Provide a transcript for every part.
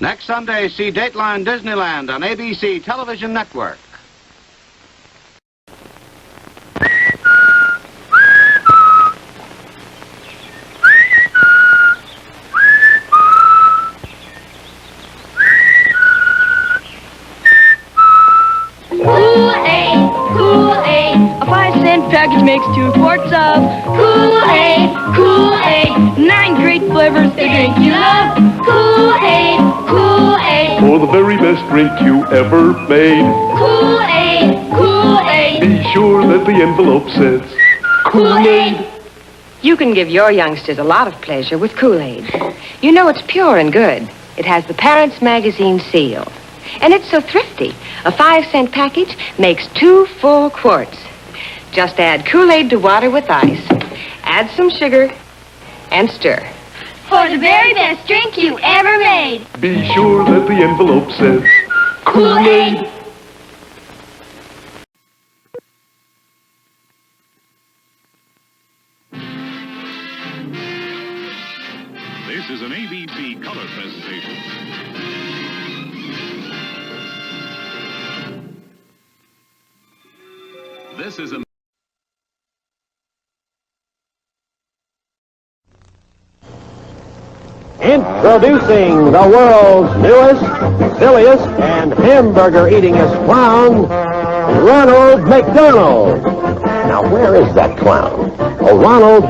Next Sunday, see Dateline Disneyland on ABC Television Network. Kool-Aid, Kool-Aid. A 5-cent package makes 2 quarts of Kool-Aid, Kool-Aid. 9 great flavors, the drink you love. Kool-Aid, Kool-Aid. For the very best drink you ever made. Kool-Aid, Kool-Aid. Be sure that the envelope says Kool-Aid. You can give your youngsters a lot of pleasure with Kool-Aid. You know it's pure and good. It has the Parents Magazine seal. And it's so thrifty. A 5-cent package makes 2 full quarts. Just add Kool-Aid to water with ice. Add some sugar and stir. For the very best drink you ever made. Be sure that the envelope says Kool-Aid. This is an ABC color presentation. This is a... Introducing the world's newest, silliest, and hamburger-eatingest clown, Ronald McDonald. Now, where is that clown? Oh, Ronald!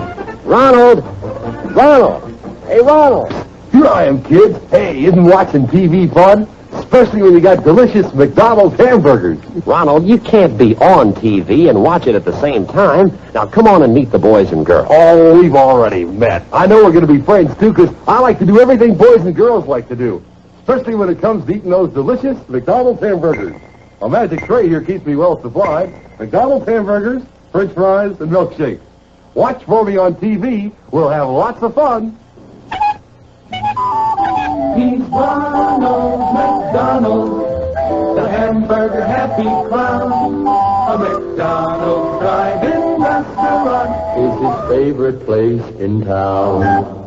Hey, Ronald! Here I am, kid. Hey, isn't watching TV fun? Especially when you got delicious McDonald's hamburgers. Ronald, you can't be on TV and watch it at the same time. Now, come on and meet the boys and girls. Oh, we've already met. I know we're going to be friends, too, because I like to do everything boys and girls like to do. Especially when it comes to eating those delicious McDonald's hamburgers. A magic tray here keeps me well supplied. McDonald's hamburgers, French fries, and milkshakes. Watch for me on TV. We'll have lots of fun. He's Ronald McDonald, the hamburger happy clown. A McDonald's drive-in restaurant is his favorite place in town.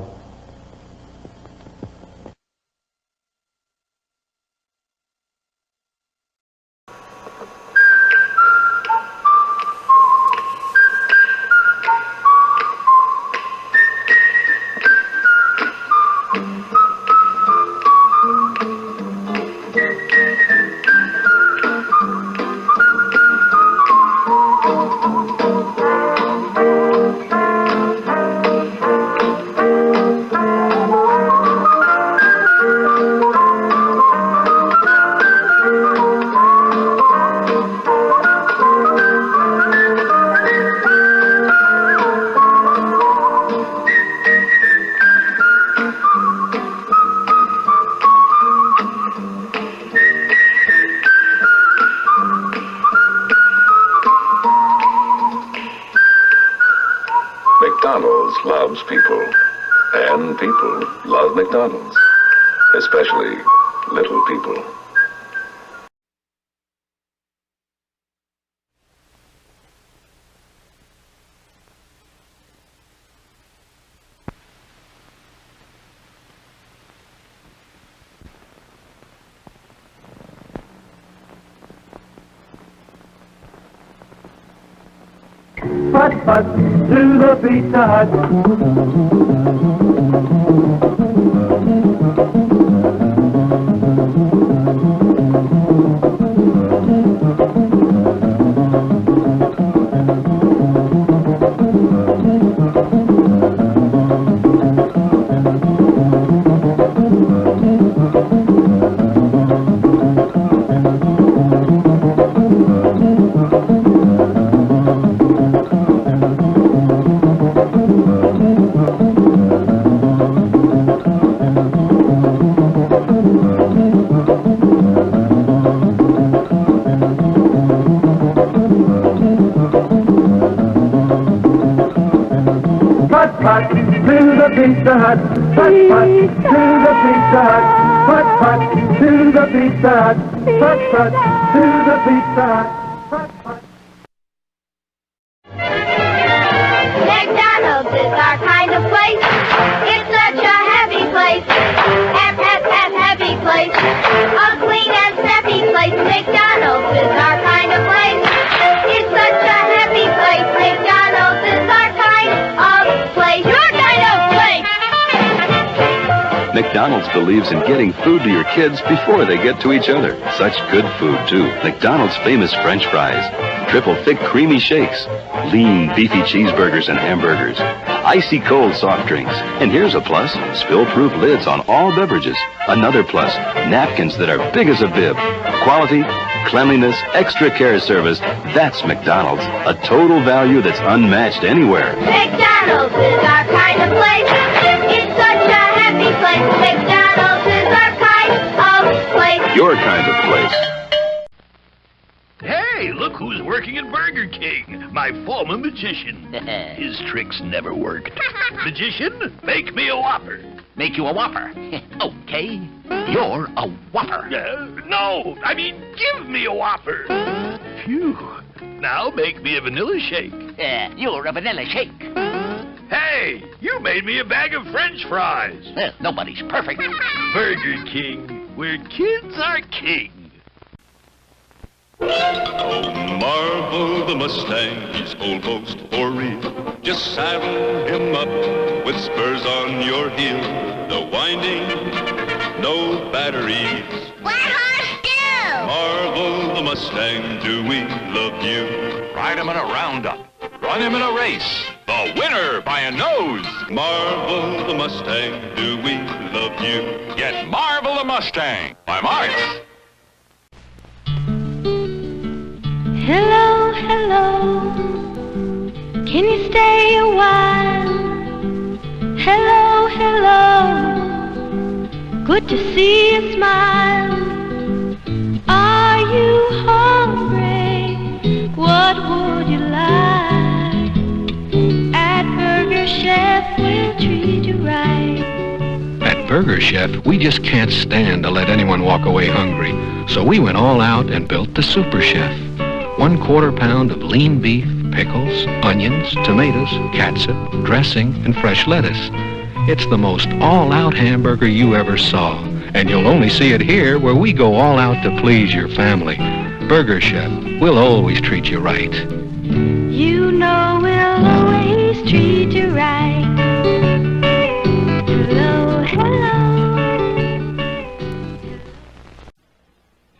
McDonald's loves people, and people love McDonald's, especially little people. Putt-putt to the Pizza Hut. Putt-putt to the Pizza Hut. Putt-putt to the Pizza Hut. Putt-putt to the Pizza Hut. Putt-putt to the Pizza Hut. Putt-putt. McDonald's is our kind of place. It's such a happy place. Happy place. McDonald's believes in getting food to your kids before they get to each other. Such good food, too. McDonald's famous French fries, triple thick creamy shakes, lean beefy cheeseburgers and hamburgers, icy cold soft drinks. And here's a plus, spill-proof lids on all beverages. Another plus, napkins that are big as a bib. Quality, cleanliness, extra care service. That's McDonald's. A total value that's unmatched anywhere. McDonald's is our kind of place. It's such a happy place. McDonald's is our kind of place. Your kind of place. Hey, look who's working at Burger King. My former magician. His tricks never worked. Magician, make me a Whopper. Make you a Whopper. Okay. You're a Whopper. No, I mean, give me a Whopper. Phew. Now make me a vanilla shake. You're a vanilla shake. Hey, you made me a bag of French fries. Well, nobody's perfect. Burger King, where kids are king. Oh, marvel the Mustang, he's old most for real. Just saddle him up with spurs on your heel. No winding, no batteries. Let us go! Marvel the Mustang, do we love you? Ride him in a roundup. Run him in a race. The winner by a nose. Marvel the Mustang, do we love you? Get Marvel the Mustang by March. Hello, hello. Can you stay a while? Hello, hello. Good to see you smile. Are you hungry? What would you like? At Burger Chef, we'll treat you right. At Burger Chef, we just can't stand to let anyone walk away hungry. So we went all out and built the Super Chef. 1/4 pound of lean beef, pickles, onions, tomatoes, catsup, dressing, and fresh lettuce. It's the most all-out hamburger you ever saw, and you'll only see it here where we go all out to please your family. Burger Chef, we'll always treat you right. You know we'll always treat you right. Hello, hello.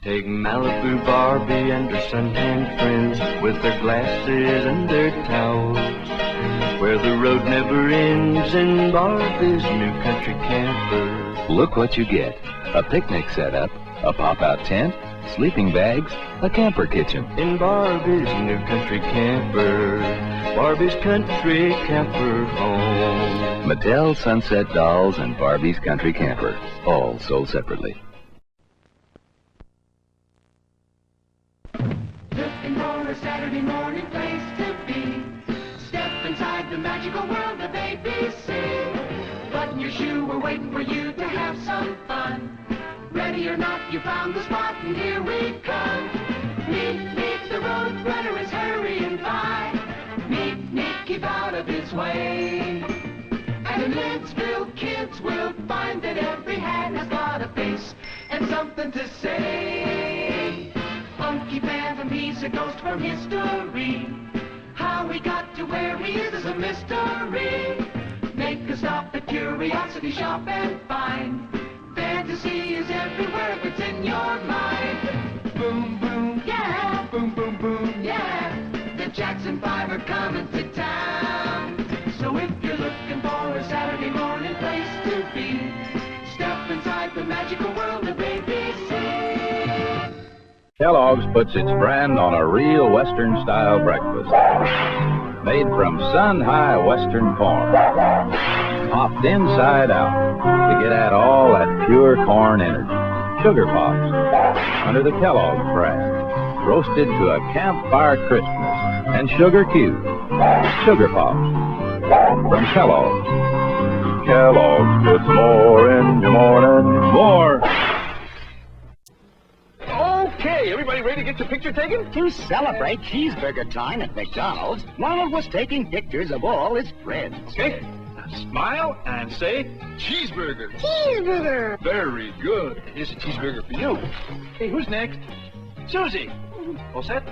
Take Malibu Barbie and her suntanned friends with their glasses and their towels, where the road never ends in Barbie's new country camper. Look what you get. A picnic setup, a pop-out tent, sleeping bags, a camper kitchen. In Barbie's new country camper, Barbie's country camper home. Mattel Sunset Dolls and Barbie's Country Camper, all sold separately. Looking for a Saturday morning place to be. Step inside the magical world of ABC. Button your shoe, we're waiting for you to have some fun. Ready or not, you found the spot, and here we come. Meet, the road runner is hurrying by. Meet, keep out of his way. And in Lidsville, kids will find that every hand has got a face and something to say. Funky Phantom, he's a ghost from history. How he got to where he is a mystery. Make a stop at Curiosity Shop and find fantasy is everywhere if it's in your mind. Boom, boom, yeah. Boom, boom, boom, yeah. The Jackson 5 are coming to town. So if you're looking for a Saturday morning place to be, step inside the magical world of ABC. Kellogg's puts its brand on a real Western-style breakfast. Made from sun-high Western corn. Popped inside out to get at all that pure corn energy. Sugar Pops, under the Kellogg brand. Roasted to a campfire crispness and sugar cubes. Sugar Pops, from Kellogg's. Kellogg's puts more in your morning. More. Okay, everybody ready to get your picture taken? To celebrate cheeseburger time at McDonald's, Ronald was taking pictures of all his friends. Okay, now smile and say cheeseburger. Cheeseburger! Very good. Here's a cheeseburger for you. Hey, who's next? Susie. All set?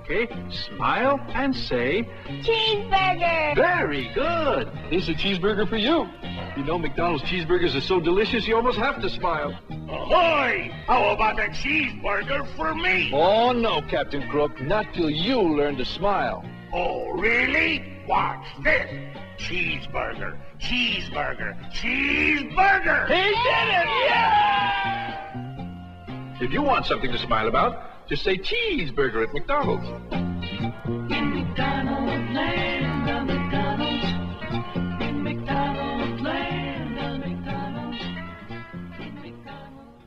Okay, smile and say... Cheeseburger! Very good. Here's a cheeseburger for you. You know McDonald's cheeseburgers are so delicious you almost have to smile. Ahoy! How about a cheeseburger for me? Oh, no, Captain Crook. Not till you learn to smile. Oh, really? Watch this. Cheeseburger, cheeseburger, cheeseburger! He did it! Yeah! If you want something to smile about, just say cheeseburger at McDonald's. In McDonald's land, the McDonald's. In McDonald's land, the McDonald's. In McDonald's.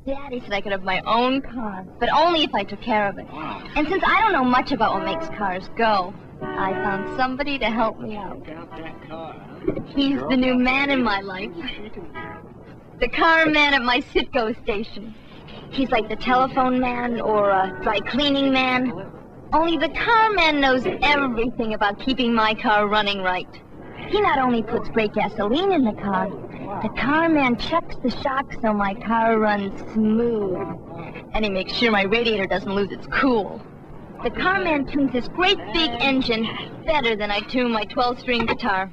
Daddy said I could have my own car, but only if I took care of it. And since I don't know much about what makes cars go, I found somebody to help me out. He's the new man in my life. The car man at my Citgo station. He's like the telephone man or a dry cleaning man. Only the car man knows everything about keeping my car running right. He not only puts great gasoline in the car man checks the shocks so my car runs smooth. And he makes sure my radiator doesn't lose its cool. The car man tunes this great big engine better than I tune my 12-string guitar.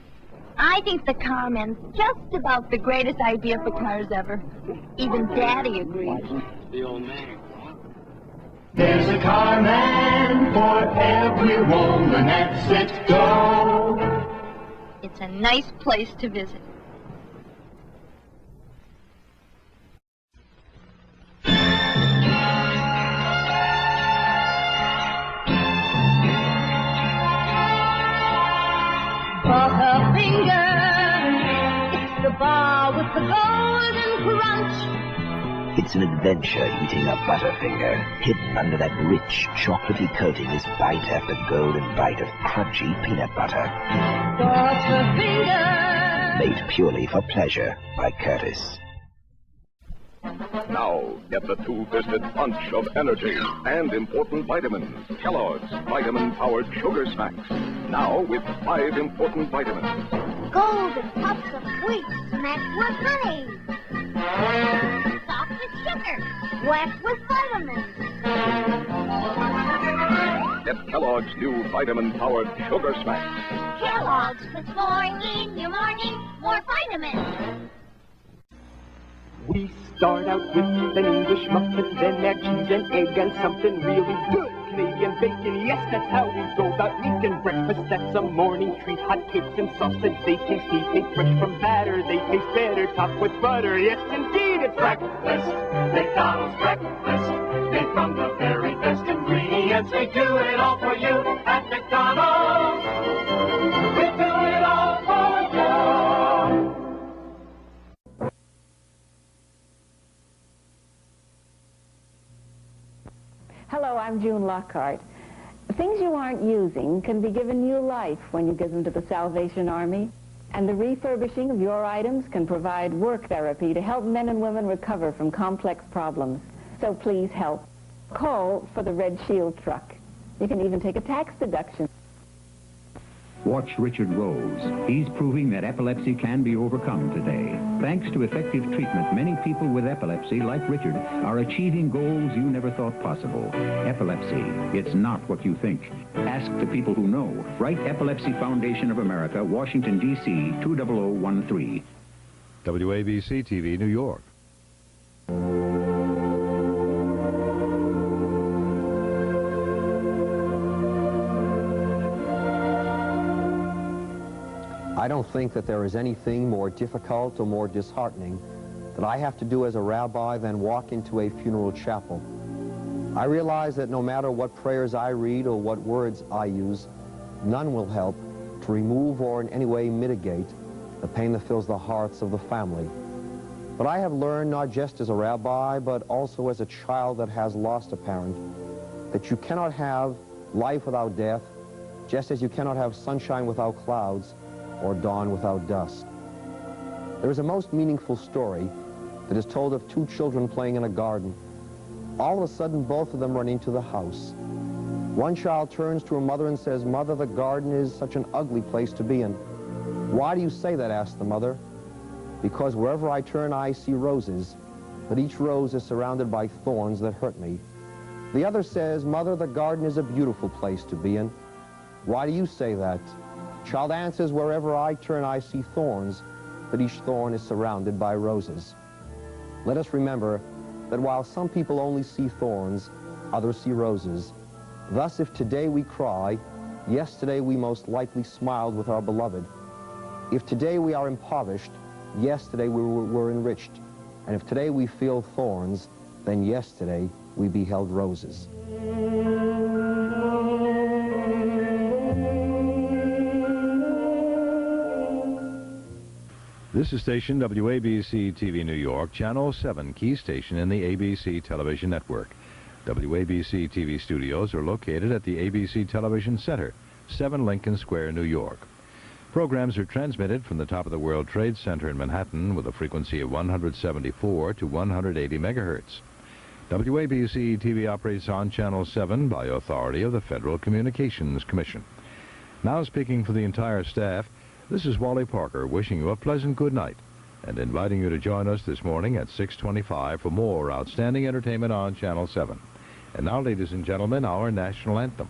I think the car man's just about the greatest idea for cars ever. Even Daddy agrees. The old man. There's a car man for every woman at Citgo. It's a nice place to visit. Butterfinger, it's the bar with the golden crunch. It's an adventure eating a Butterfinger. Hidden under that rich, chocolatey coating is bite after golden bite of crunchy peanut butter. Butterfinger! Made purely for pleasure by Curtis. Now, get the two-fisted punch of energy and important vitamins. Kellogg's vitamin-powered sugar smacks. Now with 5 important vitamins. Golden puffs of wheat smacked with honey. Soft with sugar. Wet with vitamins. Get Kellogg's new vitamin-powered sugar smacks. Kellogg's puts more in your morning, more vitamins. We start out with an English muffin, then add cheese and egg and something really good. Canadian bacon, yes, that's how we go about making breakfast. That's a morning treat. Hot cakes and sausage, they taste neat, made fresh from batter. They taste better, topped with butter. Yes, indeed, it's breakfast. McDonald's breakfast. Made from the very best ingredients. We do it all for you at McDonald's. We do it all for you. Hello, I'm June Lockhart. Things you aren't using can be given new life when you give them to the Salvation Army. And the refurbishing of your items can provide work therapy to help men and women recover from complex problems. So please help. Call for the Red Shield truck. You can even take a tax deduction. Watch Richard Rose. He's proving that epilepsy can be overcome today. Thanks to effective treatment, many people with epilepsy, like Richard, are achieving goals you never thought possible. Epilepsy, it's not what you think. Ask the people who know. Write Epilepsy Foundation of America, Washington, D.C., 20013. WABC TV, New York. I don't think that there is anything more difficult or more disheartening that I have to do as a rabbi than walk into a funeral chapel. I realize that no matter what prayers I read or what words I use, none will help to remove or in any way mitigate the pain that fills the hearts of the family. But I have learned, not just as a rabbi, but also as a child that has lost a parent, that you cannot have life without death, just as you cannot have sunshine without clouds, or dawn without dusk. There is a most meaningful story that is told of two children playing in a garden. All of a sudden, both of them run into the house. One child turns to her mother and says, "Mother, the garden is such an ugly place to be in." "Why do you say that?" asked the mother. "Because wherever I turn, I see roses, but each rose is surrounded by thorns that hurt me." The other says, Mother, the garden is a beautiful place to be in. Why do you say that? Child answers, wherever I turn, I see thorns, but each thorn is surrounded by roses. Let us remember that while some people only see thorns, others see roses. Thus, if today we cry, yesterday we most likely smiled with our beloved. If today we are impoverished, yesterday we were enriched. And if today we feel thorns, then yesterday we beheld roses. This is station WABC-TV New York, Channel 7, key station in the ABC television network. WABC-TV studios are located at the ABC Television Center, 7 Lincoln Square, New York. Programs are transmitted from the top of the World Trade Center in Manhattan with a frequency of 174 to 180 megahertz. WABC-TV operates on Channel 7 by authority of the Federal Communications Commission. Now speaking for the entire staff, this is Wally Parker wishing you a pleasant good night and inviting you to join us this morning at 6:25 for more outstanding entertainment on Channel 7. And now, ladies and gentlemen, our national anthem.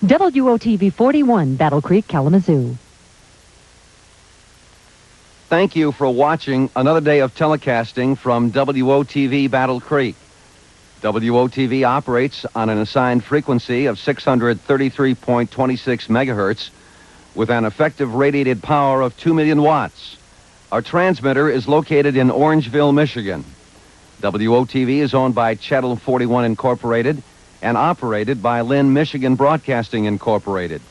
WOTV 41, Battle Creek, Kalamazoo. Thank you for watching another day of telecasting from WOTV Battle Creek. WOTV operates on an assigned frequency of 633.26 megahertz with an effective radiated power of 2 million watts. Our transmitter is located in Orangeville, Michigan. WOTV is owned by Channel 41 Incorporated and operated by Lynn Michigan Broadcasting Incorporated.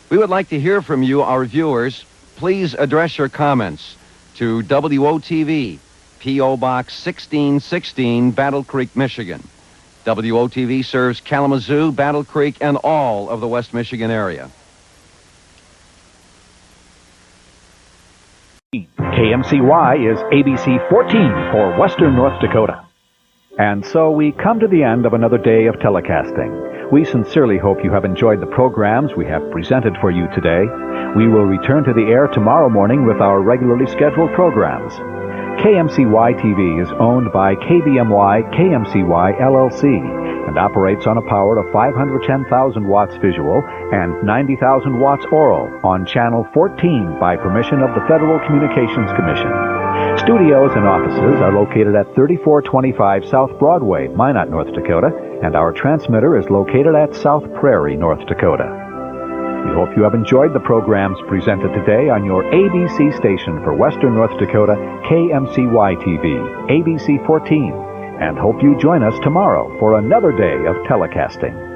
We would like to hear from you, our viewers. Please address your comments to WOTV, P.O. Box 1616, Battle Creek, Michigan. WOTV serves Kalamazoo, Battle Creek, and all of the West Michigan area. KMCY is ABC 14 for Western North Dakota. And so we come to the end of another day of telecasting. We sincerely hope you have enjoyed the programs we have presented for you today. We will return to the air tomorrow morning with our regularly scheduled programs. KMCY-TV is owned by KBMY KMCY LLC and operates on a power of 510,000 watts visual and 90,000 watts oral on Channel 14 by permission of the Federal Communications Commission. Studios and offices are located at 3425 South Broadway, Minot, North Dakota, and our transmitter is located at South Prairie, North Dakota. We hope you have enjoyed the programs presented today on your ABC station for Western North Dakota, KMCY-TV, ABC 14, and hope you join us tomorrow for another day of telecasting.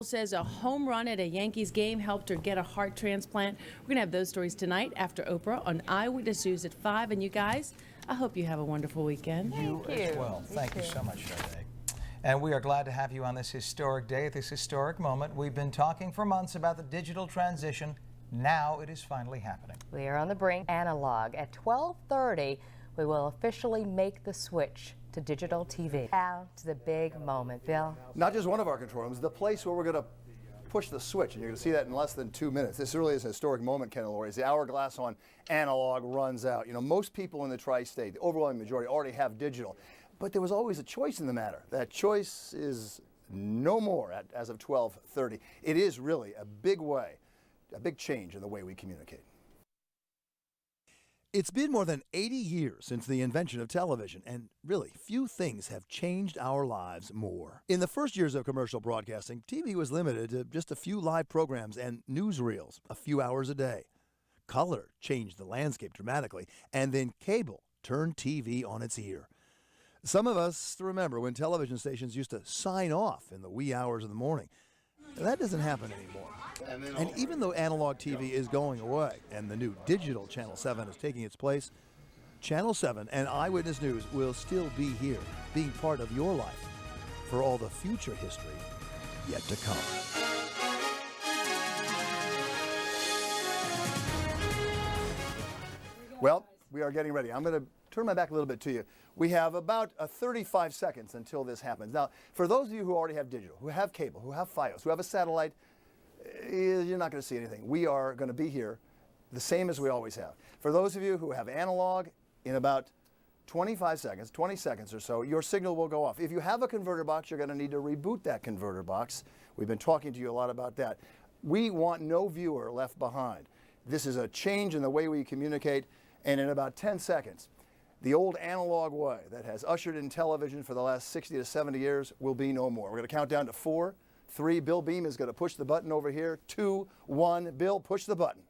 says a home run at a Yankees game helped her get a heart transplant. We're going to have those stories tonight after Oprah on Eyewitness News at 5. And you guys, I hope you have a wonderful weekend. You as well. Thank you so much, Sade. And we are glad to have you on this historic day, at this historic moment. We've been talking for months about the digital transition. Now it is finally happening. We are on the brink. Analog. At 12:30, we will officially make the switch to digital TV. Now to the big moment, Bill. Not just one of our control rooms, the place where we're going to push the switch, and you're going to see that in less than 2 minutes. This really is a historic moment, Ken and Lori, as the hourglass on analog runs out. You know, most people in the tri-state, the overwhelming majority, already have digital, but there was always a choice in the matter. That choice is no more as of 12:30. It is really a big change in the way we communicate. It's been more than 80 years since the invention of television, and really, few things have changed our lives more. In the first years of commercial broadcasting, TV was limited to just a few live programs and newsreels, a few hours a day. Color changed the landscape dramatically, and then cable turned TV on its ear. Some of us remember when television stations used to sign off in the wee hours of the morning. That doesn't happen anymore. And even though analog TV is going away and the new digital Channel 7 is taking its place, Channel 7 and Eyewitness News will still be here, being part of your life for all the future history yet to come. Well, we are getting ready. I'm going to turn my back a little bit to you. We have about 35 seconds until this happens. Now, for those of you who already have digital, who have cable, who have Fios, who have a satellite, you're not going to see anything. We are going to be here the same as we always have. For those of you who have analog, in about 25 seconds, 20 seconds or so, your signal will go off. If you have a converter box, you're going to need to reboot that converter box. We've been talking to you a lot about that. We want no viewer left behind. This is a change in the way we communicate, and in about 10 seconds, the old analog way that has ushered in television for the last 60 to 70 years will be no more. We're going to count down to 4, 3. Bill Beam is going to push the button over here. 2, 1. Bill, push the button.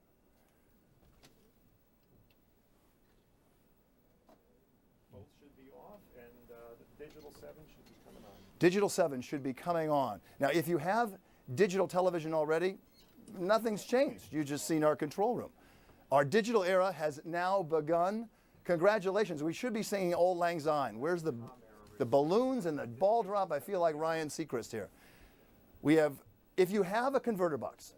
Both should be off, and the Digital 7 should be coming on. Digital 7 should be coming on. Now, if you have digital television already, nothing's changed. You've just seen our control room. Our digital era has now begun. Congratulations. We should be singing Auld Lang Syne. Where's the balloons and the ball drop? I feel like Ryan Seacrest here. We have, if you have a converter box,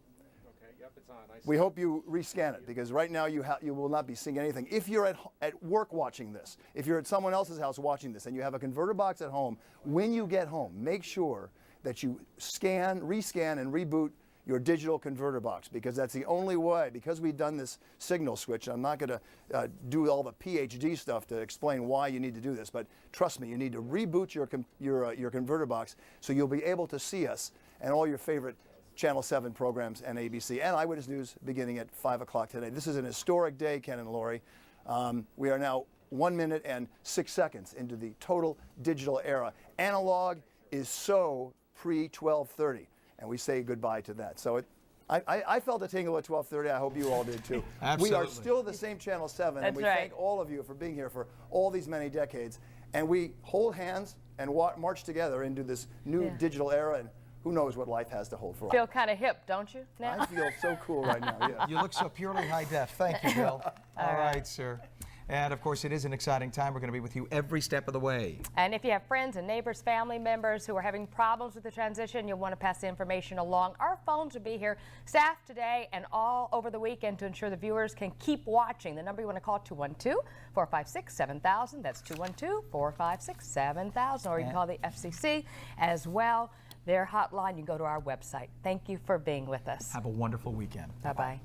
okay, yep, it's on. we hope you rescan it, because right now you will not be seeing anything. If you're at work watching this, if you're at someone else's house watching this, and you have a converter box at home, when you get home, make sure that you scan, rescan, and reboot your digital converter box, because that's the only way. Because we've done this signal switch, I'm not going to do all the PhD stuff to explain why you need to do this, but trust me, you need to reboot your converter box so you'll be able to see us and all your favorite Channel 7 programs and ABC and Eyewitness News beginning at 5 o'clock today. This is an historic day, Ken and Lori. We are now 1 minute and 6 seconds into the total digital era. Analog is so pre-12:30. And we say goodbye to that. So I felt a tingle at 12:30. I hope you all did too. Absolutely. We are still the same Channel 7. And we thank all of you for being here for all these many decades. And we hold hands and march together into this new digital era. And who knows what life has to hold for us. Feel kind of hip, don't you? Now? I feel so cool right now. Yeah. You look so purely high def. Thank you, Bill. All right, sir. And of course, it is an exciting time. We're going to be with you every step of the way. And if you have friends and neighbors, family members who are having problems with the transition, you'll want to pass the information along. Our phones will be here, staffed today and all over the weekend to ensure the viewers can keep watching. The number you want to call, 212-456-7000. That's 212-456-7000. Or you can call the FCC as well. Their hotline, you can go to our website. Thank you for being with us. Have a wonderful weekend. Bye-bye.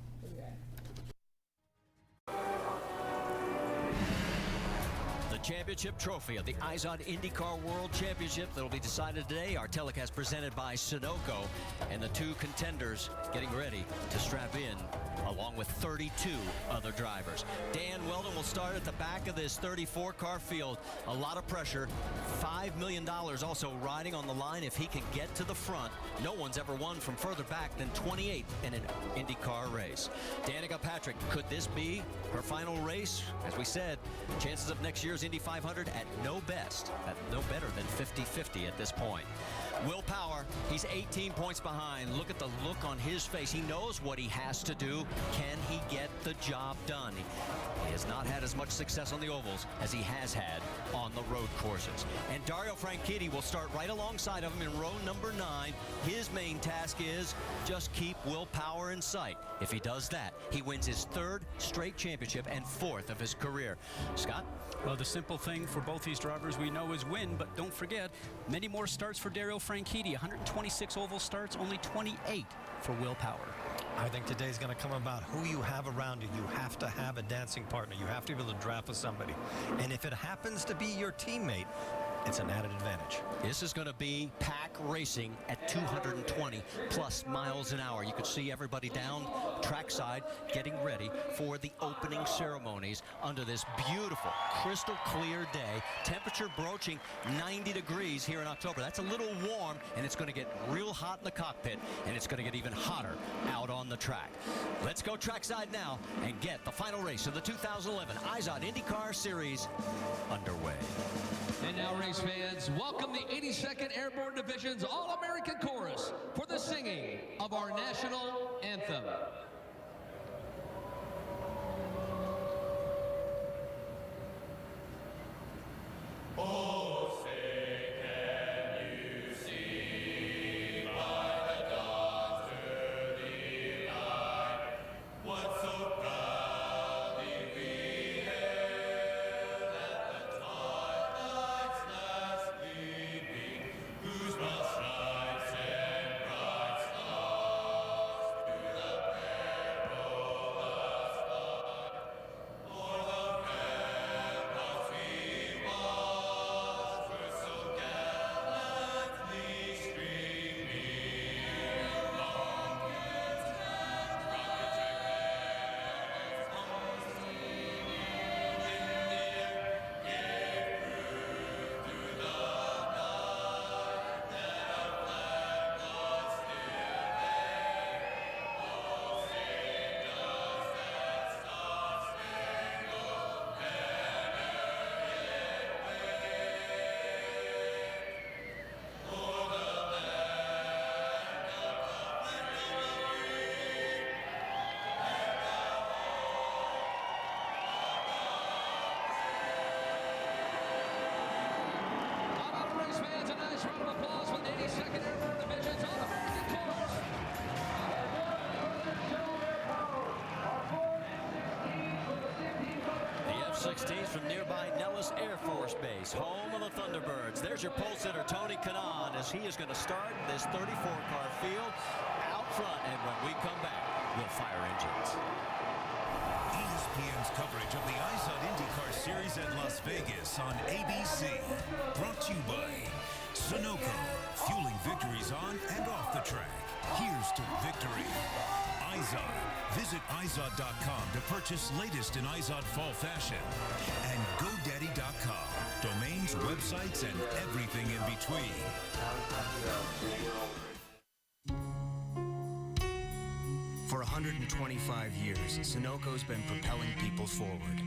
The championship trophy of the Izod IndyCar World Championship that will be decided today. Our telecast presented by Sunoco, and the two contenders getting ready to strap in along with 32 other drivers. Dan Weldon will start at the back of this 34 car field. A lot of pressure. $5 million also riding on the line if he can get to the front. No one's ever won from further back than 28 in an IndyCar race. Danica Patrick, could this be her final race? As we said, chances of next year's Indy 500 at no better than 50-50 at this point. Will Power, he's 18 points behind. Look at the look on his face. He knows what he has to do. Can he get the job done? He has not had as much success on the ovals as he has had on the road courses. And Dario Franchitti will start right alongside of him in row number 9. His main task is just keep Will Power in sight. If he does that, he wins his 3rd straight championship and 4th of his career. Scott? Well, the simple thing for both these drivers we know is win, but don't forget, many more starts for Dario Franchitti. 126 oval starts, only 28 for Will Power. I think today's going to come about who you have around you. You have to have a dancing partner. You have to be able to draft with somebody. And if it happens to be your teammate, it's an added advantage. This is going to be pack racing at 220 plus miles an hour. You can see everybody down trackside getting ready for the opening ceremonies under this beautiful, crystal clear day. Temperature broaching 90 degrees here in October. That's a little warm, and it's going to get real hot in the cockpit, and it's going to get even hotter out on the track. Let's go trackside now and get the final race of the 2011 IZOD IndyCar Series underway. And now, race fans, welcome the 82nd Airborne Division's All-American Chorus for the singing of our national anthem. Oh, say, can you see by the dawn's early light what so proudly we hailed at the twilight's last gleaming, whose broad stripes and bright stars to the perilous fight, o'er the ramparts we watched, were so gallantly streaming, long rockets and rockets hoisting in the air, gave proof through the night that our flag was still there. Oh, say does that star-spangled banner yet wave o'er the land of liberty and How about race fans? A nice round of applause for the 82nd Airborne Division's All-American Chorus. The F-16s from nearby Nellis Air Force Base, home of the Thunderbirds. There's your pole sitter, Tony Kanaan, as he is going to start this 34-car field out front. And when we come back, we'll fire engines. ESPN's coverage of the IZOD IndyCar Series at Las Vegas on ABC. Brought to you by Sunoco, fueling victories on and off the track. Here's to victory. IZOD. Visit IZOD.com to purchase latest in IZOD fall fashion. And GoDaddy.com. Domains, websites, and everything in between. For 125 years, Sunoco's been propelling people forward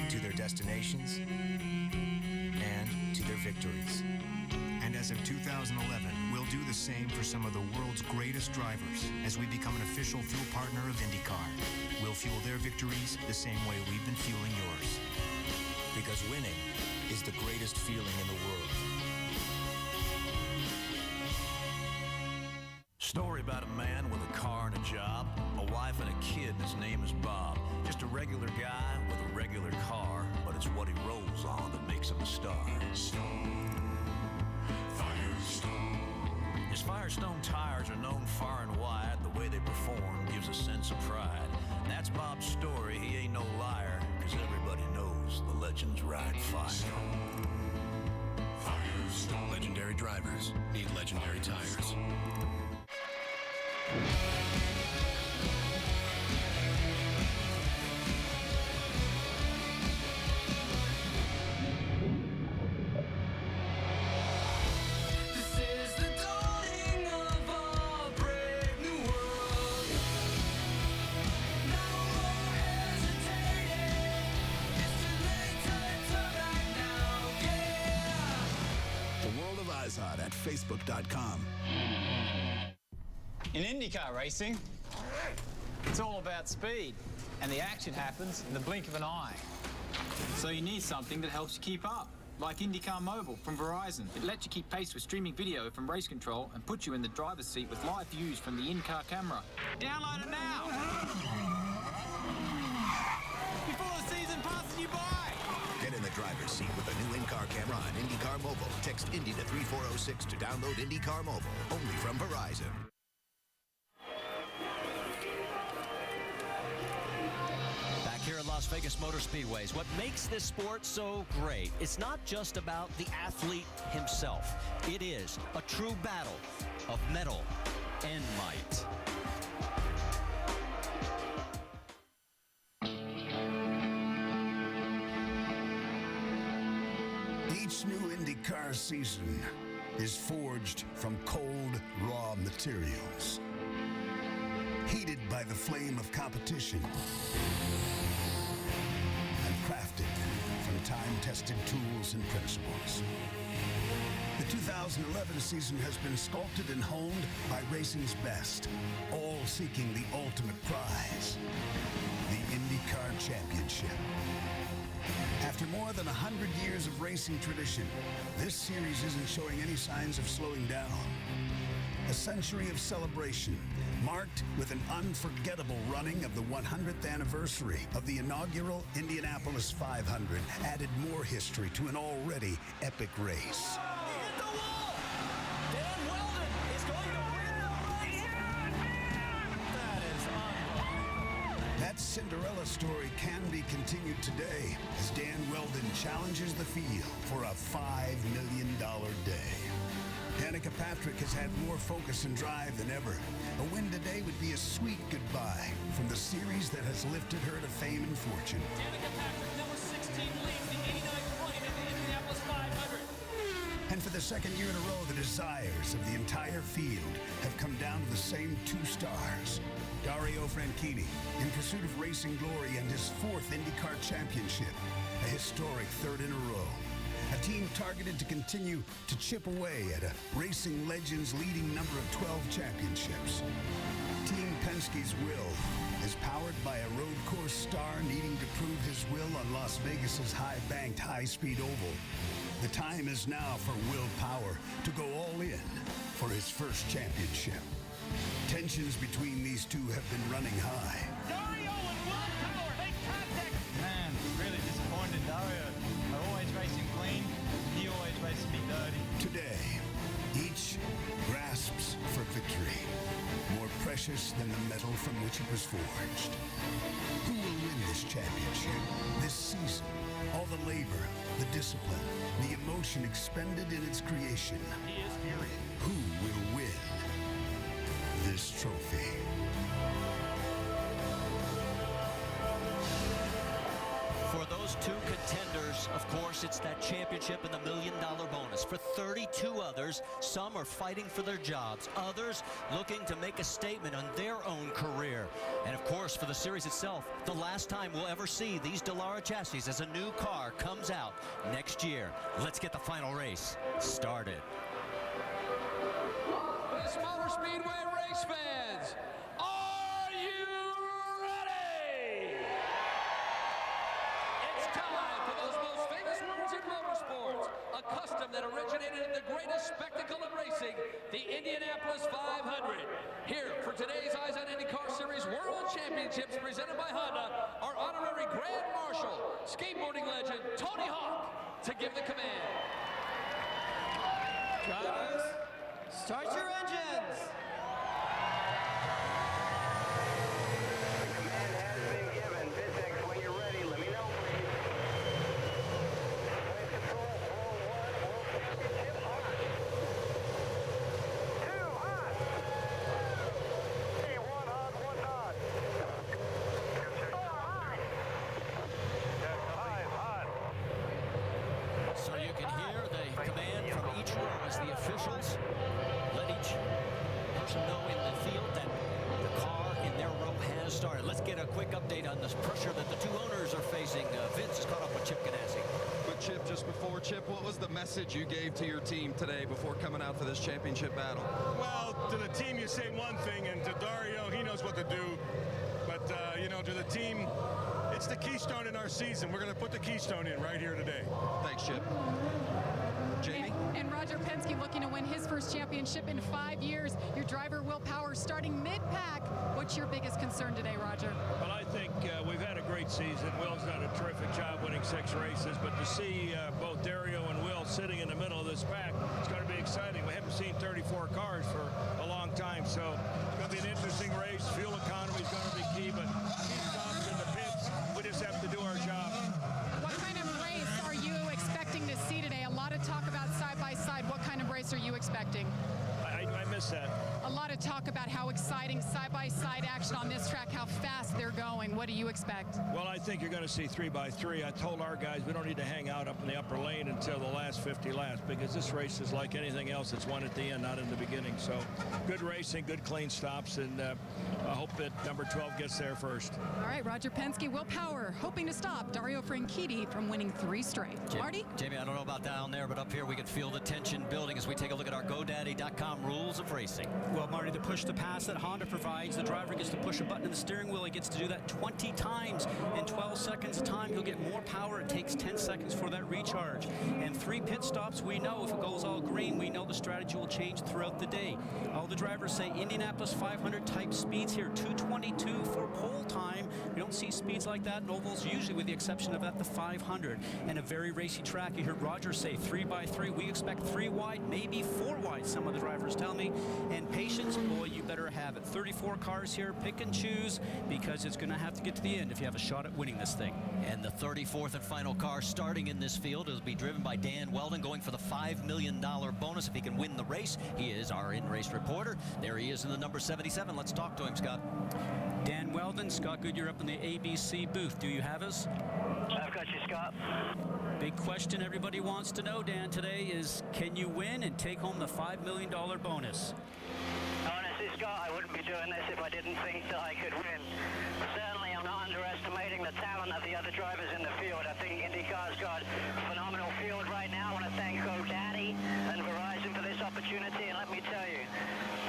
to their destinations and to their victories. And as of 2011, we'll do the same for some of the world's greatest drivers as we become an official fuel partner of IndyCar. We'll fuel their victories the same way we've been fueling yours. Because winning is the greatest feeling in the world. Story about a man with a car and a job, a wife and a kid, and his name is Bob. Just a regular guy with a regular car, but it's what he rolls on that makes him a star. His Firestone tires are known far and wide. The way they perform gives a sense of pride. That's Bob's story. He ain't no liar, because everybody knows the legends ride fire. Legendary drivers need legendary tires. IZOD at Facebook.com. In IndyCar racing, it's all about speed, and the action happens in the blink of an eye. So you need something that helps you keep up, like IndyCar Mobile from Verizon. It lets you keep pace with streaming video from Race Control and puts you in the driver's seat with live views from the in-car camera. Download it now! Before the season passes you by! Get in the driver's seat with a new in-car camera on IndyCar Mobile. Text Indy to 34006 to download IndyCar Mobile, only from Verizon. Back here at Las Vegas Motor Speedways, what makes this sport so great, it's not just about the athlete himself. It is a true battle of metal and might. Each new IndyCar season is forged from cold, raw materials, heated by the flame of competition, and crafted from time-tested tools and principles. The 2011 season has been sculpted and honed by racing's best, all seeking the ultimate prize, the IndyCar Championship. After more than 100 years of racing tradition, this series isn't showing any signs of slowing down. A century of celebration, marked with an unforgettable running of the 100th anniversary of the inaugural Indianapolis 500, added more history to an already epic race. That Cinderella story can be continued today as Dan Weldon challenges the field for a $5 million day. Danica Patrick has had more focus and drive than ever. A win today would be a sweet goodbye from the series that has lifted her to fame and fortune. Danica Patrick, number 16, leads the 89th running of the Indianapolis 500. And for the second year in a row, the desires of the entire field have come down to the same two stars. Dario Franchitti, in pursuit of racing glory and his fourth IndyCar championship, a historic third in a row. A team targeted to continue to chip away at a racing legend's leading number of 12 championships. Team Penske's will is powered by a road course star needing to prove his will on Las Vegas's high-banked, high-speed oval. The time is now for Will Power to go all in for his first championship. Tensions between these two have been running high. Dario and Will Power make contact! Man, really disappointed, Dario. I'm always racing clean. He always races me dirty. Today, each grasps for victory, more precious than the metal from which it was forged. Who will win this championship, this season? All the labor, the discipline, the emotion expended in its creation. He is furious. Who will win this trophy? For those two contenders, of course, it's that championship and the $1 million bonus. For 32 others, some are fighting for their jobs. Others looking to make a statement on their own career. And of course, for the series itself, the last time we'll ever see these Dallara chassis as a new car comes out next year. Let's get the final race started. Motor Speedway race fans, are you ready? It's time for those most famous words in motorsports, a custom that originated in the greatest spectacle in racing, the Indianapolis 500. Here for today's Eyes on IndyCar Series World Championships presented by Honda, our honorary Grand Marshal, skateboarding legend Tony Hawk, to give the command. Drivers, start your engines! So you can hear the command from each row as the officials let each person know in the field that the car in their row has started. Let's get a quick update on this pressure that the two owners are facing. Vince is caught up with Chip Ganassi. Quick Chip just before. Chip, what was the message you gave to your team today before coming out for this championship battle? Well, to the team you say one thing, and to Dario, he knows what to do. But, you know, to the team, it's the keystone in our season. We're going to put the keystone in right here today. Thanks, Chip. Jamie? And Roger Penske looking to win his first championship in 5 years. Your driver, Will Power, starting mid-pack. What's your biggest concern today, Roger? Well, I think we've had a great season. Will's done a terrific job winning 6 races, but to see both Dario and Will sitting in the middle of this pack, it's going to be exciting. We haven't seen 34 cars for a long time, so it's going to be an interesting race. Fuel economy is going to be key, but key stops in the pits. We just have to do our job. What kind of race are you expecting to see today? A lot of talk about side-by-side. What kind of race are you expecting? I missed that. A lot of talk about how exciting side-by-side action on this track, how fast they're going. What do you expect? Well, I think you're going to see 3x3. I told our guys we don't need to hang out up in the upper lane until the last 50 laps because this race is like anything else. It's won at the end, not in the beginning. So good racing, good clean stops, and I hope that number 12 gets there first. All right, Roger Penske, Will Power, hoping to stop Dario Franchitti from winning 3 straight. Marty? Jamie, I don't know about down there, but up here we can feel the tension building as we take a look at our GoDaddy.com rules of racing. Well, Marty, the push to pass that Honda provides, the driver gets to push a button in the steering wheel. He gets to do that 20 times in 12 seconds of time. He'll get more power. It takes 10 seconds for that recharge. And 3 pit stops, we know if it goes all green, we know the strategy will change throughout the day. All the drivers say Indianapolis 500 type speeds here, 222 for pole time. We don't see speeds like that in ovals, usually with the exception of at the 500. And a very racy track. You heard Roger say 3x3. We expect 3 wide, maybe 4 wide, some of the drivers tell me. And patience, boy, you better have it. 34 cars here, pick and choose, because it's going to have to get to the end if you have a shot at winning this thing. And the 34th and final car starting in this field will be driven by Dan Weldon, going for the $5 million bonus if he can win the race. He is our in-race reporter. There he is in the number 77. Let's talk to him, Scott. Dan Weldon, Scott Goodyear up in the ABC booth. Do you have us? I've got you, Scott. Big question everybody wants to know, Dan, today is, can you win and take home the $5 million bonus? Honestly, Scott, I wouldn't be doing this if I didn't think that I could win. Certainly, I'm not underestimating the talent of the other drivers in the field. I think IndyCar's got a phenomenal field right now. I want to thank GoDaddy and Verizon for this opportunity. And let me tell you,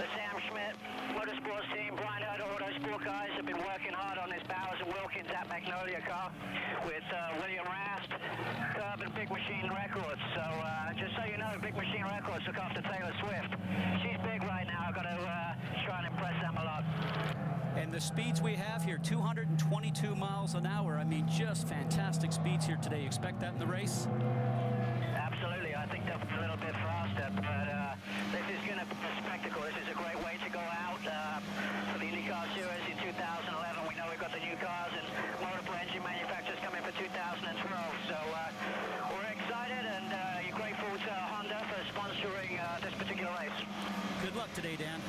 the Sam Schmidt Motorsports team, Brian Hurd Autosport guys have been working hard on this Bowers and Wilkins at Magnolia car with William Rast, Curb, and Big Machine Records. So just so you know, Big Machine Records look after Taylor Swift. She's big right now. I've got to try and impress them a lot. And the speeds we have here, 222 miles an hour. I mean, just fantastic speeds here today. You expect that in the race? Absolutely. I think they'll be a little bit faster, but this is going to be a spectacle. This is a great way to go out for the IndyCar Series in 2011. We know we've got the new cars and multiple engine manufacturers coming for 2012. So we're excited and you're grateful to Honda for sponsoring this particular race. Good luck today, Dan.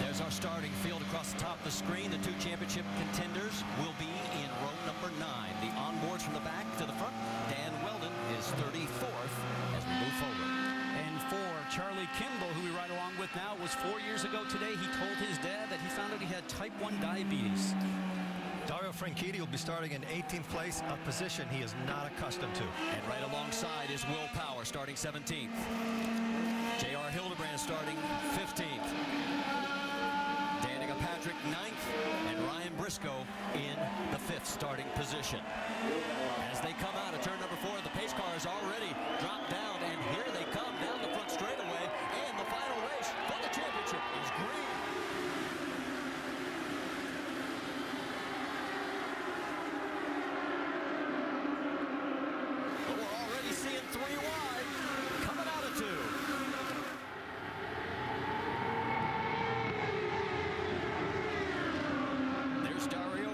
There's our starting field across the top of the screen. The 2 championship contenders will be in row number 9. The onboards from the back to the front. Dan Weldon is 34th as we move forward. And for Charlie Kimball, who we ride along with now, was 4 years ago today. He told his dad that he found out he had type 1 diabetes. Dario Franchitti will be starting in 18th place, a position he is not accustomed to. And right alongside is Will Power starting 17th. J.R. Hildebrand starting 15th. Danica Patrick 9th, and Ryan Briscoe in the 5th starting position. As they come out of turn number 4, the pace cars already dropped down, and here they come down the front straightaway, and the final race for the championship is green. But we're already seeing 3 wide coming out of 2.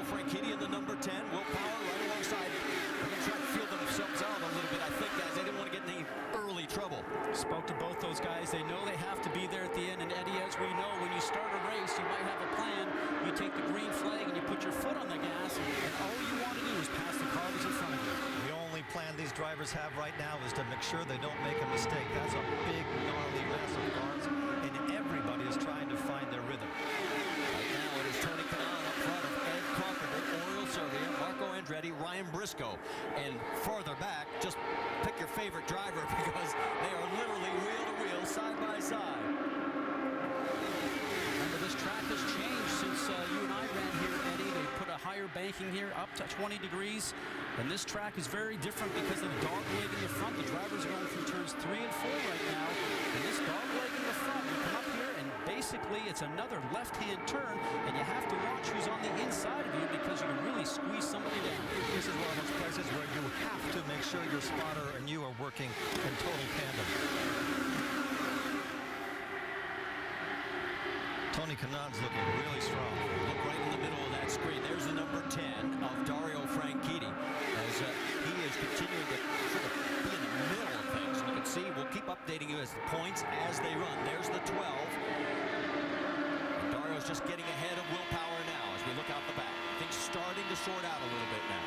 Franchitti in the number 10, Will Power right alongside. They're going to try to feel themselves out a little bit, I think, guys. They didn't want to get in any early trouble. Spoke to both those guys. They know they have to be there at the end. And Eddie, as we know, when you start a race, you might have a plan. You take the green flag and you put your foot on the gas, and all you want to do is pass the cars in front of you. The only plan these drivers have right now is to make sure they don't make a mistake. That's a big, gnarly mess of cars, and everybody is trying to find their rhythm. Right now it is Tony Kanaan up front of Ed Carpenter, Oriol Servia, Marco Andretti, Ryan Briscoe. Briscoe. And farther back, just pick your favorite driver because they are literally wheel to wheel, side by side. Remember, this track has changed since you and I ran here, Eddie. They put a higher banking here, up to 20 degrees. And this track is very different because of the dog leg in the front. The drivers are going through turns 3 and 4 right now. And this dog leg in the front, you come up here and basically it's another left-hand turn, and you have to watch who's on the inside of you because you can really squeeze somebody down. This is one of those places where you have to make sure your spotter and you are working in total tandem. Tony Kanaan's looking really strong. Look right in the middle of that screen. There's the number 10 of Dario Franchitti as he is continuing to sort of be in the middle of things. And you can see we'll keep updating you as the points as they run. There's the 12. And Dario's just getting ahead of Will Power now as we look out the back. Things starting to sort out a little bit now.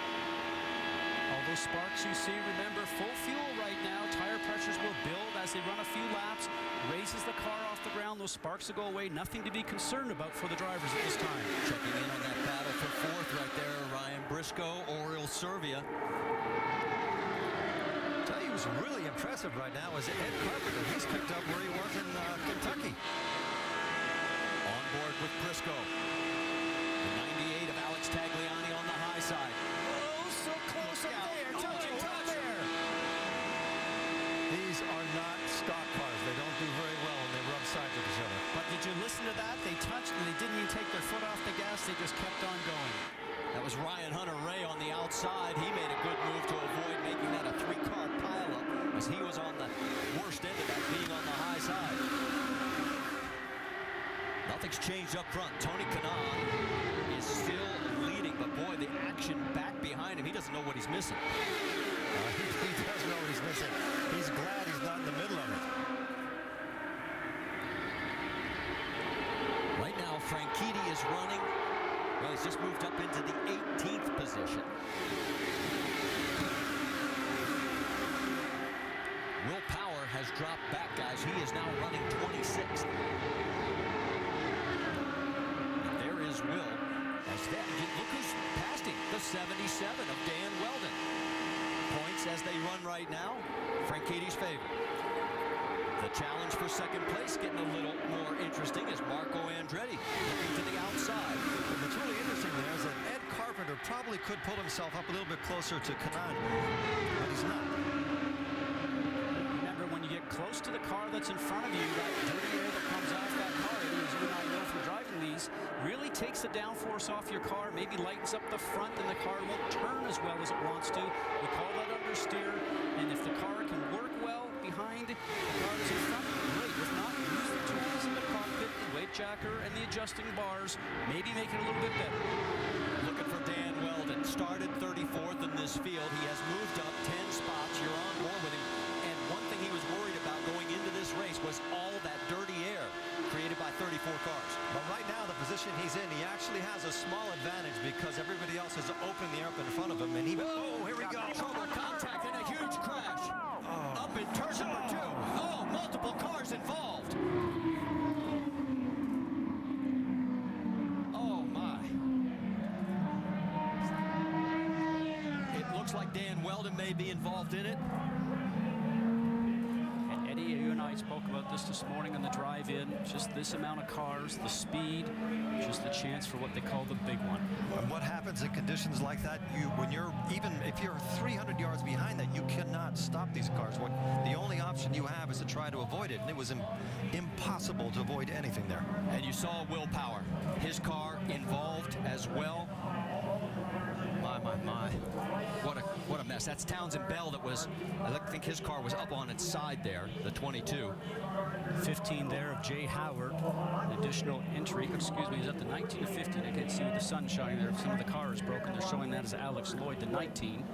All those sparks you see, remember, full fuel right now. Tire pressures will build as they run a few laps. Raises the car off the ground. Those sparks will go away. Nothing to be concerned about for the drivers at this time. Checking in on that battle for fourth right there, Ryan Briscoe, Oriol Servia. Tell you who's really impressive right now is Ed Carpenter. He's picked up where he was in Kentucky. On board with Briscoe. The 98 of Alex Tagliani on the high side. Oh, so close up there. Touch it, touch there. These are not stock cars. They don't do very well when they rub sides with each other. But did you listen to that? They touched and they didn't even take their foot off the gas. They just kept on going. That was Ryan Hunter-Reay on the outside. He made a good move to avoid making that a 3-car pileup as he was on the worst end of that, being on the high side. Nothing's changed up front. Tony Kanaan is still leading, but boy, the action back behind him, he doesn't know what he's missing. He does know what he's missing. He's glad he's not in the middle of it. Right now, Franchitti is running. Well, he's just moved up into the 18th position. Will Power has dropped back, guys. He is now running 26th. And there is Will. As that, look who's passed him, the 77 of Dan Weldon. Points as they run right now, Franchitti's favorite. The challenge for second place getting a little more interesting as Marco Andretti looking to the outside. And what's really interesting there is that Ed Carpenter probably could pull himself up a little bit closer to Kanaan, but he's not. Remember, when you get close to the car that's in front of you, that dirty air that comes off that car, as you and I know from driving these, really takes the downforce off your car, maybe lightens up the front, and the car won't turn as well as it wants to. We call that understeer, and if the car can work well behind the car that's in front, great. If not, use the tools in the cockpit, the weight jacker, and the adjusting bars, maybe make it a little bit better. Looking for Dan Weldon. Started 34th in this field. He has moved up 10 spots. You're on board with him. And one thing he was worried about going into this race was all that dirty air created by 34 cars. But right now, the position he's in, he actually has a small advantage because everybody else is opening the air up in front of him. And he, oh, here we go. Trouble contact and a huge crash. Up in turn number 2. Oh, multiple cars involved. Oh, my. It looks like Dan Weldon may be involved in it. And Eddie, you and I spoke about this morning on the drive-in. Just this amount of cars, the speed, just the chance for what they call the big one. And what happens in conditions like that, even if you're 300 yards behind that, you cannot stop these cars. The only option you have is to try to avoid it, and it was impossible to avoid anything there. And you saw Will Power, his car involved as well. My. What a mess. That's Townsend Bell that was, I think his car was up on its side there, the 22. 15 there of Jay Howard. An additional entry, excuse me, is that the 19 to 15? I can't see with the sun shining there. Some of the car is broken. They're showing that as Alex Lloyd, the 19.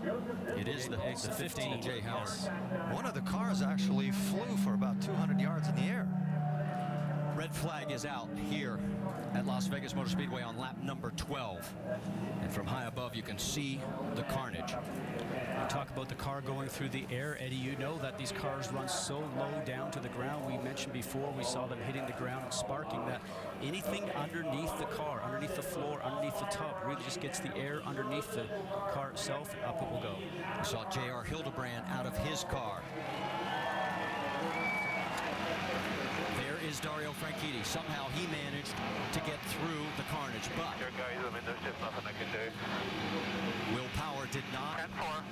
It is the 15 of Jay Howard. One of the cars actually flew for about 200 yards in the air. red flag is out here at Las Vegas Motor Speedway on lap number 12. And from high above, you can see the carnage. Talk about the car going through the air. Eddie, you know that these cars run so low down to the ground. We mentioned before we saw them hitting the ground and sparking, that anything underneath the car, underneath the floor, underneath the tub, really just gets the air underneath the car itself, and up it will go. We saw J.R. Hildebrand out of his car. There is Dario Franchitti. Somehow he managed to get through the carnage, but Sure, guys, I mean, there's just nothing I can do. Will Power did not. 10-4.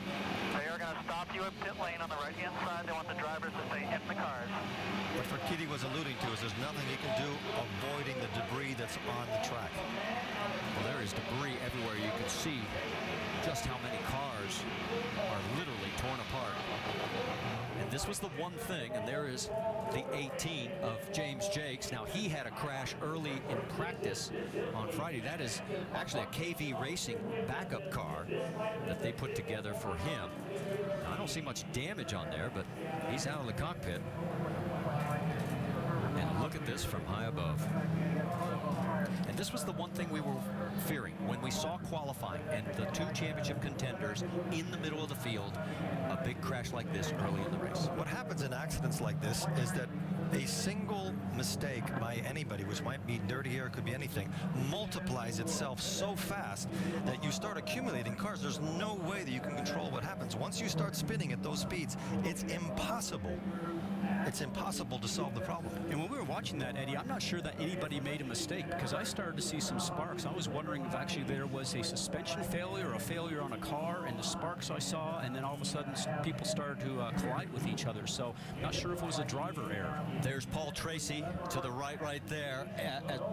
They are going to stop you at pit lane on the right-hand side. They want the drivers to stay in the cars. What Franchitti was alluding to is there's nothing he can do avoiding the debris that's on the track. Well, there is debris everywhere. You can see just how many cars are literally torn apart. And this was the one thing, and there is the 18 of James Jakes. Now, he had a crash early in practice on Friday. That is actually a KV Racing backup car that they put together for him. Now, I don't see much damage on there, but he's out of the cockpit. And look at this from high above. And this was the one thing we were fearing when we saw qualifying and the two championship contenders in the middle of the field, a big crash like this early in the race. What happens in accidents like this is that a single mistake by anybody, which might be dirty air, could be anything, multiplies itself so fast that you start accumulating cars. There's no way that you can control what happens. Once you start spinning at those speeds, it's impossible. It's impossible to solve the problem. And when we were watching that, Eddie, I'm not sure that anybody made a mistake, because I started to see some sparks. I was wondering if actually there was a suspension failure or a failure on a car, and the sparks I saw, and then all of a sudden people started to collide with each other. So not sure if it was a driver error. There's Paul Tracy to the right there.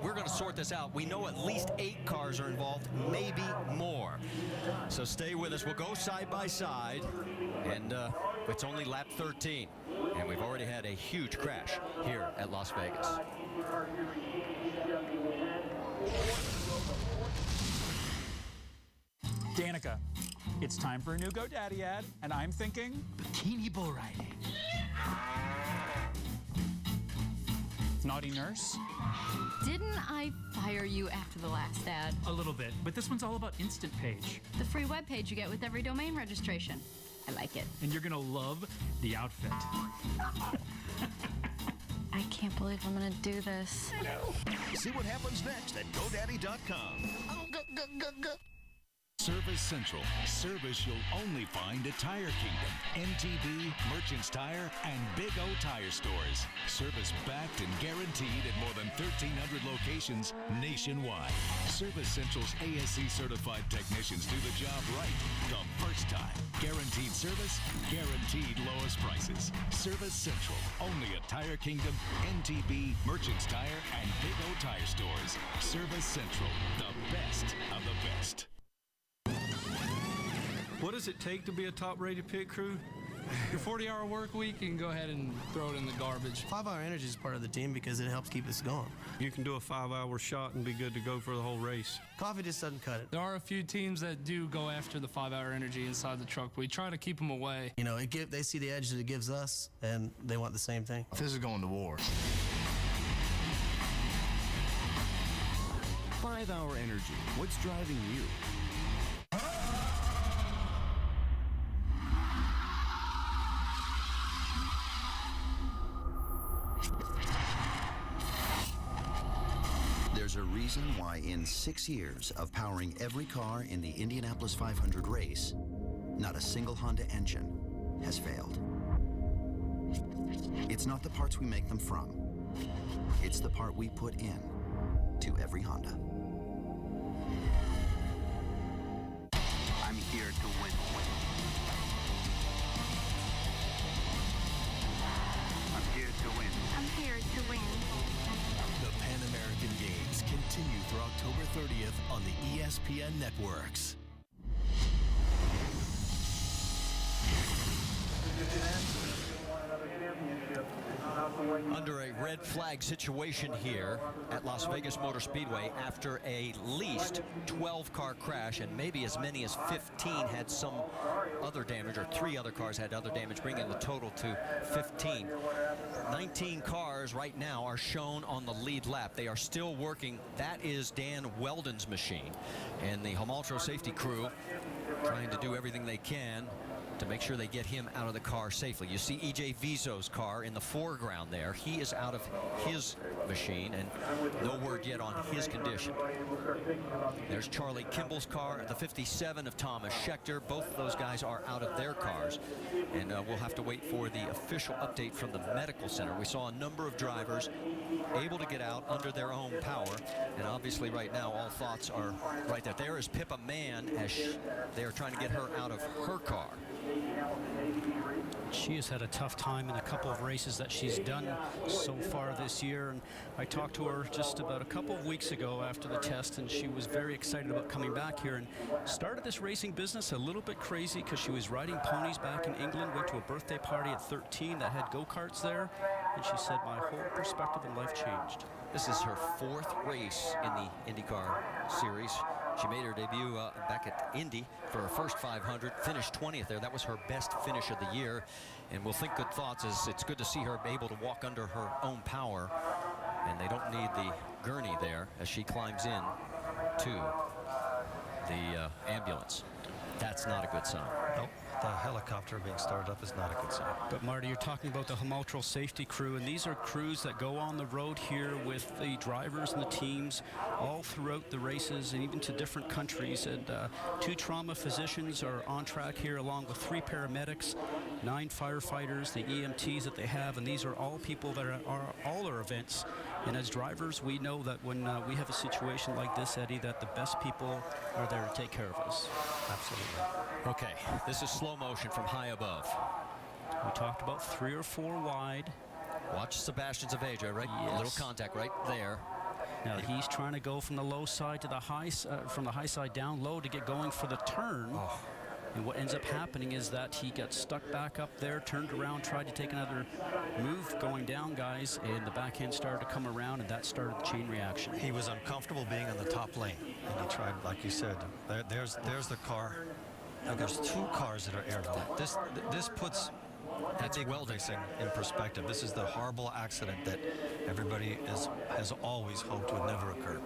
We're going to sort this out. We know at least 8 cars are involved, maybe more. So stay with us. We'll go side by side, and it's only lap 13. And we've already had a huge crash here at Las Vegas. Danica, it's time for a new GoDaddy ad, and I'm thinking bikini bull riding. Naughty nurse? Didn't I fire you after the last ad? A little bit, but this one's all about Instant Page. The free web page you get with every domain registration. I like it. And you're gonna love the outfit. I can't believe I'm gonna do this. See what happens next at GoDaddy.com. Service Central. Service you'll only find at Tire Kingdom, MTB, Merchants Tire, and Big O Tire Stores. Service backed and guaranteed at more than 1,300 locations nationwide. Service Central's ASC certified technicians do the job right the first time. Guaranteed service, guaranteed lowest prices. Service Central, only at Tire Kingdom, MTB, Merchants Tire, and Big O Tire Stores. Service Central, the best of the best. What does it take to be a top-rated pit crew? Your 40-hour work week, you can go ahead and throw it in the garbage. 5 Hour Energy is part of the team because it helps keep us going. You can do a 5-hour shot and be good to go for the whole race. Coffee just doesn't cut it. There are a few teams that do go after the 5-hour energy inside the truck. We try to keep them away. You know, they see the edge that it gives us, and they want the same thing. This is going to war. 5 Hour Energy. What's driving you? There's a reason why in 6 years of powering every car in the Indianapolis 500 race, not a single Honda engine has failed. It's not the parts we make them from. It's the part we put in to every Honda. I'm here to win. I'm here to win. I'm here to win. The Pan American Games continue through October 30th on the ESPN networks. under a red flag situation here at Las Vegas Motor Speedway after a least 12-car crash, and maybe as many as 15 had some other damage, or 3 other cars had other damage, bringing the total to 15. 19 cars right now are shown on the lead lap. They are still working. That is Dan Weldon's machine, and the Hamaltro safety crew trying to do everything they can to make sure they get him out of the car safely. You see E.J. Vizo's car in the foreground there. He is out of his machine, and no word yet on his condition. There's Charlie Kimball's car at the 57 of Thomas Schechter. Both of those guys are out of their cars, and we'll have to wait for the official update from the medical center. We saw a number of drivers able to get out under their own power, and obviously right now all thoughts are right there. There is Pippa Mann as they are trying to get her out of her car. She has had a tough time in a couple of races that she's done so far this year, and I talked to her just about a couple of weeks ago after the test, and she was very excited about coming back here and started this racing business a little bit crazy because she was riding ponies back in England, went to a birthday party at 13 that had go-karts there, and she said, my whole perspective in life changed. This is her 4th race in the IndyCar series. She made her debut back at Indy for her first 500, finished 20th there. That was her best finish of the year, and we'll think good thoughts as it's good to see her able to walk under her own power, and they don't need the gurney there as she climbs in to the ambulance. That's not a good sign. Nope. The helicopter being started up is not a good sign. But Marty, you're talking about the Hamaltro safety crew, and these are crews that go on the road here with the drivers and the teams all throughout the races and even to different countries. And 2 trauma physicians are on track here along with 3 paramedics, 9 firefighters, the EMTs that they have, and these are all people that are all our events. And as drivers, we know that when we have a situation like this, Eddie, that the best people are there to take care of us. Absolutely. Okay, this is slow motion from high above. We talked about 3 or 4 wide. Watch Sebastian Zaveja, right? Yes. A little contact right there. Now he's trying to go from the low side to the high, from the high side down low to get going for the turn. Oh. And what ends up happening is that he got stuck back up there, turned around, tried to take another move going down, guys, and the backhand started to come around, and that started the chain reaction. He was uncomfortable being on the top lane, and he tried, like you said, there's the car. Now there's 2 cars that are airborne. This puts Weldon in perspective. This is the horrible accident that everybody has always hoped would never occur.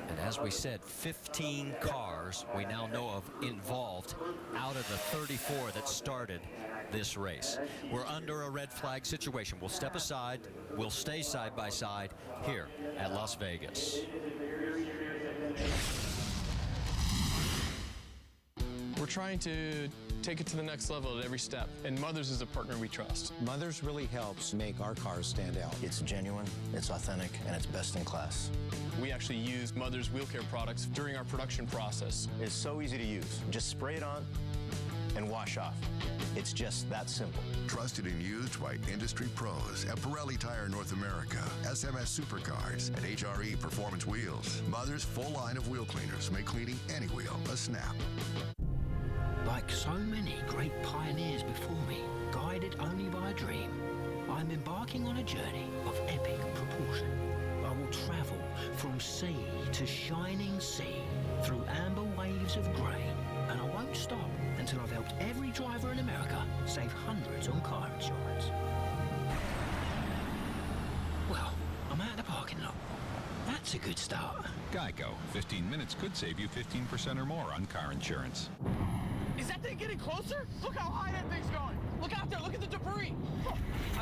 And as we said, 15 cars we now know of involved out of the 34 that started this race. We're under a red flag situation. We'll step aside. We'll stay side by side here at Las Vegas. We're trying to take it to the next level at every step, and Mothers is a partner we trust. Mothers really helps make our cars stand out. It's genuine, it's authentic, and it's best in class. We actually use Mothers Wheel Care products during our production process. It's so easy to use. Just spray it on and wash off. It's just that simple. Trusted and used by industry pros at Pirelli Tire North America, SMS Supercars, and HRE Performance Wheels. Mother's full line of wheel cleaners make cleaning any wheel a snap. Like so many great pioneers before me, guided only by a dream, I'm embarking on a journey of epic proportion. I will travel from sea to shining sea, through amber waves of grey, and I won't stop until I've helped every driver in America save hundreds on car insurance. Well, I'm out of the parking lot. That's a good start. Geico. 15 minutes could save you 15% or more on car insurance. Is that thing getting closer? Look how high that thing's going. Look out there. Look at the debris.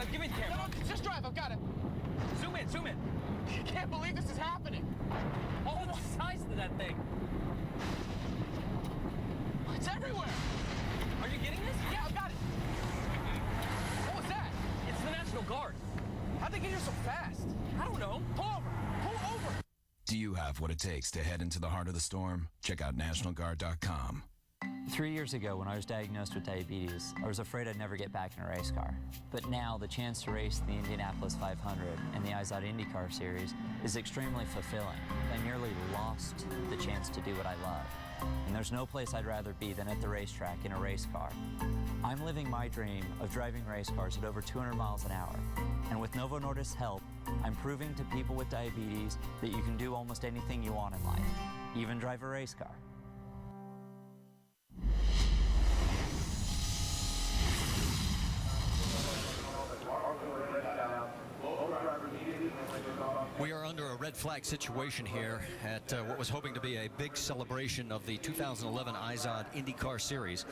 Give me the camera. No, just drive. I've got it. Zoom in. Zoom in. I can't believe this is happening. Oh, look at the size of that thing. It's everywhere. Are you getting this? Yeah, I've got it. What was that? It's the National Guard. How'd they get here so fast? I don't know. Pull over. Pull over. Do you have what it takes to head into the heart of the storm? Check out NationalGuard.com. 3 years ago, when I was diagnosed with diabetes, I was afraid I'd never get back in a race car. But now, the chance to race the Indianapolis 500 and the IZOD IndyCar Series is extremely fulfilling. I nearly lost the chance to do what I love. And there's no place I'd rather be than at the racetrack in a race car. I'm living my dream of driving race cars at over 200 miles an hour. And with Novo Nordisk's help, I'm proving to people with diabetes that you can do almost anything you want in life, even drive a race car. We are under a red flag situation here at what was hoping to be a big celebration of the 2011 IZOD IndyCar Series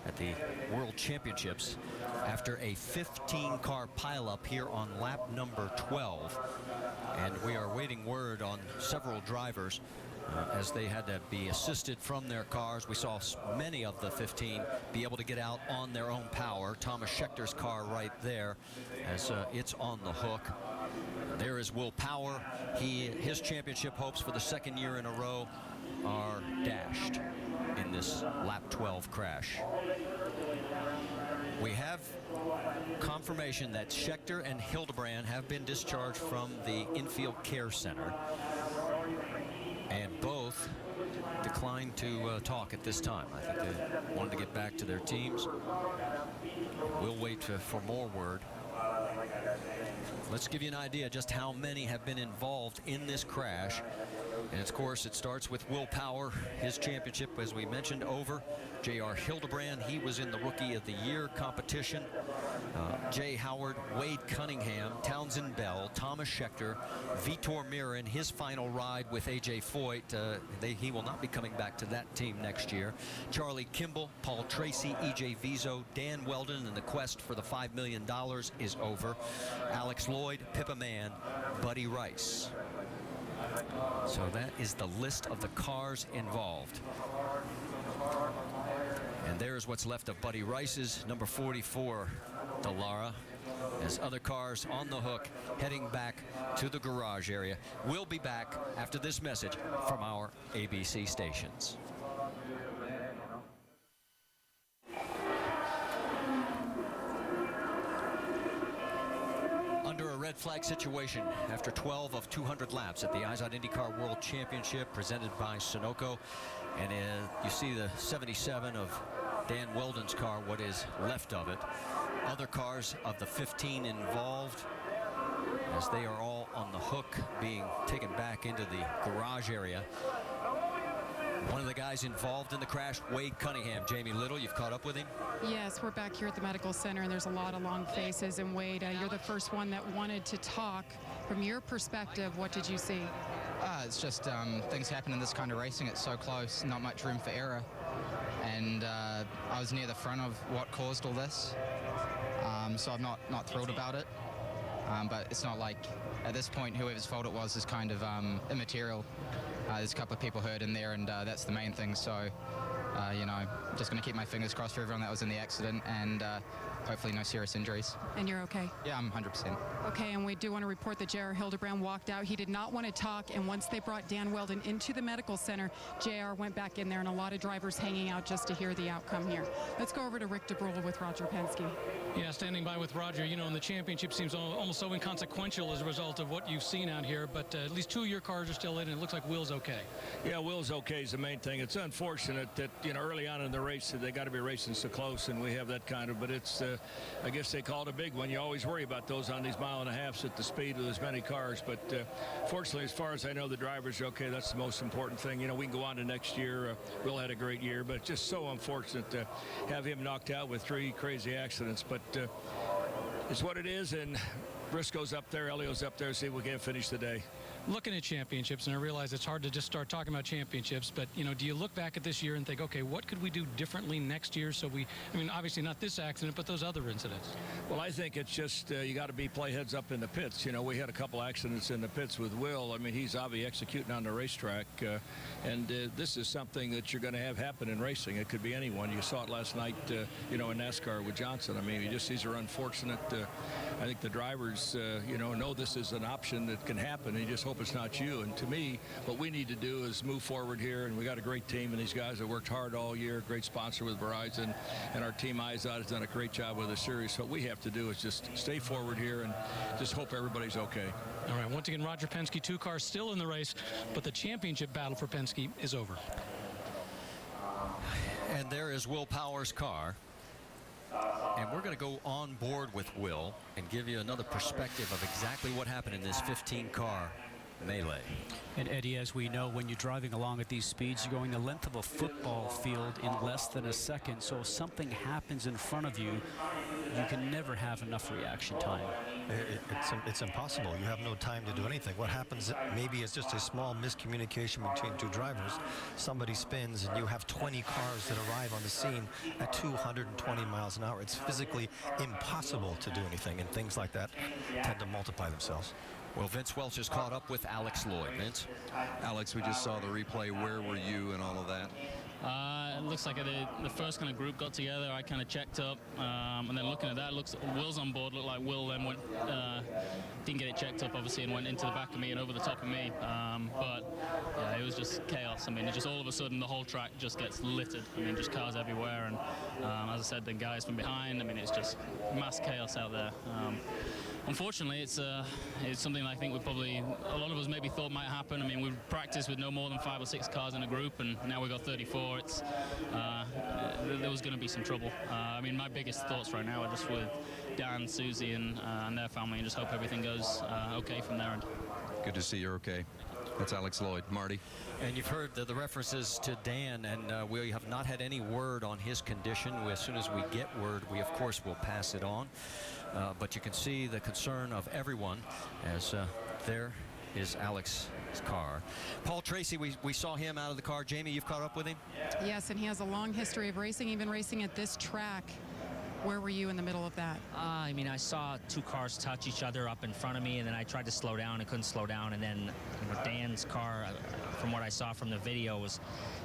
at the World Championships after a 15-car pileup here on lap number 12. And we are waiting word on several drivers as they had to be assisted from their cars. We saw many of the 15 be able to get out on their own power. Thomas Schechter's car right there as it's on the hook. There is Will Power. His championship hopes for the second year in a row are dashed in this lap 12 crash. We have confirmation that Schechter and Hildebrand have been discharged from the infield care center, and both declined to talk at this time. I think they wanted to get back to their teams. We'll wait for more word. Let's give you an idea just how many have been involved in this crash. And of course, it starts with Will Power. His championship, as we mentioned, over. J.R. Hildebrand, he was in the Rookie of the Year competition. Jay Howard, Wade Cunningham, Townsend Bell, Thomas Schechter, Vitor Mirin, his final ride with A.J. Foyt. He will not be coming back to that team next year. Charlie Kimball, Paul Tracy, E.J. Vizo, Dan Weldon, and the quest for the $5 million is over. Alex Lloyd, Pippa Mann, Buddy Rice. So that is the list of the cars involved. And there's what's left of Buddy Rice's number 44, Dallara, as other cars on the hook heading back to the garage area. We'll be back after this message from our ABC stations. Under a red flag situation after 12 of 200 laps at the IZOD IndyCar World Championship presented by Sunoco. And you see the 77 of Dan Weldon's car, what is left of it. Other cars of the 15 involved, as they are all on the hook being taken back into the garage area. One of the guys involved in the crash, Wade Cunningham. Jamie Little, you've caught up with him? Yes, we're back here at the medical center, and there's a lot of long faces. And Wade, you're the first one that wanted to talk. From your perspective, what did you see? It's just things happen in this kind of racing. It's so close, not much room for error. And I was near the front of what caused all this, so I'm not thrilled about it. But it's not like, at this point, whoever's fault it was is kind of immaterial. There's a couple of people hurt in there, and that's the main thing. So, you know, just going to keep my fingers crossed for everyone that was in the accident, and hopefully no serious injuries. And you're okay? Yeah, I'm 100%. Okay, and we do want to report that J.R. Hildebrand walked out. He did not want to talk, and once they brought Dan Weldon into the medical center, J.R. went back in there, and a lot of drivers hanging out just to hear the outcome here. Let's go over to Rick DeBrule with Roger Penske. Yeah, standing by with Roger, you know, and the championship seems almost so inconsequential as a result of what you've seen out here, but at least 2 of your cars are still in, and it looks like Will's okay. Yeah, Will's okay is the main thing. It's unfortunate that, you know, early on in the race, they got to be racing so close, and we have that kind of, but it's, I guess they call it a big one. You always worry about those on these mile-and-a-halfs at the speed with as many cars, but fortunately, as far as I know, the drivers are okay. That's the most important thing. You know, we can go on to next year. Will had a great year, but it's just so unfortunate to have him knocked out with 3 crazy accidents, but it's what it is, and Briscoe's up there, Elio's up there, see if we can't finish the day. Looking at championships, and I realize it's hard to just start talking about championships, but, you know, do you look back at this year and think, okay, what could we do differently next year? So I mean, obviously not this accident, but those other incidents. Well, I think it's just you got to be play heads up in the pits. You know, we had a couple accidents in the pits with Will. I mean, he's obviously executing on the racetrack, and this is something that you're going to have happen in racing. It could be anyone. You saw it last night, you know, in NASCAR with Johnson. I mean, these are unfortunate. I think the drivers, you know this is an option that can happen. You just hope it's not you. And to me, what we need to do is move forward here, and we got a great team, and these guys have worked hard all year, great sponsor with Verizon, and our team IZOD has done a great job with the series. So what we have to do is just stay forward here and just hope everybody's okay. All right, once again, Roger Penske, 2 cars still in the race, but the championship battle for Penske is over. And there is Will Power's car. And we're going to go on board with Will and give you another perspective of exactly what happened in this 15-car melee. And Eddie, as we know, when you're driving along at these speeds, you're going the length of a football field in less than a second. So if something happens in front of you, you can never have enough reaction time. It's impossible. You have no time to do anything. What happens maybe is just a small miscommunication between two drivers. Somebody spins and you have 20 cars that arrive on the scene at 220 miles an hour. It's physically impossible to do anything, and things like that tend to multiply themselves. Well, Vince Welch has caught up with Alex Lloyd. Vince? Alex, we just saw the replay. Where were you and all of that? It looks like the first kind of group got together. I kind of checked up, and then looking at that, looks Will's on board. Looked like Will then went, didn't get it checked up, obviously, and went into the back of me and over the top of me. But yeah, it was just chaos. I mean, it just all of a sudden the whole track just gets littered. I mean, just cars everywhere, and as I said, the guys from behind. I mean, it's just mass chaos out there. Unfortunately, it's something I think a lot of us maybe thought might happen. I mean, we've practiced with no more than 5 or 6 cars in a group, and now we've got 34. There was going to be some trouble. I mean, my biggest thoughts right now are just with Dan, Susie, and their family, and just hope everything goes okay from their end. Good to see you're okay. That's Alex Lloyd. Marty? And you've heard the references to Dan, and we have not had any word on his condition. As soon as we get word, we, of course, will pass it on. But you can see the concern of everyone as there is Alex's car. Paul Tracy, we saw him out of the car. Jamie, you've caught up with him? Yes, and he has a long history of racing, even racing at this track. Where were you in the middle of that? I mean, I saw 2 cars touch each other up in front of me, and then I tried to slow down and couldn't slow down. And then Dan's car, from what I saw from the video,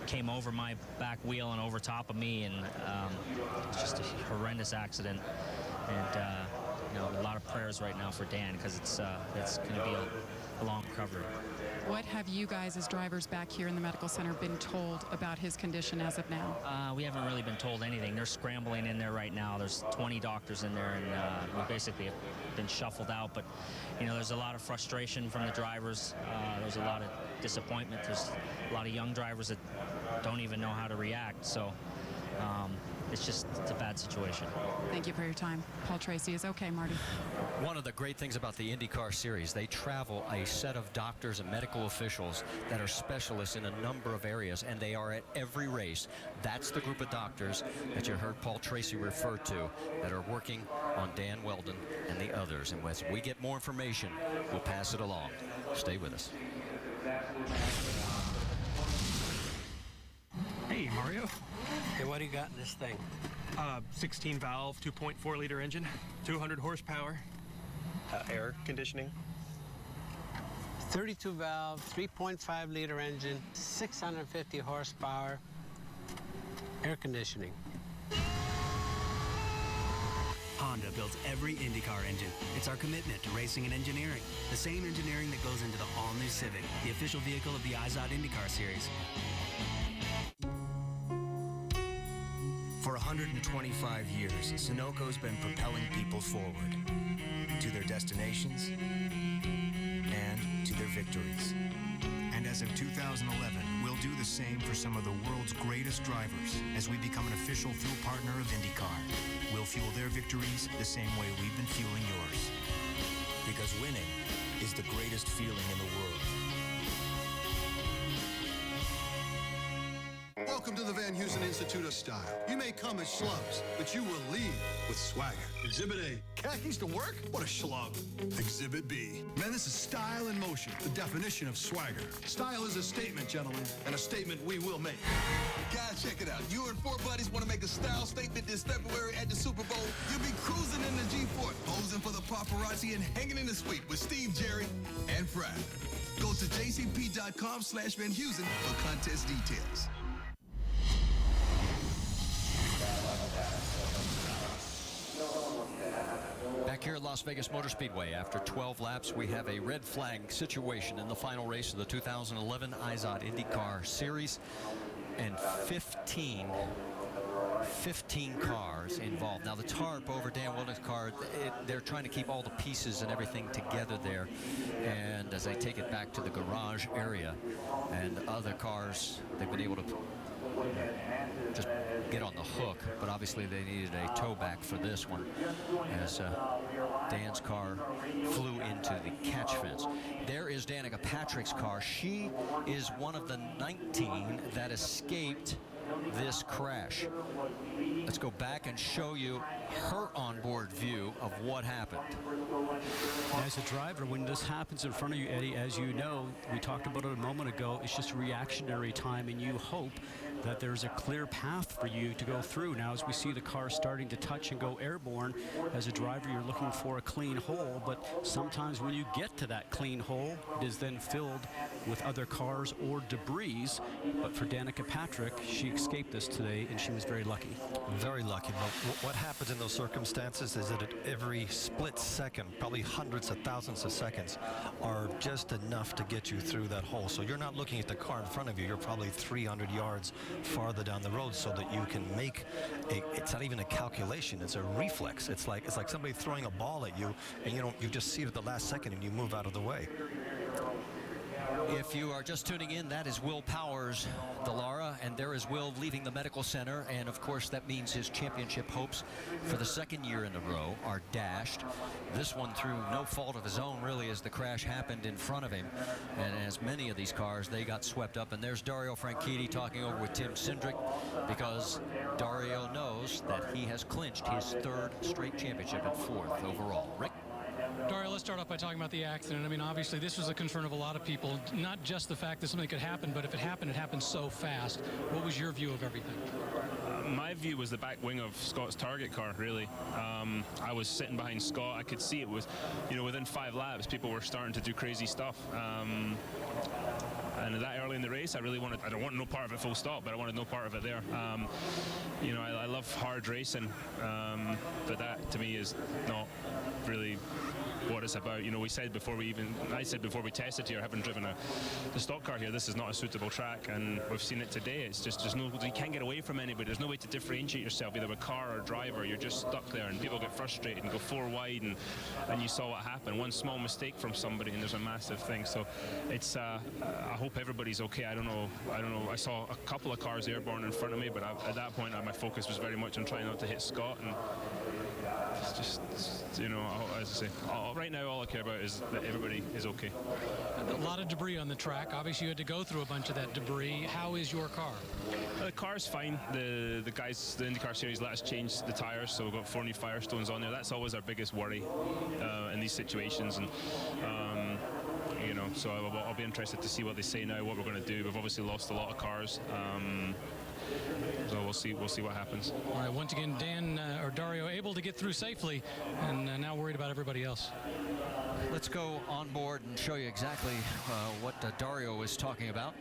came over my back wheel and over top of me, and it's just a horrendous accident. And a lot of prayers right now for Dan, because it's going to be a long recovery. What have you guys as drivers back here in the medical center been told about his condition as of now? We haven't really been told anything. They're scrambling in there right now. There's 20 doctors in there, and we basically have been shuffled out. But, there's a lot of frustration from the drivers. There's a lot of disappointment. There's a lot of young drivers that don't even know how to react. So it's a bad situation. Thank you for your time. Paul Tracy is okay, Marty. One of the great things about the IndyCar Series, they travel a set of doctors and medical officials that are specialists in a number of areas, and they are at every race. That's the group of doctors that you heard Paul Tracy refer to that are working on Dan Weldon and the others. And as we get more information, we'll pass it along. Stay with us. Hey, Mario. Hey, what do you got in this thing? 16 valve, 2.4 liter engine, 200 horsepower. Air conditioning. 32 valve, 3.5 liter engine, 650 horsepower, air conditioning. Honda builds every IndyCar engine. It's our commitment to racing and engineering. The same engineering that goes into the all-new Civic, the official vehicle of the IZOD IndyCar Series. For 125 years, Sunoco's been propelling people forward to their destinations and to their victories. And as of 2011, we'll do the same for some of the world's greatest drivers as we become an official fuel partner of IndyCar. We'll fuel their victories the same way we've been fueling yours. Because winning is the greatest feeling in the world. Welcome to the Van Heusen Institute of Style. You may come as schlubs, but you will leave with swagger. Exhibit A, khakis to work? What a schlub. Exhibit B, man, this is style in motion, the definition of swagger. Style is a statement, gentlemen, and a statement we will make. Guys, check it out. You and 4 buddies want to make a style statement this February at the Super Bowl? You'll be cruising in the G4, posing for the paparazzi and hanging in the suite with Steve, Jerry, and Fry. Go to jcp.com/Van Heusen for contest details. Back here at Las Vegas Motor Speedway, after 12 laps, we have a red flag situation in the final race of the 2011 IZOD IndyCar Series, and 15 cars involved. Now, the tarp over Dan Weldon's car, they're trying to keep all the pieces and everything together there, and as they take it back to the garage area. And other cars, they've been able to just get on the hook, but obviously they needed a tow back for this one as Dan's car flew into the catch fence. There is Danica Patrick's car. She is one of the 19 that escaped this crash. Let's go back and show you her onboard view of what happened. As a driver, when this happens in front of you, Eddie, as you know, we talked about it a moment ago, it's just reactionary time, and you hope that there's a clear path for you to go through. Now, as we see the car starting to touch and go airborne, as a driver, you're looking for a clean hole, but sometimes when you get to that clean hole, it is then filled with other cars or debris. But for Danica Patrick, she escaped this today, and she was very lucky. Very lucky. But what happens in those circumstances is that at every split second, probably hundreds of thousands of seconds, are just enough to get you through that hole. So you're not looking at the car in front of you. You're probably 300 yards farther down the road, so that you can make it's not even a calculation, it's a reflex. It's like somebody throwing a ball at you, and you just see it at the last second and you move out of the way. If you are just tuning in, that is Will Powers, Dallara, and there is Will leaving the medical center, and of course that means his championship hopes for the second year in a row are dashed. This one through no fault of his own, really, as the crash happened in front of him, and as many of these cars, they got swept up. And there's Dario Franchitti talking over with Tim Cindric, because Dario knows that he has clinched his third straight championship and fourth overall. Rick? Dario, let's start off by talking about the accident. I mean, obviously, this was a concern of a lot of people, not just the fact that something could happen, but if it happened so fast. What was your view of everything? My view was the back wing of Scott's target car, really. I was sitting behind Scott. I could see it was, within 5 laps, people were starting to do crazy stuff. And that early in the race, I don't want no part of it full stop, but I wanted no part of it there. I love hard racing, but that to me is not really what it's about. I said before we tested here, having driven the stock car here, this is not a suitable track, and we've seen it today. It's just you can't get away from anybody. There's no way to differentiate yourself, either a car or a driver. You're just stuck there, and people get frustrated and go 4 wide, and you saw what happened. One small mistake from somebody, and there's a massive thing. So it's I hope everybody's okay. I don't know. I saw a couple of cars airborne in front of me, but at that point, my focus was very much on trying not to hit Scott, and it's just, as I say, right now all I care about is that everybody is okay. A lot of debris on the track. Obviously, you had to go through a bunch of that debris. How is your car? The car's fine. The guys, the IndyCar Series, let us change the tires, so we've got 4 new Firestones on there. That's always our biggest worry in these situations, and so I'll be interested to see what they say now, what we're going to do. We've obviously lost a lot of cars. So we'll see what happens. All right, once again, Dario able to get through safely, and now worried about everybody else. Let's go on board and show you exactly what Dario was talking about.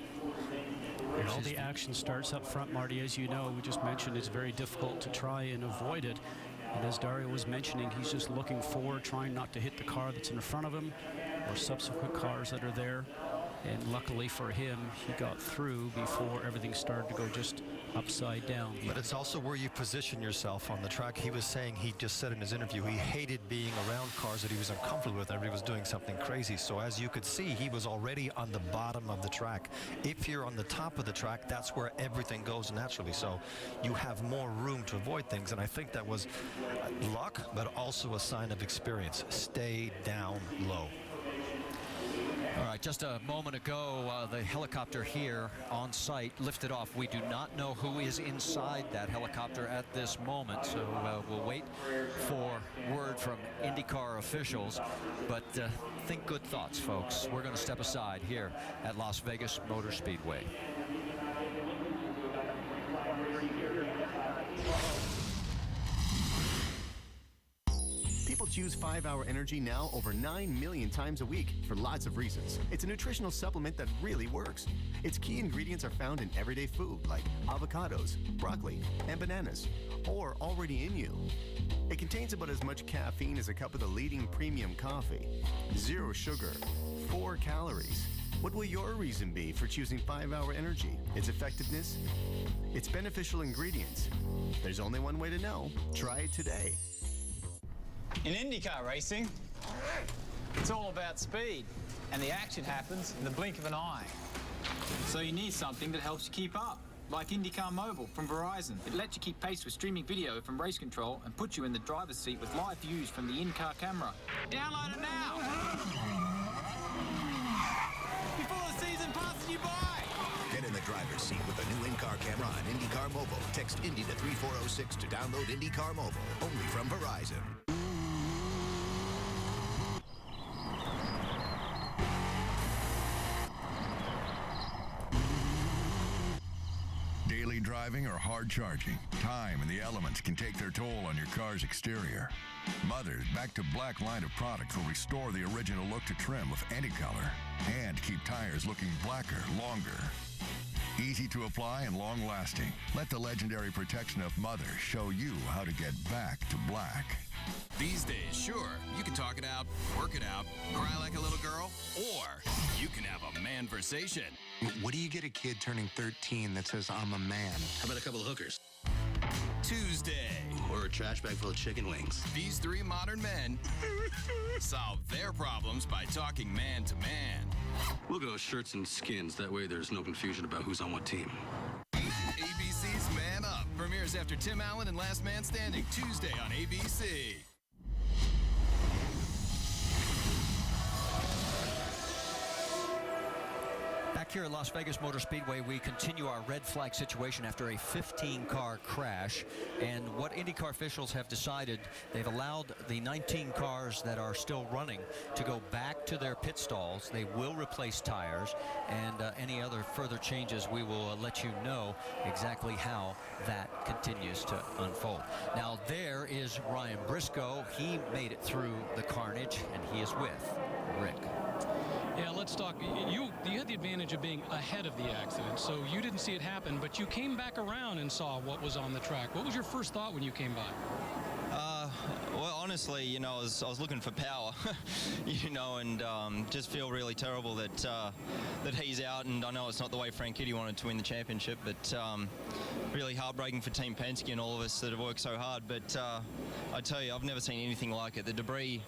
And all the action starts up front, Marty. As you know, we just mentioned it's very difficult to try and avoid it. And as Dario was mentioning, he's just looking forward, trying not to hit the car that's in front of him or subsequent cars that are there. And luckily for him, he got through before everything started to go just upside down. But it's also where you position yourself on the track. He was saying, he just said in his interview, he hated being around cars that he was uncomfortable with. Everybody was doing something crazy. So as you could see, he was already on the bottom of the track. If you're on the top of the track, that's where everything goes naturally. So you have more room to avoid things. And I think that was luck, but also a sign of experience. Stay down low. All right, just a moment ago, the helicopter here on site lifted off. We do not know who is inside that helicopter at this moment, so we'll wait for word from IndyCar officials. But think good thoughts, folks. We're going to step aside here at Las Vegas Motor Speedway. People choose 5-Hour Energy now over 9 million times a week for lots of reasons. It's a nutritional supplement that really works. Its key ingredients are found in everyday food like avocados, broccoli, and bananas, or already in you. It contains about as much caffeine as a cup of the leading premium coffee. 0 sugar, 4 calories. What will your reason be for choosing 5-Hour Energy? Its effectiveness? Its beneficial ingredients? There's only one way to know. Try it today. In IndyCar racing, It's all about speed, and the action happens in the blink of an eye. So you need something that helps you keep up, like IndyCar Mobile from Verizon. It lets you keep pace with streaming video from race control and puts you in the driver's seat with live views from the in-car camera. Download it now! Before the season passes you by! Get in the driver's seat with a new in-car camera on IndyCar Mobile. Text Indy to 34006 to download IndyCar Mobile, only from Verizon. Daily driving or hard charging, time and the elements can take their toll on your car's exterior. Mother's Back to Black line of products will restore the original look to trim with anti-color and keep tires looking blacker longer. Easy to apply and long-lasting. Let the legendary protection of Mother show you how to get back to black. These days, sure, you can talk it out, work it out, cry like a little girl, or you can have a man-versation. What do you get a kid turning 13 that says, I'm a man? How about a couple of hookers? Tuesday. Or a trash bag full of chicken wings. These three modern men solve their problems by talking man to man. We'll go shirts and skins. That way there's no confusion about who's on what team. ABC's Man Up premieres after Tim Allen and Last Man Standing, Tuesday on ABC. Back here at Las Vegas Motor Speedway, we continue our red flag situation after a 15-car crash. And what IndyCar officials have decided, they've allowed the 19 cars that are still running to go back to their pit stalls. They will replace tires, and any other further changes, we will let you know exactly how that continues to unfold. Now, there is Ryan Briscoe. He made it through the carnage, and he is with Rick. Yeah, let's talk. You had the advantage of being ahead of the accident, so you didn't see it happen, but you came back around and saw what was on the track. What was your first thought when you came by? Well, honestly, you know, I was looking for power, you know, and just feel really terrible that that he's out. And I know it's not the way Frank Kitty wanted to win the championship, but really heartbreaking for Team Penske and all of us that have worked so hard. But I tell you, I've never seen anything like it. The debris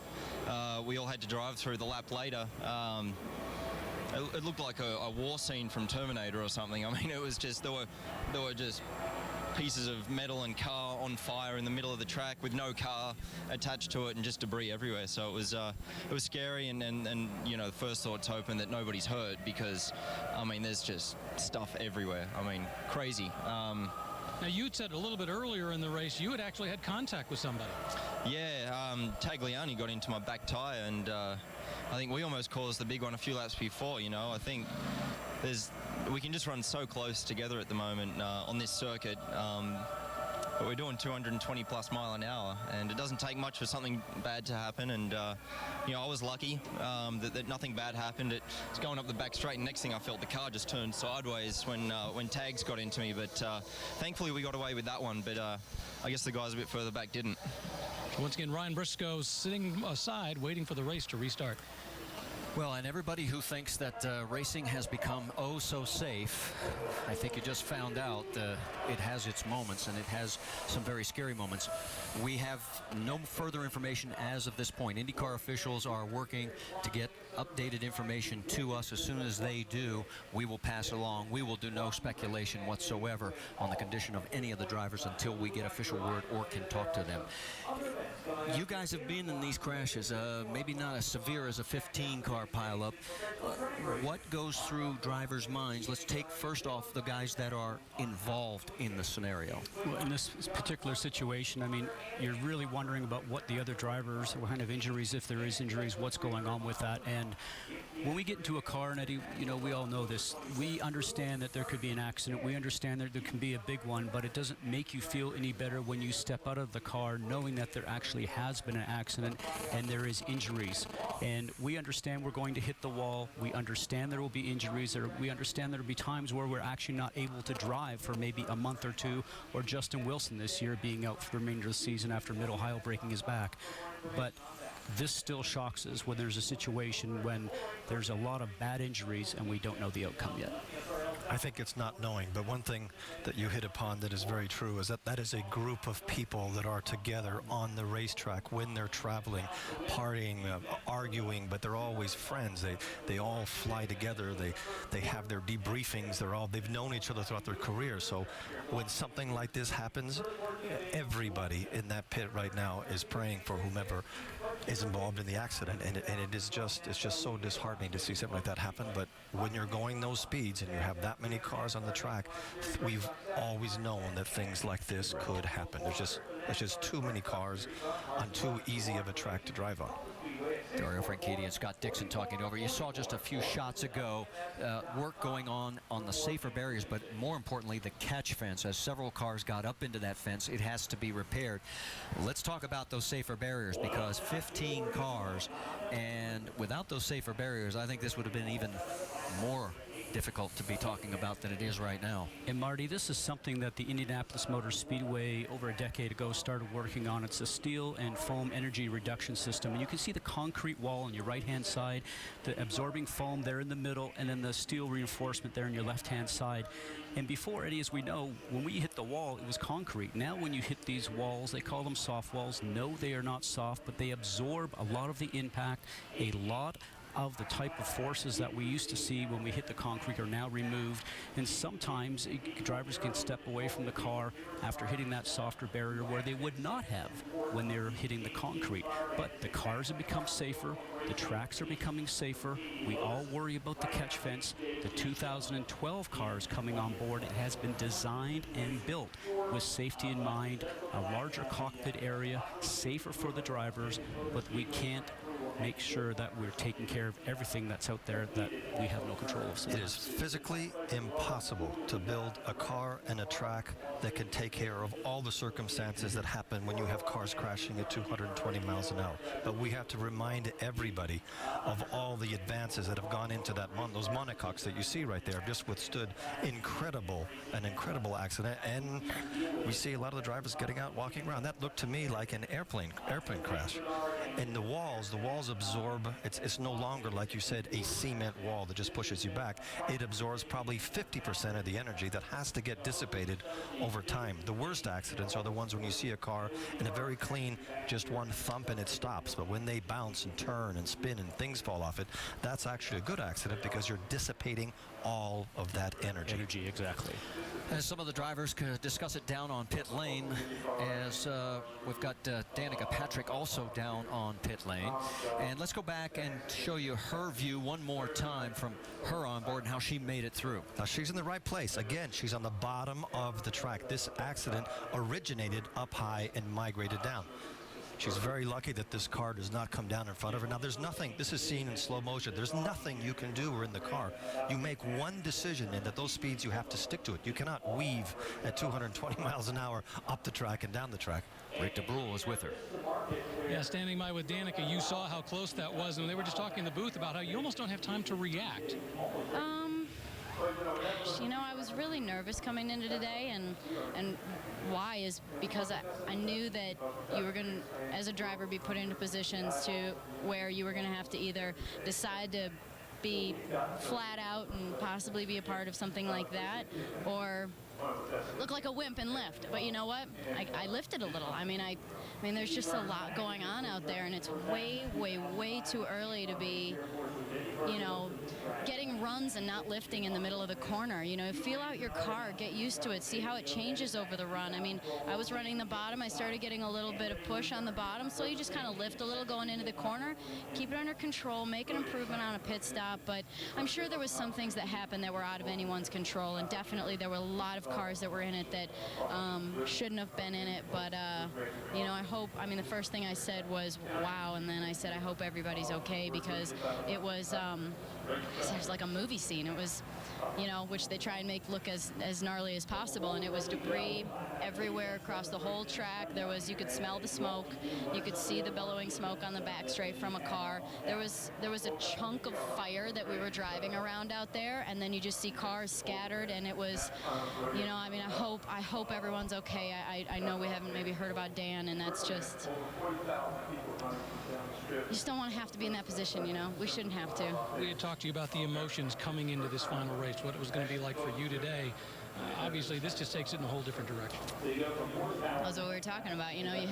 we all had to drive through the lap later. It looked like a war scene from Terminator or something. I mean, it was just there were just pieces of metal and car on fire in the middle of the track with no car attached to it and just debris everywhere. So it was scary, and you know, the first thought's hoping that nobody's hurt, because I mean, there's just stuff everywhere. I mean, crazy. Now, you'd said a little bit earlier in the race you had actually had contact with somebody. Yeah, Tagliani got into my back tire, and I think we almost caused the big one a few laps before. You know, I think we can just run so close together at the moment on this circuit. But we're doing 220 plus mile an hour, and it doesn't take much for something bad to happen. And you know, I was lucky that nothing bad happened. It's going up the back straight, and next thing I felt the car just turned sideways when tags got into me. But thankfully we got away with that one. But I guess the guys a bit further back didn't. Once again, Ryan Briscoe sitting aside, waiting for the race to restart. Well, and everybody who thinks that racing has become oh so safe, I think you just found out it has its moments, and it has some very scary moments. We have no further information as of this point. IndyCar officials are working to get updated information to us. As soon as they do, we will pass it along. We will do no speculation whatsoever on the condition of any of the drivers until we get official word or can talk to them. You guys have been in these crashes, maybe not as severe as a 15-car pileup. What goes through drivers' minds? Let's take first off the guys that are involved in the scenario. Well, in this particular situation, I mean, you're really wondering about what the other drivers, what kind of injuries, if there is injuries, what's going on with that. And when we get into a car, and Eddie, you know, we all know this, we understand that there could be an accident. We understand that there can be a big one, but it doesn't make you feel any better when you step out of the car knowing that there actually has been an accident and there is injuries. And we understand we're going to hit the wall. We understand there will be injuries. We understand there will be times where we're actually not able to drive for maybe a month or two, or Justin Wilson this year being out for the remainder of the season after Mid-Ohio breaking his back. But this still shocks us when there's a situation when there's a lot of bad injuries and we don't know the outcome yet. I think it's not knowing, but one thing that you hit upon that is very true is that that is a group of people that are together on the racetrack when they're traveling, partying, arguing, but they're always friends. They all fly together. They have their debriefings. They've known each other throughout their career. So when something like this happens, everybody in that pit right now is praying for whomever is involved in the accident, and it's just so disheartening to see something like that happen. But when you're going those speeds and you have that many cars on the track, we've always known that things like this could happen. There's just too many cars on too easy of a track to drive on. Dario Franchitti and Scott Dixon talking over. You saw just a few shots ago work going on the safer barriers, but more importantly, the catch fence. As several cars got up into that fence, it has to be repaired. Let's talk about those safer barriers, because 15 cars, and without those safer barriers, I think this would have been even more difficult to be talking about than it is right now. And Marty, this is something that the Indianapolis Motor Speedway over a decade ago started working on. It's a steel and foam energy reduction system, and you can see the concrete wall on your right-hand side, the absorbing foam there in the middle, and then the steel reinforcement there on your left-hand side. And before, Eddie, as we know, when we hit the wall, it was concrete. Now when you hit these walls, they call them soft walls. No, they are not soft, but they absorb a lot of the impact. A lot of the type of forces that we used to see when we hit the concrete are now removed, and sometimes drivers can step away from the car after hitting that softer barrier where they would not have when they're hitting the concrete. But the cars have become safer, the tracks are becoming safer. We all worry about the catch fence. The 2012 cars coming on board, it has been designed and built with safety in mind, a larger cockpit area, safer for the drivers, but we can't make sure that we're taking care of everything that's out there that we have no control of. It is physically impossible to build a car and a track that can take care of all the circumstances that happen when you have cars crashing at 220 miles an hour. But we have to remind everybody of all the advances that have gone into that those monocoques that you see right there have just withstood an incredible accident, and we see a lot of the drivers getting out, walking around. That looked to me like an airplane crash. And the walls absorb, it's no longer, like you said, a cement wall that just pushes you back. It absorbs probably 50% of the energy that has to get dissipated over time. The worst accidents are the ones when you see a car in a very clean, just one thump and it stops. But when they bounce and turn and spin and things fall off it, that's actually a good accident because you're dissipating all of that energy. Energy, exactly. As some of the drivers could discuss it down on pit lane, as we've got Danica Patrick also down on pit lane. And let's go back and show you her view one more time from her on board and how she made it through. Now she's in the right place. Again, she's on the bottom of the track. This accident originated up high and migrated down. She's very lucky that this car does not come down in front of her. Now, there's nothing, this is seen in slow motion, there's nothing you can do in the car. You make one decision, and at those speeds, you have to stick to it. You cannot weave at 220 miles an hour up the track and down the track. Rick DeBrule is with her. Yeah, standing by with Danica, you saw how close that was, and they were just talking in the booth about how you almost don't have time to react. You know, I was really nervous coming into today, and why is because I knew that you were going to, as a driver, be put into positions to where you were going to have to either decide to be flat out and possibly be a part of something like that, or look like a wimp and lift. But you know what? I lifted a little. I mean, there's just a lot going on out there, and it's way, way, way too early to be, you know, getting runs and not lifting in the middle of the corner. You know, feel out your car, get used to it, see how it changes over the run. I mean, I was running the bottom, I started getting a little bit of push on the bottom, so you just kind of lift a little going into the corner, keep it under control, make an improvement on a pit stop. But I'm sure there was some things that happened that were out of anyone's control, and definitely there were a lot of cars that were in it that shouldn't have been in it. But you know, I mean the first thing I said was wow, and then I said I hope everybody's okay, because it was like a movie scene. It was, you know, which they try and make look as gnarly as possible, and it was debris everywhere across the whole track. You could smell the smoke. You could see the billowing smoke on the back straight from a car. There was a chunk of fire that we were driving around out there, and then you just see cars scattered, and it was, you know, I mean, I hope everyone's okay. I know we haven't maybe heard about Dan, and that's just, you just don't want to have to be in that position, you know. We shouldn't have to. We had talked to you about the emotions coming into this final race, what it was going to be like for you today. Obviously, this just takes it in a whole different direction. That's what we were talking about. You know, you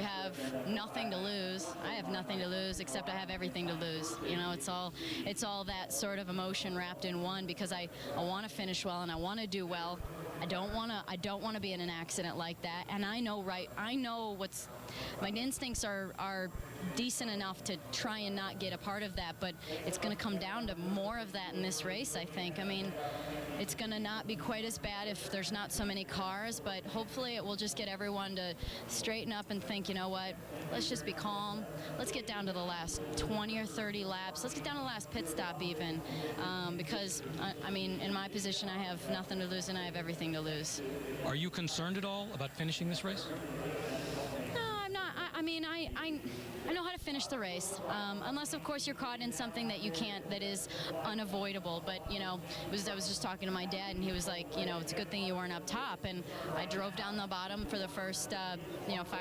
have nothing to lose. I have nothing to lose, except I have everything to lose. You know, it's all that sort of emotion wrapped in one, because I want to finish well and I want to do well. I don't want to be in an accident like that. And I know my instincts are decent enough to try and not get a part of that, but it's going to come down to more of that in this race, I think. I mean, it's going to not be quite as bad if there's not so many cars, but hopefully it will just get everyone to straighten up and think, you know what, let's just be calm. Let's get down to the last 20 or 30 laps. Let's get down to the last pit stop even, because, I mean, in my position, I have nothing to lose and I have everything to lose. Are you concerned at all about finishing this race? No, I'm not. I mean, I know how to finish the race, unless, of course, you're caught in something that you can't, that is unavoidable. But, you know, I was just talking to my dad, and he was like, you know, it's a good thing you weren't up top. And I drove down the bottom for the first, 5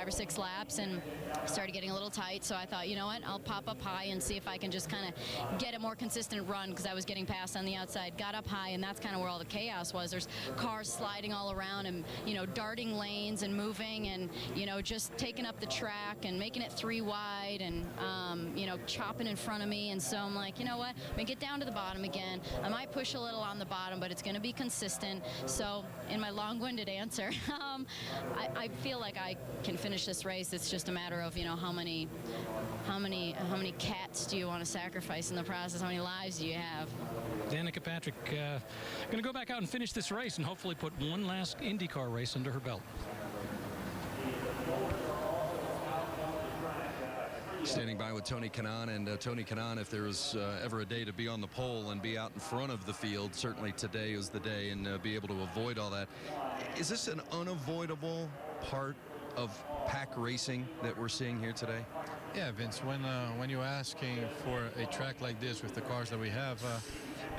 or 6 laps and started getting a little tight. So I thought, you know what, I'll pop up high and see if I can just kind of get a more consistent run, because I was getting passed on the outside. Got up high, and that's kind of where all the chaos was. There's cars sliding all around and, you know, darting lanes and moving and, you know, just taking up the track and making it 3 wide. And you know, chopping in front of me, and so I'm like, you know what, I'm gonna get down to the bottom again. I might push a little on the bottom, but it's gonna be consistent. So in my long-winded answer, I feel like I can finish this race. It's just a matter of, you know, how many cats do you want to sacrifice in the process? How many lives do you have? Danica Patrick going to go back out and finish this race and hopefully put one last IndyCar race under her belt. Standing by with Tony Kanaan, and Tony Kanaan, if there was ever a day to be on the pole and be out in front of the field, certainly today is the day, and be able to avoid all that. Is this an unavoidable part of pack racing that we're seeing here today? Yeah, Vince, when you're asking for a track like this with the cars that we have,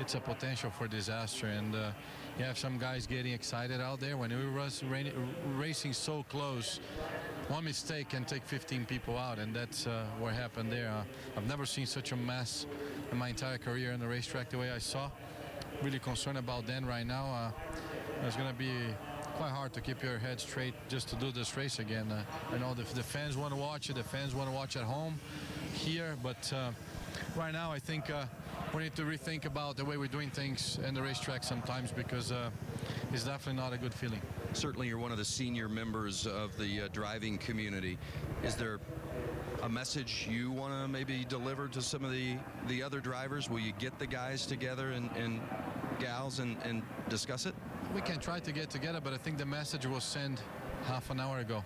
it's a potential for disaster, and you have some guys getting excited out there. When we were racing so close, one mistake can take 15 people out, and that's what happened there. I've never seen such a mess in my entire career in the racetrack the way I saw. Really concerned about Dan right now. It's going to be quite hard to keep your head straight just to do this race again. I know the fans want to watch it, the fans want to watch at home here, but right now I think we need to rethink about the way we're doing things in the racetrack sometimes, because it's definitely not a good feeling. Certainly you're one of the senior members of the driving community. Is there a message you want to maybe deliver to some of the other drivers? Will you get the guys together and gals and discuss it? We can try to get together, but I think the message was sent half an hour ago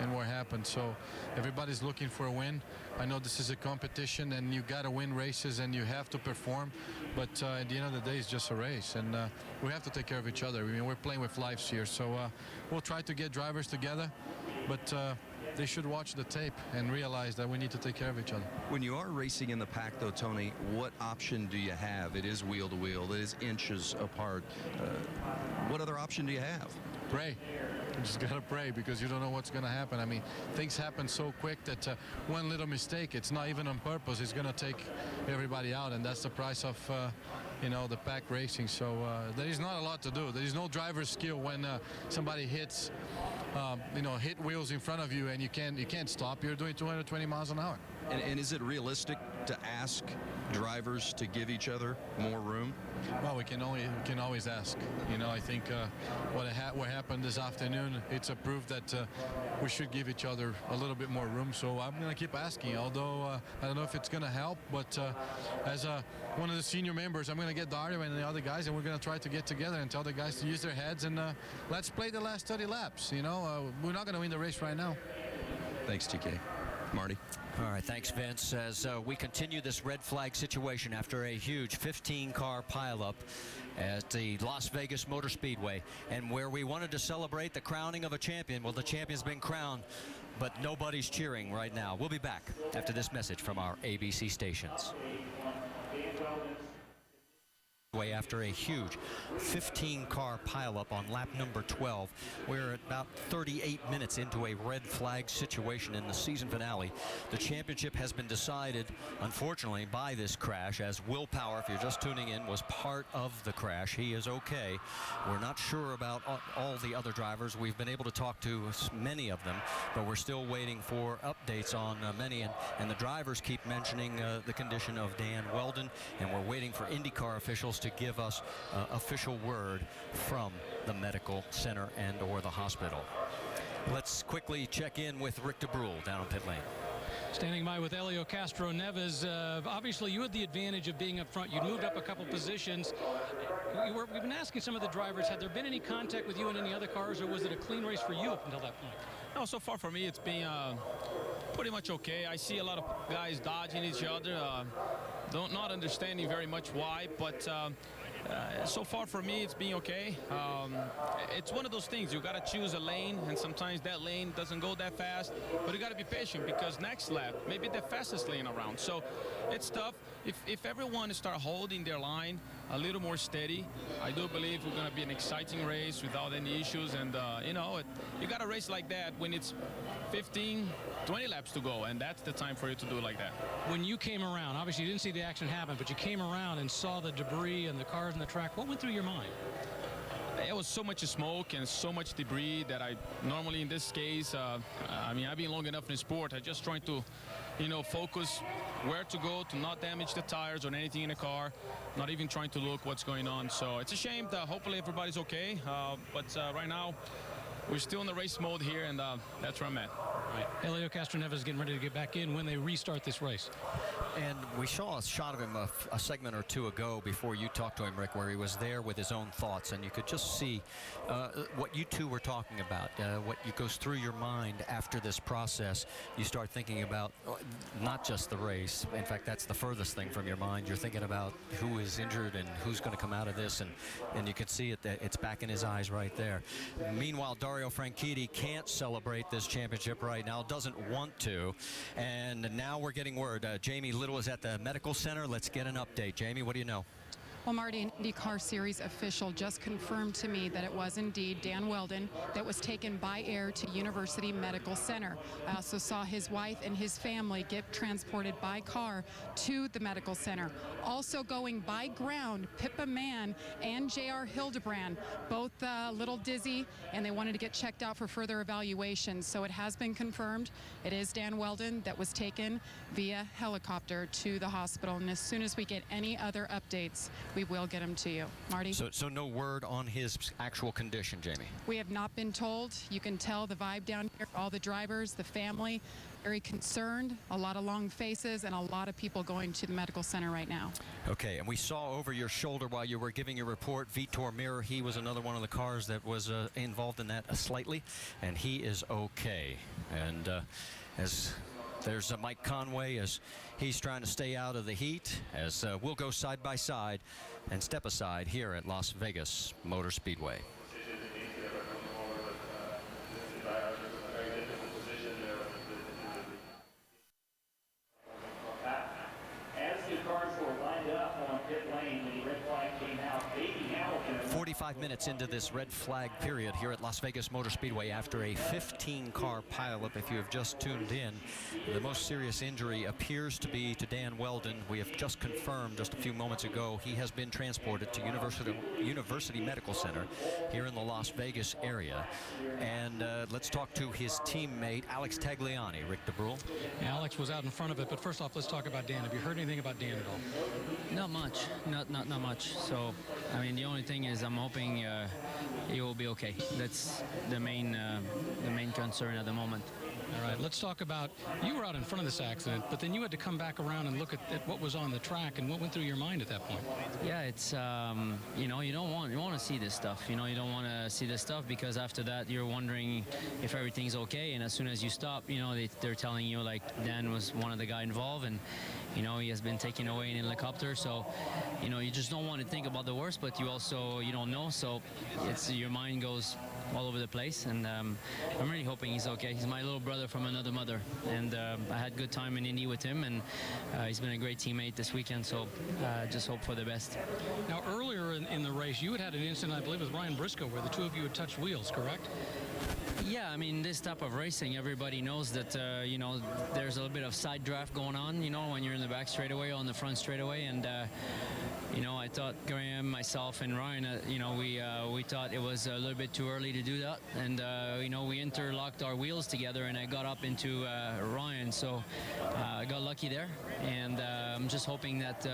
and what happened. So everybody's looking for a win. I know this is a competition and you got to win races and you have to perform, but at the end of the day, it's just a race, and we have to take care of each other. I mean, we're playing with lives here, so we'll try to get drivers together, but they should watch the tape and realize that we need to take care of each other. When you are racing in the pack, though, Tony, what option do you have? It is wheel to wheel. It is inches apart. What other option do you have? Pray. You just gotta pray, because you don't know what's gonna happen. I mean, things happen so quick that one little mistake, it's not even on purpose, it's gonna take everybody out, and that's the price of you know, the pack racing. So there is not a lot to do. There is no driver's skill when somebody hits you know, hit wheels in front of you and you can't stop. You're doing 220 miles an hour. And is it realistic to ask drivers to give each other more room? Well, we can always ask. You know, I think what happened this afternoon, it's a proof that we should give each other a little bit more room. So I'm going to keep asking, although I don't know if it's going to help, but as one of the senior members, I'm going to get Dario and the other guys, and we're going to try to get together and tell the guys to use their heads, and let's play the last 30 laps. You know, we're not going to win the race right now. Thanks, TK. Marty. All right, thanks, Vince. As we continue this red flag situation after a huge 15-car pileup at the Las Vegas Motor Speedway, and where we wanted to celebrate the crowning of a champion. Well, the champion's been crowned, but nobody's cheering right now. We'll be back after this message from our ABC stations. After a huge 15-car pileup on lap number 12, we're about 38 minutes into a red flag situation in the season finale. The championship has been decided, unfortunately, by this crash, as Will Power, if you're just tuning in, was part of the crash. He is okay. We're not sure about all the other drivers. We've been able to talk to many of them, but we're still waiting for updates on many, and the drivers keep mentioning the condition of Dan Weldon, and we're waiting for IndyCar officials to give us official word from the medical center and or the hospital. Let's quickly check in with Rick DeBrule down on pit lane. Standing by with Helio Castroneves. Obviously, you had the advantage of being up front. You moved up a couple positions. We've been asking some of the drivers, had there been any contact with you in any other cars, or was it a clean race for you up until that point? No, so far for me, it's been pretty much okay. I see a lot of guys dodging each other, not understanding very much why, but so far for me, it's been okay. It's one of those things, you got to choose a lane, and sometimes that lane doesn't go that fast, but you got to be patient, because next lap may be the fastest lane around. So it's tough. If everyone start holding their line a little more steady, I do believe we're going to be an exciting race without any issues. And you know, you got a race like that when it's 15, 20 laps to go, and that's the time for you to do it like that. When you came around, obviously you didn't see the action happen, but you came around and saw the debris and the cars on the track. What went through your mind? There was so much smoke and so much debris that I normally, in this case, I mean, I've been long enough in the sport. I just trying to, you know, focus where to go to not damage the tires or anything in the car, not even trying to look what's going on. So it's a shame that hopefully everybody's okay, but right now we're still in the race mode here, and that's where I'm at. Right. Helio Castroneves getting ready to get back in when they restart this race. And we saw a shot of him a segment or two ago before you talked to him, Rick, where he was there with his own thoughts, and you could just see what you two were talking about, what goes through your mind after this process. You start thinking about not just the race. In fact, that's the furthest thing from your mind. You're thinking about who is injured and who's going to come out of this, and you can see it. It's back in his eyes right there. Meanwhile, Dario Franchitti can't celebrate this championship right now, doesn't want to, and now we're getting word. Jamie Little is at the medical center. Let's get an update. Jamie, what do you know? Well, Marty, an IndyCar Series official just confirmed to me that it was indeed Dan Weldon that was taken by air to University Medical Center. I also saw his wife and his family get transported by car to the medical center. Also going by ground, Pippa Mann and J.R. Hildebrand, both a little dizzy, and they wanted to get checked out for further evaluation. So it has been confirmed. It is Dan Weldon that was taken via helicopter to the hospital. And as soon as we get any other updates, we will get him to you. Marty? So no word on his actual condition, Jamie? We have not been told. You can tell the vibe down here, all the drivers, the family, very concerned, a lot of long faces, and a lot of people going to the medical center right now. Okay, and we saw over your shoulder while you were giving your report, Vitor Mir. He was another one of the cars that was involved in that slightly, and he is okay. And as there's Mike Conway as he's trying to stay out of the heat, as we'll go side by side and step aside here at Las Vegas Motor Speedway. As the cars were lined up on pit lane, the red flag came out. 45 minutes into this red flag period here at Las Vegas Motor Speedway after a 15-car pileup. If you have just tuned in, the most serious injury appears to be to Dan Weldon. We have just confirmed just a few moments ago he has been transported to University Medical Center here in the Las Vegas area. And let's talk to his teammate, Alex Tagliani. Rick DeBrule. Yeah, Alex was out in front of it, but first off, let's talk about Dan. Have you heard anything about Dan at all? Not much, not much. So, I mean, the only thing is I'm hoping he will be okay. That's the main concern at the moment. All right, let's talk about, you were out in front of this accident, but then you had to come back around and look at what was on the track, and what went through your mind at that point? Yeah, it's you know, you want to see this stuff. You know, you don't want to see this stuff because after that you're wondering if everything's okay, and as soon as you stop, you know, they're telling you like Dan was one of the guy involved, and you know he has been taken away in an helicopter. So, you know, you just don't want to think about the worst, but you also you don't know, so it's your mind goes all over the place, and I'm really hoping he's okay. He's my little brother from another mother, and I had good time in Indy with him, and he's been a great teammate this weekend, so just hope for the best. Now, earlier in the race, you had an incident, I believe, with Ryan Briscoe, where the two of you had touched wheels, correct? Yeah, I mean, this type of racing, everybody knows that, you know, there's a little bit of side draft going on, you know, when you're in the back straightaway or on the front straightaway, and you know, I thought Graham, myself, and Ryan, you know, we thought it was a little bit too early to do that, and you know, we interlocked our wheels together, and I got up into Ryan, so I got lucky there, and I'm just hoping that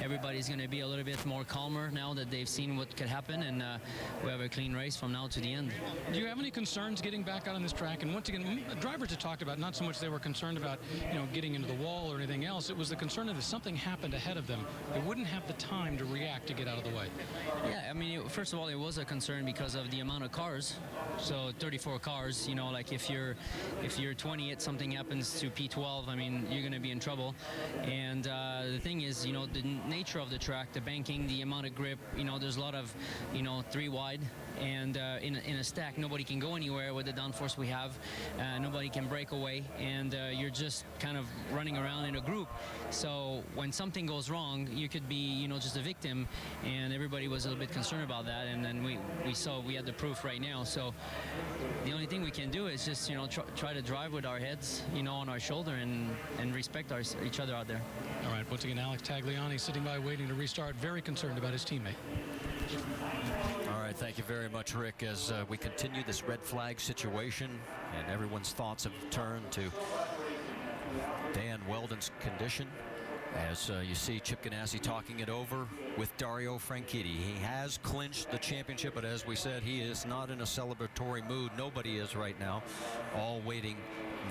everybody's going to be a little bit more calmer now that they've seen what could happen, and we have a clean race from now to the end. Do you have any concerns getting back out on this track? And once again, drivers have talked about not so much they were concerned about, you know, getting into the wall or anything else. It was the concern that if something happened ahead of them, they wouldn't have the time to react to get out of the way. Yeah, I mean, first of all, it was a concern because of the amount of cars. So 34 cars, you know, like if you're 20th, something happens to P12, I mean, you're going to be in trouble. And the thing is, you know, the nature of the track, the banking, the amount of grip, you know, there's a lot of, you know, 3 wide. And in a stack, nobody can go anywhere with the downforce we have. Nobody can break away, and you're just kind of running around in a group. So when something goes wrong, you could be, you know, just a victim, and everybody was a little bit concerned about that. And then we saw we had the proof right now. So the only thing we can do is just, you know, try to drive with our heads, you know, on our shoulder, and respect each other out there. All right, once again, Alex Tagliani sitting by waiting to restart, very concerned about his teammate. All right, thank you very much, Rick. As we continue this red flag situation, and everyone's thoughts have turned to Dan Wheldon's condition. As you see Chip Ganassi talking it over with Dario Franchitti. He has clinched the championship, but as we said, he is not in a celebratory mood. Nobody is right now, all waiting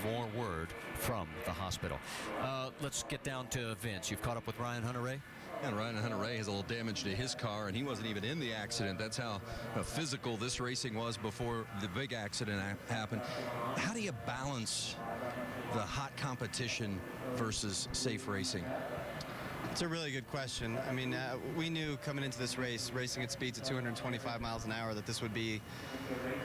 more word from the hospital. Let's get down to Vince. You've caught up with Ryan Hunter-Reay? And Ryan Hunter-Reay has a little damage to his car, and he wasn't even in the accident. That's how physical this racing was before the big accident happened. How do you balance the hot competition versus safe racing? It's a really good question. I mean, we knew coming into this race, racing at speeds of 225 miles an hour, that this would be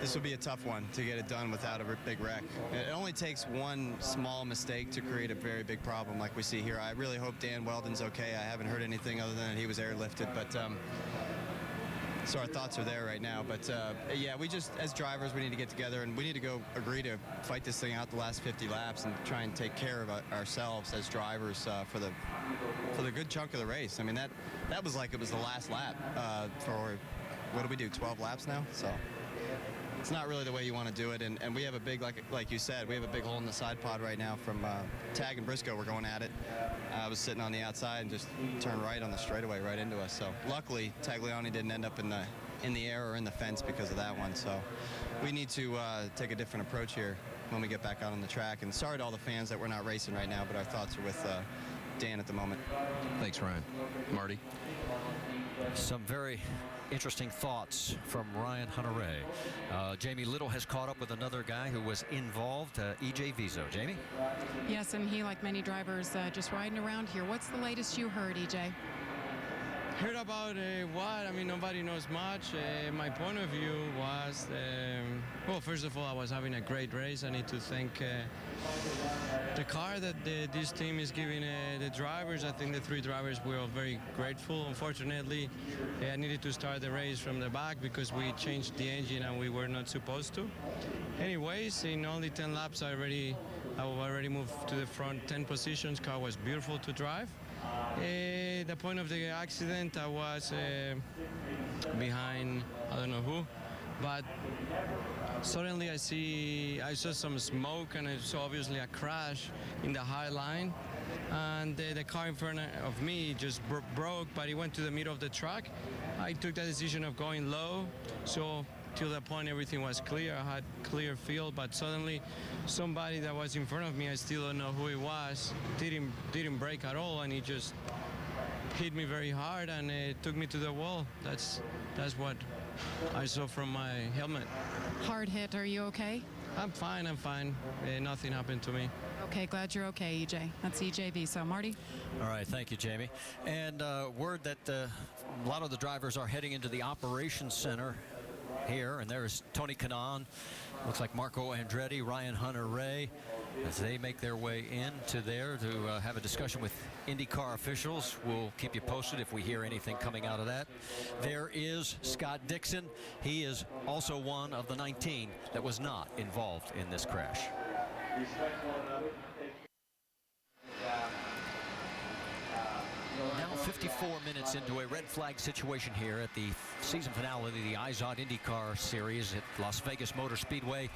a tough one to get it done without a big wreck. It only takes one small mistake to create a very big problem like we see here. I really hope Dan Wheldon's okay. I haven't heard anything other than he was airlifted, but so our thoughts are there right now. But yeah, we just, as drivers, we need to get together and we need to go agree to fight this thing out the last 50 laps and try and take care of ourselves as drivers for the good chunk of the race. I mean, that was like it was the last lap for, what do we do, 12 laps now? So it's not really the way you want to do it, and we have a big, like you said, we have a big hole in the side pod right now from Tag and Briscoe. We're going at it. I was sitting on the outside and just turned right on the straightaway right into us. So luckily, Tagliani didn't end up in the air or in the fence because of that one. So we need to take a different approach here when we get back out on the track. And sorry to all the fans that we're not racing right now, but our thoughts are with Dan at the moment. Thanks, Ryan. Marty? Some very interesting thoughts from Ryan Hunter-Reay. Jamie Little has caught up with another guy who was involved, EJ Viso. Jamie? Yes, and he, like many drivers, just riding around here. What's the latest you heard, EJ? Heard about what? I mean, nobody knows much. My point of view was, well, first of all, I was having a great race. I need to thank the car that this team is giving the drivers. I think the 3 drivers were very grateful. Unfortunately, I needed to start the race from the back because we changed the engine and we were not supposed to. Anyways, in only 10 laps, I already moved to the front 10 positions. Car was beautiful to drive. The point of the accident, I was behind, I don't know who, but suddenly I saw some smoke and I saw obviously a crash in the high line, and the car in front of me just broke, but it went to the middle of the track. I took the decision of going low, so till that point everything was clear. I had clear field, but suddenly somebody that was in front of me, I still don't know who it was, didn't brake at all, and he just hit me very hard, and it took me to the wall. That's what I saw from my helmet. Hard hit. Are you okay? I'm fine. Nothing happened to me. Okay, glad you're okay, EJ. That's EJ Viso. Marty? All right, thank you, Jamie. And word that a lot of the drivers are heading into the operations center here, and there's Tony Kanaan. Looks like Marco Andretti, Ryan Hunter-Reay, as they make their way into there to have a discussion with IndyCar officials. We'll keep you posted if we hear anything coming out of that. There is Scott Dixon. He is also one of the 19 that was not involved in this crash. Now 54 minutes into a red flag situation here at the season finale of the IZOD IndyCar Series at Las Vegas Motor Speedway.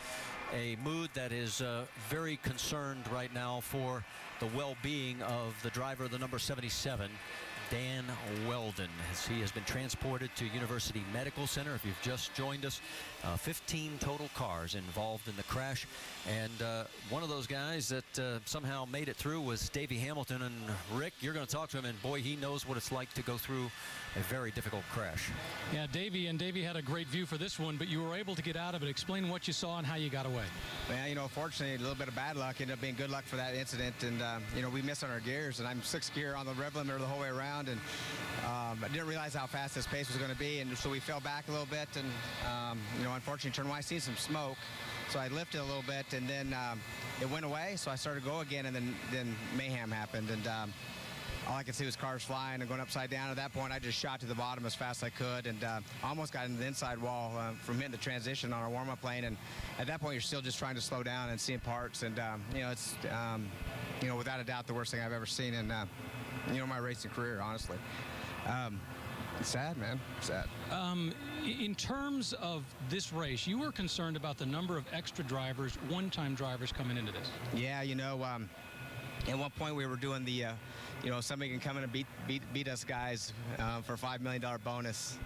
A mood that is very concerned right now for the well-being of the driver of the number 77, Dan Wheldon, as he has been transported to University Medical Center. If you've just joined us, 15 total cars involved in the crash, and one of those guys that somehow made it through was Davey Hamilton. And Rick, you're going to talk to him, and boy, he knows what it's like to go through a very difficult crash. Yeah, Davey had a great view for this one, but you were able to get out of it. Explain what you saw and how you got away. Man, you know, fortunately, a little bit of bad luck ended up being good luck for that incident, and you know, we missed on our gears, and I'm 6th gear on the rev limiter the whole way around, and I didn't realize how fast this pace was going to be, and so we fell back a little bit, and you know, unfortunately, turned around, I seen some smoke, so I lifted a little bit, and then it went away, so I started to go again, and then mayhem happened, and all I could see was cars flying and going upside down. At that point, I just shot to the bottom as fast as I could, and almost got into the inside wall from hitting the transition on our warm-up lane. And at that point, you're still just trying to slow down and seeing parts. And you know, it's you know, without a doubt, the worst thing I've ever seen in you know, my racing career, honestly. It's sad, man. Sad. In terms of this race, you were concerned about the number of extra drivers, one-time drivers coming into this. Yeah, you know, at one point we were doing the you know, somebody can come in and beat us guys for a $5 million bonus.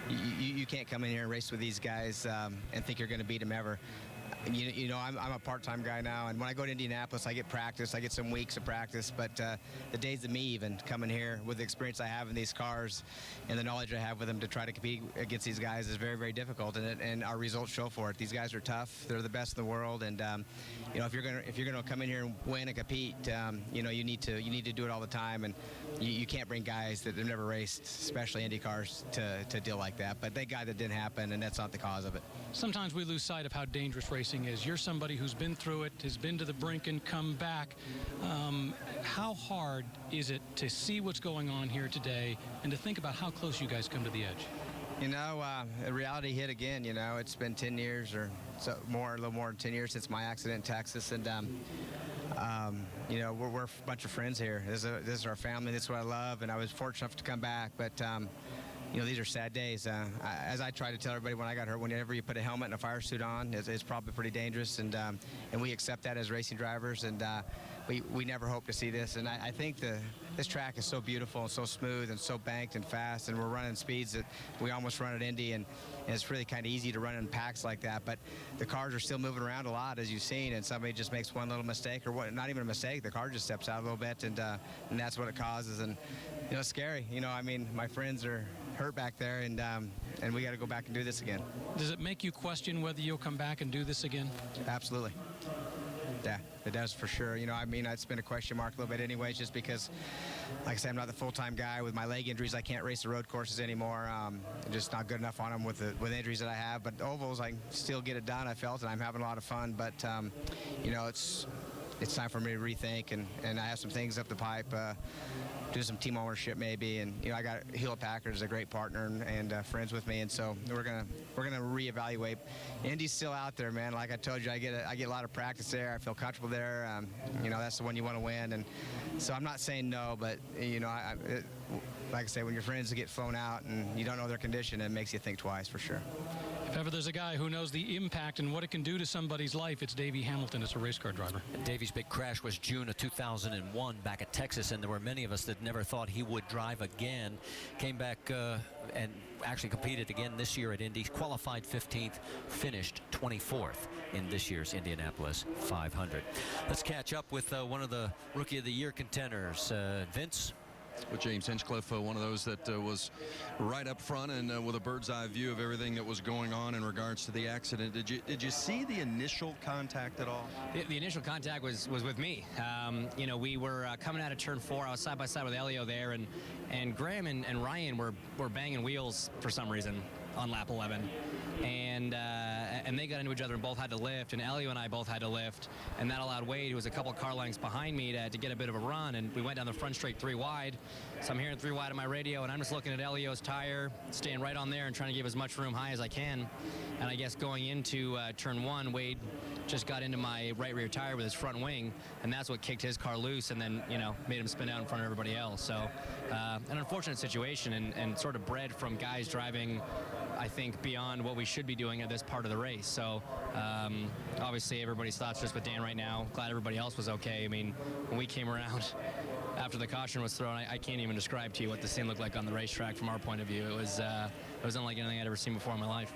You can't come in here and race with these guys and think you're going to beat them ever. You know, I'm a part-time guy now, and when I go to Indianapolis, I get practice. I get some weeks of practice, but the days of me even coming here with the experience I have in these cars and the knowledge I have with them to try to compete against these guys is very, very difficult, and our results show for it. These guys are tough. They're the best in the world, and you know, if you're gonna come in here and win and compete, you know, you need to do it all the time, and you can't bring guys that have never raced, especially Indy cars, to deal like that. But thank God that didn't happen, and that's not the cause of it. Sometimes we lose sight of how dangerous racing is. You're somebody who's been through it, has been to the brink and come back. How hard is it to see what's going on here today and to think about how close you guys come to the edge? You know, reality hit again. You know, it's been 10 years or so more, a little more than 10 years since my accident in Texas, and you know, we're a bunch of friends here. This is our family. This is what I love, and I was fortunate enough to come back, but you know, these are sad days. As I try to tell everybody when I got hurt, whenever you put a helmet and a fire suit on, it's probably pretty dangerous, and we accept that as racing drivers, and we never hope to see this. And I think this track is so beautiful and so smooth and so banked and fast, and we're running speeds that we almost run at Indy, and it's really kind of easy to run in packs like that. But the cars are still moving around a lot, as you've seen, and somebody just makes one little mistake, or what, not even a mistake, the car just steps out a little bit, and that's what it causes. And you know, it's scary. You know, I mean, my friends are hurt back there, and we got to go back and do this again. Does it make you question whether you'll come back and do this again? Absolutely. Yeah, it does for sure. You know, I mean, it's been a question mark a little bit anyways, just because, like I said, I'm not the full-time guy. With my leg injuries, I can't race the road courses anymore. I'm just not good enough on them with the injuries that I have. But ovals, I can still get it done, I felt, and I'm having a lot of fun. But, you know, it's time for me to rethink, and I have some things up the pipe. Do some team ownership maybe, and you know, I got Hewlett Packard as a great partner and friends with me, and so we're gonna reevaluate. Indy's still out there, man. Like I told you, I get a lot of practice there. I feel comfortable there. You know, that's the one you want to win, and so I'm not saying no, but you know, like I say, when your friends get flown out and you don't know their condition, it makes you think twice for sure. If ever there's a guy who knows the impact and what it can do to somebody's life, it's Davey Hamilton as a race car driver. Davey's big crash was June of 2001 back at Texas, and there were many of us that never thought he would drive again. Came back and actually competed again this year at Indy, qualified 15th, finished 24th in this year's Indianapolis 500. Let's catch up with one of the Rookie of the Year contenders, Vince. With James Hinchcliffe, one of those that was right up front and with a bird's eye view of everything that was going on in regards to the accident. Did you see the initial contact at all? The initial contact was with me. You know, we were coming out of turn 4. I was side by side with Elio there, and Graham and Ryan were banging wheels for some reason on lap 11. And they got into each other and both had to lift, and Elio and I both had to lift, and that allowed Wade, who was a couple car lengths behind me, to get a bit of a run, and we went down the front straight 3 wide. So I'm hearing 3 wide on my radio, and I'm just looking at Elio's tire, staying right on there and trying to give as much room high as I can. And I guess going into turn 1, Wade just got into my right rear tire with his front wing, and that's what kicked his car loose and then, you know, made him spin out in front of everybody else. So an unfortunate situation, and sort of bred from guys driving, I think, beyond what we should be doing at this part of the race. So obviously everybody's thoughts just with Dan right now. Glad everybody else was okay. I mean, when we came around after the caution was thrown, I can't even describe to you what the scene looked like on the racetrack from our point of view. It was unlike anything I'd ever seen before in my life.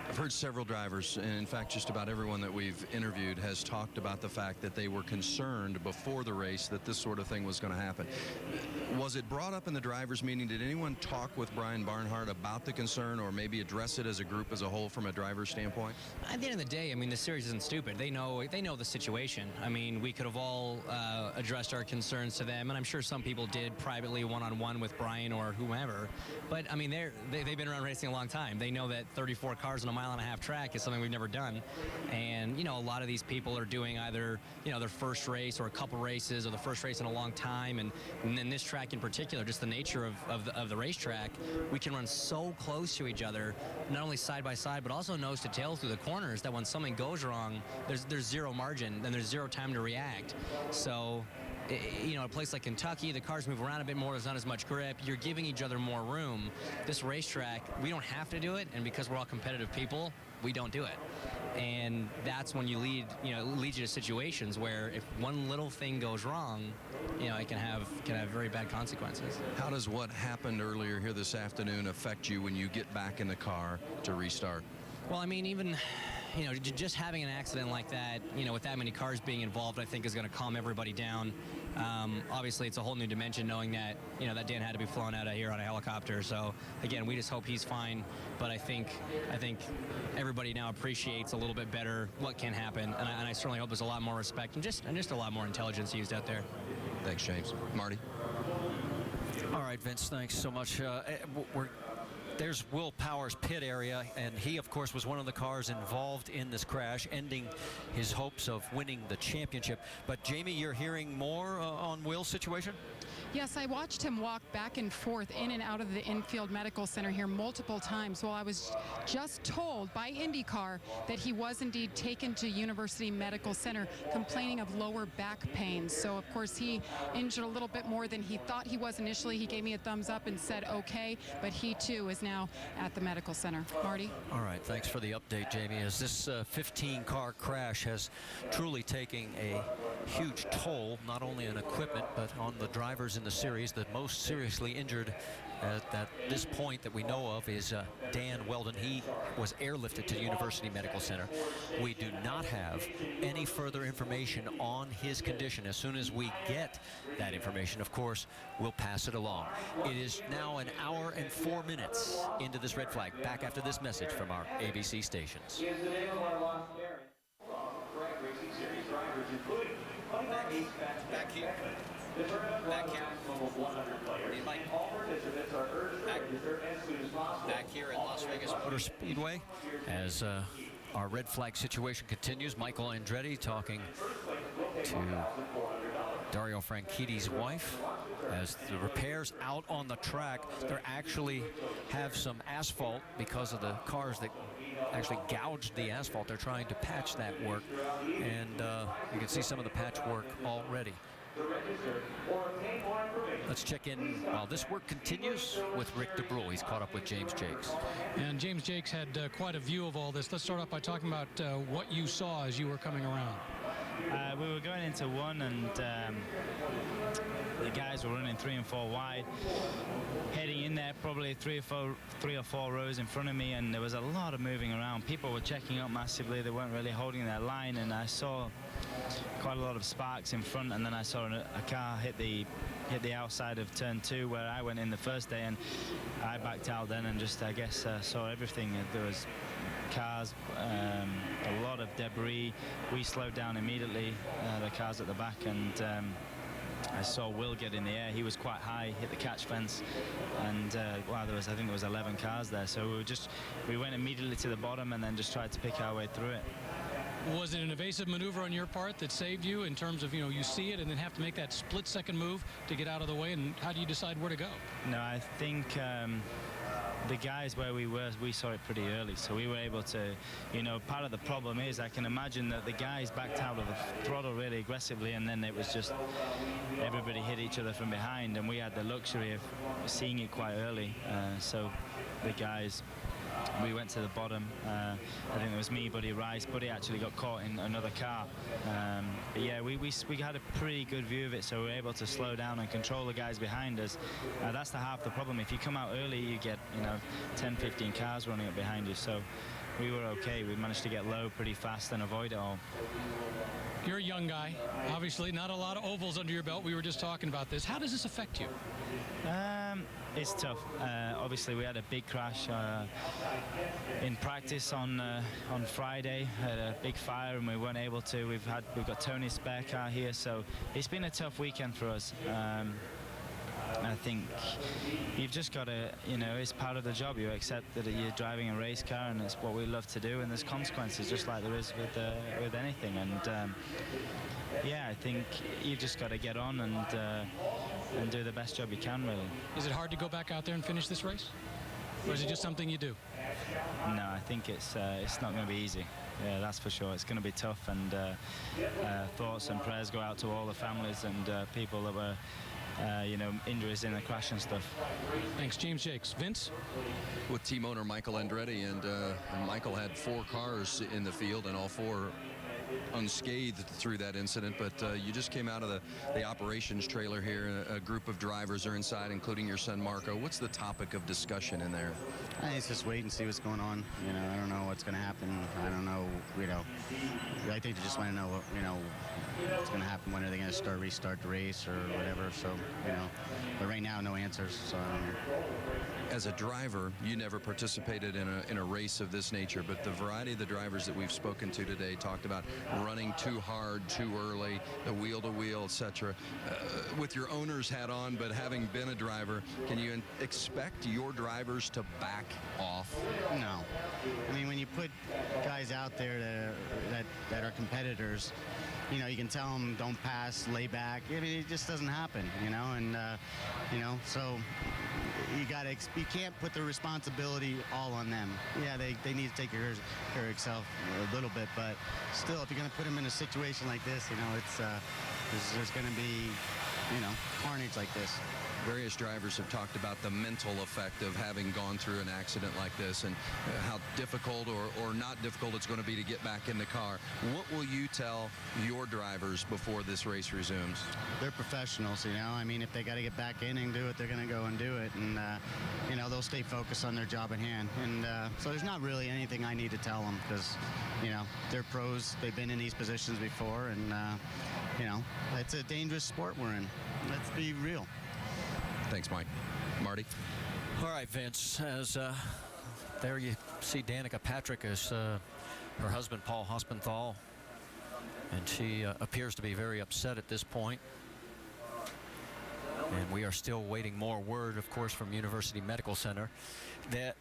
I've heard several drivers, and in fact just about everyone that we've interviewed has talked about the fact that they were concerned before the race that this sort of thing was going to happen. Was it brought up in the drivers' meeting? Did anyone talk with Brian Barnhart about the concern, or maybe address it as a group as a whole from a driver's standpoint? At the end of the day, I mean, the series isn't stupid. They know the situation. I mean, we could have all addressed our concerns to them, and I'm sure some people did privately one-on-one with Brian or whomever. But I mean, they've been around racing a long time. They know that 34 cars on a 1.5 mile track is something we've never done. And, you know, a lot of these people are doing either, you know, their first race or a couple races or the first race in a long time. And then this track in particular, just the nature of the racetrack, we can run so close to each other, not only side by side, but also nose to tail through the corners, that when something goes wrong, there's zero margin and there's zero time to react. So, you know, a place like Kentucky, the cars move around a bit more, there's not as much grip, you're giving each other more room. This racetrack, we don't have to do it, and because we're all competitive people, we don't do it. And that's when leads you to situations where if one little thing goes wrong, you know, it can have very bad consequences. How does what happened earlier here this afternoon affect you when you get back in the car to restart? Well, I mean, even, you know, just having an accident like that, you know, with that many cars being involved, I think is going to calm everybody down. Obviously, it's a whole new dimension knowing that, you know, that Dan had to be flown out of here on a helicopter. So, again, we just hope he's fine. But I think everybody now appreciates a little bit better what can happen. And I certainly hope there's a lot more respect and just a lot more intelligence used out there. Thanks, James. Marty? All right, Vince, thanks so much. There's Will Power's pit area, and he, of course, was one of the cars involved in this crash, ending his hopes of winning the championship. But, Jamie, you're hearing more on Will's situation? Yes, I watched him walk back and forth in and out of the infield medical center here multiple times. Well, I was just told by IndyCar that he was indeed taken to University Medical Center complaining of lower back pain. So, of course, he injured a little bit more than he thought he was initially. He gave me a thumbs up and said okay, but he too is now at the medical center. Marty? All right, thanks for the update, Jamie. As this 15-car crash has truly taken a huge toll, not only on equipment, but on the drivers in the series. The most seriously injured at this point that we know of is Dan Weldon. He was airlifted to University Medical Center. We do not have any further information on his condition. As soon as we get that information, of course, we'll pass it along. It is now 1 hour and 4 minutes into this red flag. Back after this message from our ABC stations. Back here. Back here at Las Vegas Motor Speedway as our red flag situation continues. Michael Andretti talking to Dario Franchitti's wife as the repairs out on the track. They actually have some asphalt because of the cars that actually gouged the asphalt. They're trying to patch that work, and you can see some of the patch work already. Let's check in while this work continues with Rick DeBrule. He's caught up with James Jakes. And James Jakes had quite a view of all this. Let's start off by talking about what you saw as you were coming around. We were going into one, and the guys were running 3 and 4 wide, heading in there probably three or four rows in front of me, and there was a lot of moving around. People were checking up massively. They weren't really holding their line, and I saw quite a lot of sparks in front, and then I saw a car hit the outside of turn 2 where I went in the first day, and I backed out then and just, I guess, saw everything. There was cars, a lot of debris. We slowed down immediately, the cars at the back, and I saw Will get in the air. He was quite high, hit the catch fence, and wow, I think there was 11 cars there. So we went immediately to the bottom and then just tried to pick our way through it. Was it an evasive maneuver on your part that saved you in terms of, you see it and then have to make that split-second move to get out of the way, and how do you decide where to go? No, I think the guys where we saw it pretty early, so we were able to, part of the problem is I can imagine that the guys backed out of the throttle really aggressively, and then it was just everybody hit each other from behind, and we had the luxury of seeing it quite early. So the guys, we went to the bottom. I think it was me, Buddy Rice. Buddy actually got caught in another car. But yeah, we had a pretty good view of it, so we were able to slow down and control the guys behind us. That's half the problem. If you come out early, you get 10, 15 cars running up behind you. So we were okay. We managed to get low pretty fast and avoid it all. You're a young guy, obviously, not a lot of ovals under your belt. We were just talking about this. How does this affect you? It's tough. Obviously, we had a big crash in practice on Friday. Had a big fire, and we weren't able to. We've got Tony's spare car here, so it's been a tough weekend for us. I think you've just got to, it's part of the job. You accept that you're driving a race car, and it's what we love to do, and there's consequences, just like there is with anything. And yeah, I think you've just got to get on and do the best job you can, really. Is it hard to go back out there and finish this race, or is it just something you do? No, I think it's not going to be easy. Yeah, that's for sure. It's going to be tough, and thoughts and prayers go out to all the families and people that were injuries in the crash and stuff. Thanks, James Jakes. Vince? With team owner Michael Andretti, and Michael had 4 cars in the field, and all 4 unscathed through that incident, but you just came out of the operations trailer here. A group of drivers are inside, including your son Marco. What's the topic of discussion in there? I think it's just wait and see what's going on. I don't know what's going to happen. I don't know. I think they just want to know what's going to happen. When are they going to restart the race or whatever? So but right now, no answers. So I don't know. As a driver, you never participated in a race of this nature, but the variety of the drivers that we've spoken to today talked about running too hard, too early, the wheel-to-wheel, etc. With your owner's hat on, but having been a driver, can you expect your drivers to back off? No. I mean, when you put guys out there that are competitors, you can tell them don't pass, lay back. I mean, it just doesn't happen, and so you can't put the responsibility all on them. Yeah, they need to take care of themselves a little bit, but still, if you're going to put them in a situation like this, it's there's going to be carnage like this. Various drivers have talked about the mental effect of having gone through an accident like this, and how difficult or not difficult it's going to be to get back in the car. What will you tell your drivers before this race resumes? They're professionals, I mean, if they got to get back in and do it, they're going to go and do it, and they'll stay focused on their job at hand. And so there's not really anything I need to tell them, because they're pros. They've been in these positions before, and it's a dangerous sport we're in. Let's be real. Thanks, Mike. Marty? All right, Vince, as there you see Danica Patrick as her husband, Paul Hospenthal, and she appears to be very upset at this point. And we are still waiting more word, of course, from University Medical Center.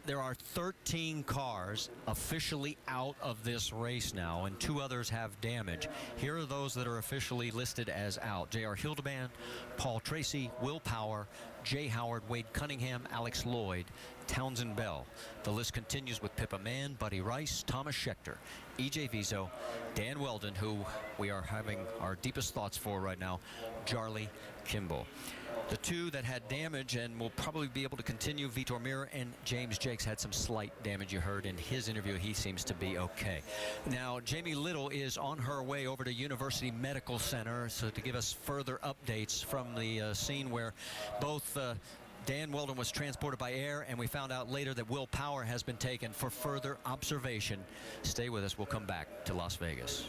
There are 13 cars officially out of this race now, and 2 others have damage. Here are those that are officially listed as out: J.R. Hildebrand, Paul Tracy, Will Power, Jay Howard, Wade Cunningham, Alex Lloyd, Townsend Bell. The list continues with Pippa Mann, Buddy Rice, Thomas Schechter, E.J. Vizo, Dan Weldon, who we are having our deepest thoughts for right now, Charlie Kimball. The two that had damage and will probably be able to continue, Vitor Meira and James Jakes, had some slight damage. You heard in his interview he seems to be okay. Now, Jamie Little is on her way over to University Medical Center so to give us further updates from the scene where both Dan Weldon was transported by air, and we found out later that Will Power has been taken for further observation. Stay with us. We'll come back to Las Vegas.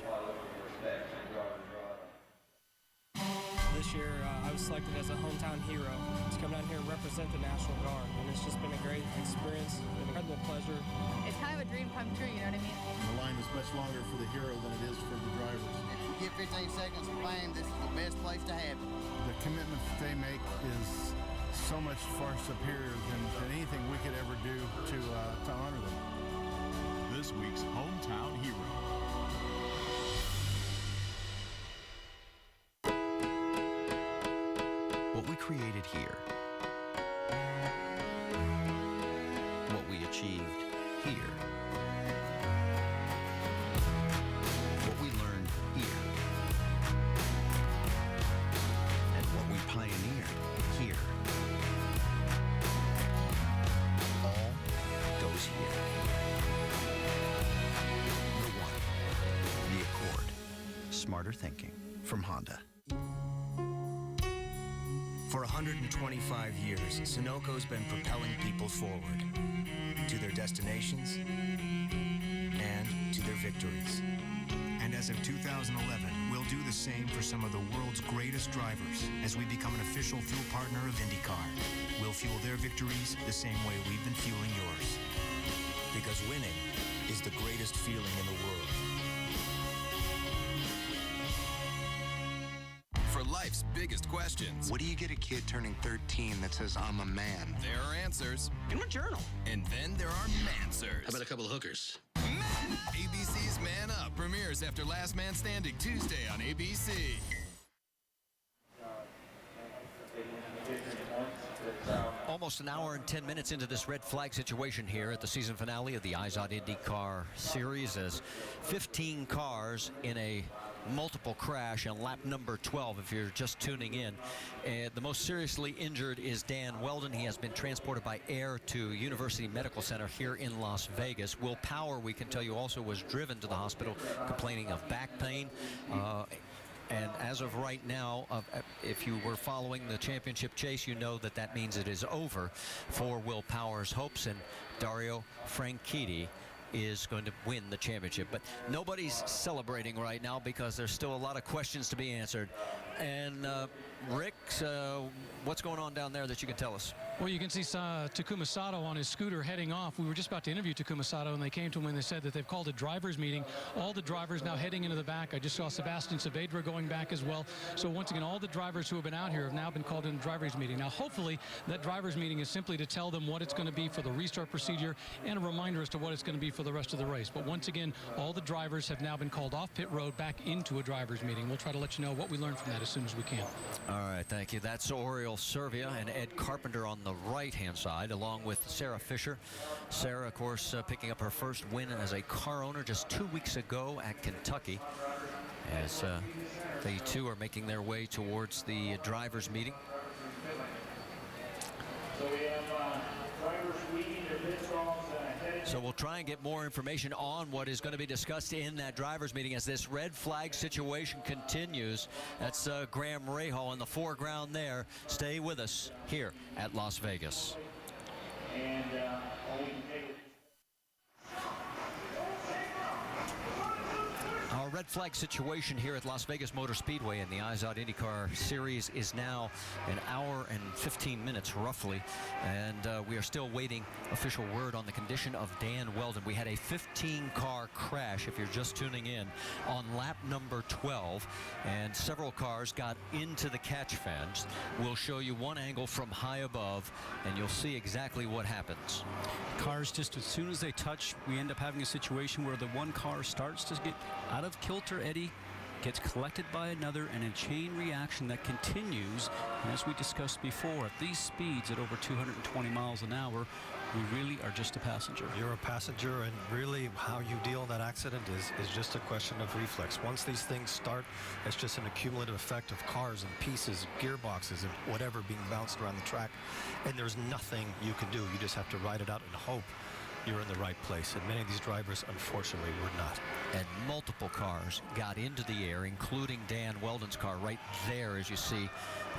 This year, I was selected as a hometown hero to come down here and represent the National Guard, and it's just been a great experience, an incredible pleasure. It's kind of a dream come true, you know what I mean? The line is much longer for the hero than it is for the drivers. If you get 15 seconds of fame, this is the best place to have it. The commitment that they make is so much far superior than anything we could ever do to honor them. This week's hometown hero. What we created here, what we achieved here, what we learned here, and what we pioneered here, all goes here. The One, the Accord, smarter thinking from Honda. For 125 years, Sunoco's been propelling people forward to their destinations and to their victories. And as of 2011, we'll do the same for some of the world's greatest drivers as we become an official fuel partner of IndyCar. We'll fuel their victories the same way we've been fueling yours. Because winning is the greatest feeling in the world. For life's biggest questions. What do you get a kid turning 13 that says, I'm a man? There are answers. In a journal. And then there are manswers. How about a couple of hookers? ABC's Man Up premieres after Last Man Standing Tuesday on ABC. Almost an hour and 10 minutes into this red flag situation here at the season finale of the IZOD IndyCar Series as 15 cars in a multiple crash on lap number 12 if you're just tuning in. The most seriously injured is Dan Weldon. He has been transported by air to University Medical Center here in Las Vegas. Will Power, we can tell you, also was driven to the hospital complaining of back pain. And as of right now, if you were following the championship chase, you know that that means it is over for Will Power's hopes, and Dario Franchitti is going to win the championship. But nobody's celebrating right now because there's still a lot of questions to be answered. And Rick, what's going on down there that you can tell us? Well, you can see Takuma Sato on his scooter heading off. We were just about to interview Takuma Sato, and they came to him and they said that they've called a drivers meeting. All the drivers now heading into the back. I just saw Sebastian Saavedra going back as well. So once again, all the drivers who have been out here have now been called in a drivers meeting. Now, hopefully, that drivers meeting is simply to tell them what it's going to be for the restart procedure and a reminder as to what it's going to be for the rest of the race. But once again, all the drivers have now been called off pit road back into a drivers meeting. We'll try to let you know what we learned from that as soon as we can. All right, thank you. That's Oriol Servia and Ed Carpenter on the right-hand side, along with Sarah Fisher. Sarah, of course, picking up her first win as a car owner just 2 weeks ago at Kentucky, as the two are making their way towards the drivers' meeting. So we have drivers leading their pit stops. So we'll try and get more information on what is going to be discussed in that drivers' meeting as this red flag situation continues. That's Graham Rahal in the foreground there. Stay with us here at Las Vegas. And Our red flag situation here at Las Vegas Motor Speedway in the IZOD IndyCar Series is now an hour and 15 minutes roughly, and we are still waiting official word on the condition of Dan Weldon. We had a 15-car crash, if you're just tuning in, on lap number 12, and several cars got into the catch fence. We'll show you one angle from high above, and you'll see exactly what happens. Cars, just as soon as they touch, we end up having a situation where the one car starts to get out of kilter, Eddie, gets collected by another, and a chain reaction that continues. And as we discussed before, at these speeds at over 220 miles an hour, we really are just a passenger. You're a passenger, and really how you deal in that accident is just a question of reflex. Once these things start, it's just an accumulative effect of cars and pieces, gearboxes, and whatever being bounced around the track. And there's nothing you can do. You just have to ride it out and hope you're in the right place. And many of these drivers, unfortunately, were not. And multiple cars got into the air, including Dan Weldon's car right there, as you see,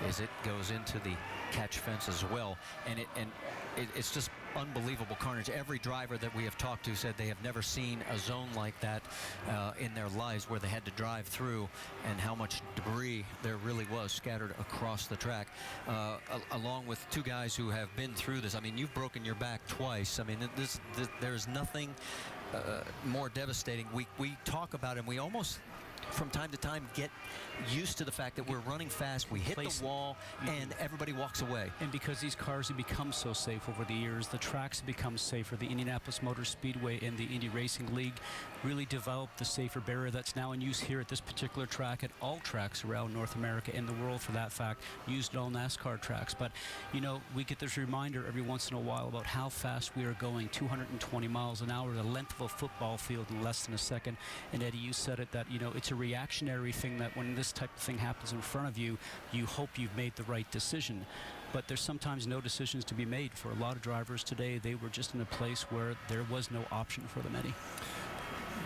as it goes into the catch fence as well. And it's just unbelievable carnage. Every driver that we have talked to said they have never seen a zone like that in their lives, where they had to drive through, and how much debris there really was scattered across the track, along with two guys who have been through this. I mean, you've broken your back twice. I mean, there's nothing more devastating. We talk about it, and we almost from time to time get used to the fact that we're running fast, we hit the wall, and everybody walks away. And because these cars have become so safe over the years, the tracks have become safer. The Indianapolis Motor Speedway and the Indy Racing League really developed the safer barrier that's now in use here at this particular track, at all tracks around North America and the world, for that fact, used at all NASCAR tracks. But, you know, we get this reminder every once in a while about how fast we are going, 220 miles an hour, the length of a football field in less than a second. And Eddie, you said it, that, you know, it's a reactionary thing, that when this type of thing happens in front of you, you hope you've made the right decision. But there's sometimes no decisions to be made. For a lot of drivers today, they were just in a place where there was no option for them, Eddie.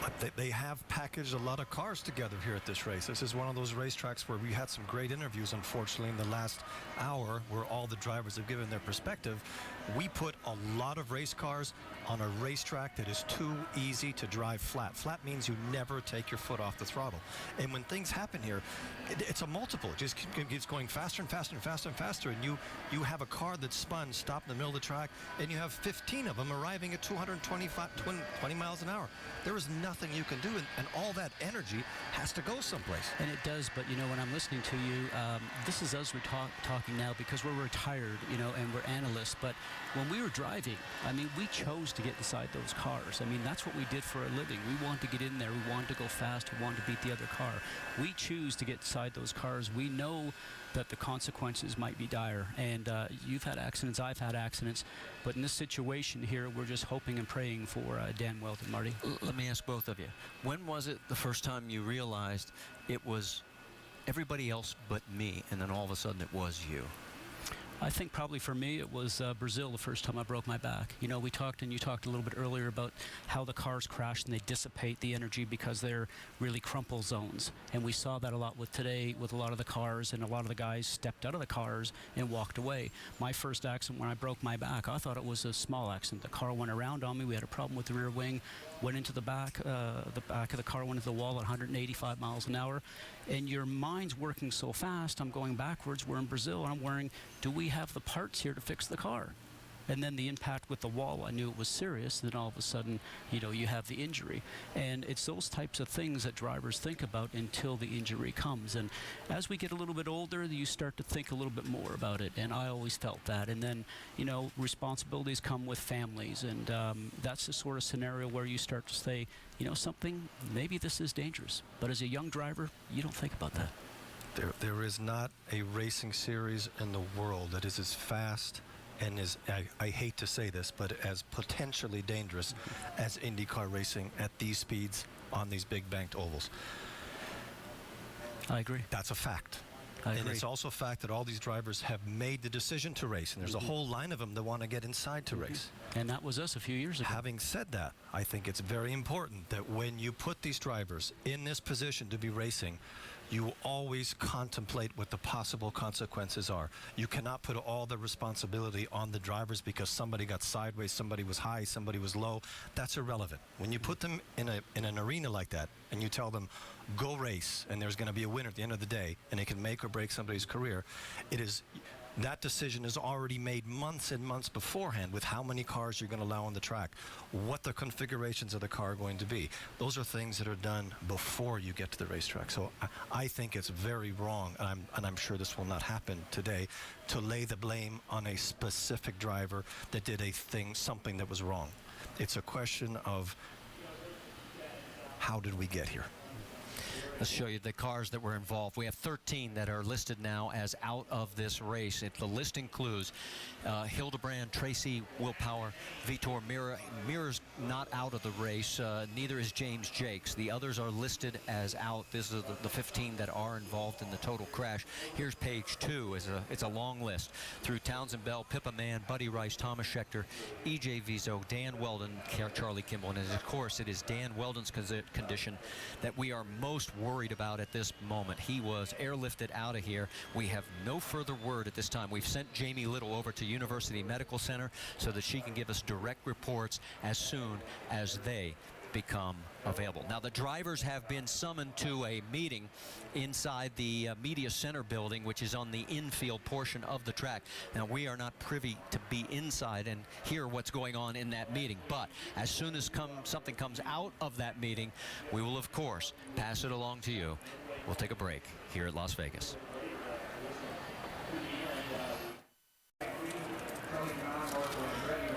But they have packaged a lot of cars together here at this race. This is one of those racetracks where we had some great interviews, unfortunately, in the last hour, where all the drivers have given their perspective. We put a lot of race cars on a racetrack that is too easy to drive flat. Flat means you never take your foot off the throttle. And when things happen here, it's a multiple. It just keeps going faster and faster and faster and faster. And you have a car that's spun, stopped in the middle of the track, and you have 15 of them arriving at 20 miles an hour. There is nothing you can do, and all that energy has to go someplace. And it does, but, you know, when I'm listening to you, this is us talking now because we're retired, you know, and we're analysts. But when we were driving, I mean, we chose to get inside those cars. I mean, that's what we did for a living. We wanted to get in there. We wanted to go fast. We wanted to beat the other car. We choose to get inside those cars. We know that the consequences might be dire. And you've had accidents, I've had accidents. But in this situation here, we're just hoping and praying for Dan Weldon. Marty? Let me ask both of you. When was it the first time you realized it was everybody else but me, and then all of a sudden it was you? I think probably for me it was Brazil, the first time I broke my back. You know, we talked, and you talked a little bit earlier about how the cars crash and they dissipate the energy because they're really crumple zones. And we saw that a lot with today with a lot of the cars, and a lot of the guys stepped out of the cars and walked away. My first accident when I broke my back, I thought it was a small accident. The car went around on me. We had a problem with the rear wing, went into the back of the car went into the wall at 185 miles an hour. And your mind's working so fast, I'm going backwards. We're in Brazil, and I'm worrying, do we have the parts here to fix the car? And then the impact with the wall, I knew it was serious. Then all of a sudden, you know, you have the injury. And it's those types of things that drivers think about until the injury comes. And as we get a little bit older, you start to think a little bit more about it. And I always felt that. And then, you know, responsibilities come with families. And that's the sort of scenario where you start to say, you know, something, maybe this is dangerous. But as a young driver, you don't think about that. There is not a racing series in the world that is as fast and is, I hate to say this, but as potentially dangerous as IndyCar racing at these speeds on these big banked ovals. I agree. That's a fact. I agree. And it's also a fact that all these drivers have made the decision to race, and there's a whole line of them that want to get inside to race. And that was us a few years ago. Having said that, I think it's very important that when you put these drivers in this position to be racing, you always contemplate what the possible consequences are. You cannot put all the responsibility on the drivers because somebody got sideways, somebody was high, somebody was low. That's irrelevant. When you put them in an arena like that and you tell them, go race, and there's going to be a winner at the end of the day, and it can make or break somebody's career, that decision is already made months and months beforehand with how many cars you're going to allow on the track, what the configurations of the car are going to be. Those are things that are done before you get to the racetrack. So I think it's very wrong, and I'm sure this will not happen today, to lay the blame on a specific driver that did something that was wrong. It's a question of how did we get here? Let's show you the cars that were involved. We have 13 that are listed now as out of this race. The list includes Hildebrand, Tracy Willpower, Vitor Mira. Mira's not out of the race. Neither is James Jakes. The others are listed as out. This is the 15 that are involved in the total crash. Here's page 2. It's a long list through Townsend Bell, Pippa Mann, Buddy Rice, Thomas Schechter, E.J. Vizo, Dan Weldon, Charlie Kimball. And of course, it is Dan Weldon's condition that we are most worried about at this moment. He was airlifted out of here. We have no further word at this time. We've sent Jamie Little over to University Medical Center so that she can give us direct reports as soon as they become available. Now, the drivers have been summoned to a meeting inside the media center building, which is on the infield portion of the track. Now, we are not privy to be inside and hear what's going on in that meeting, but as soon as something comes out of that meeting, we will, of course, pass it along to you. We'll take a break here at Las Vegas.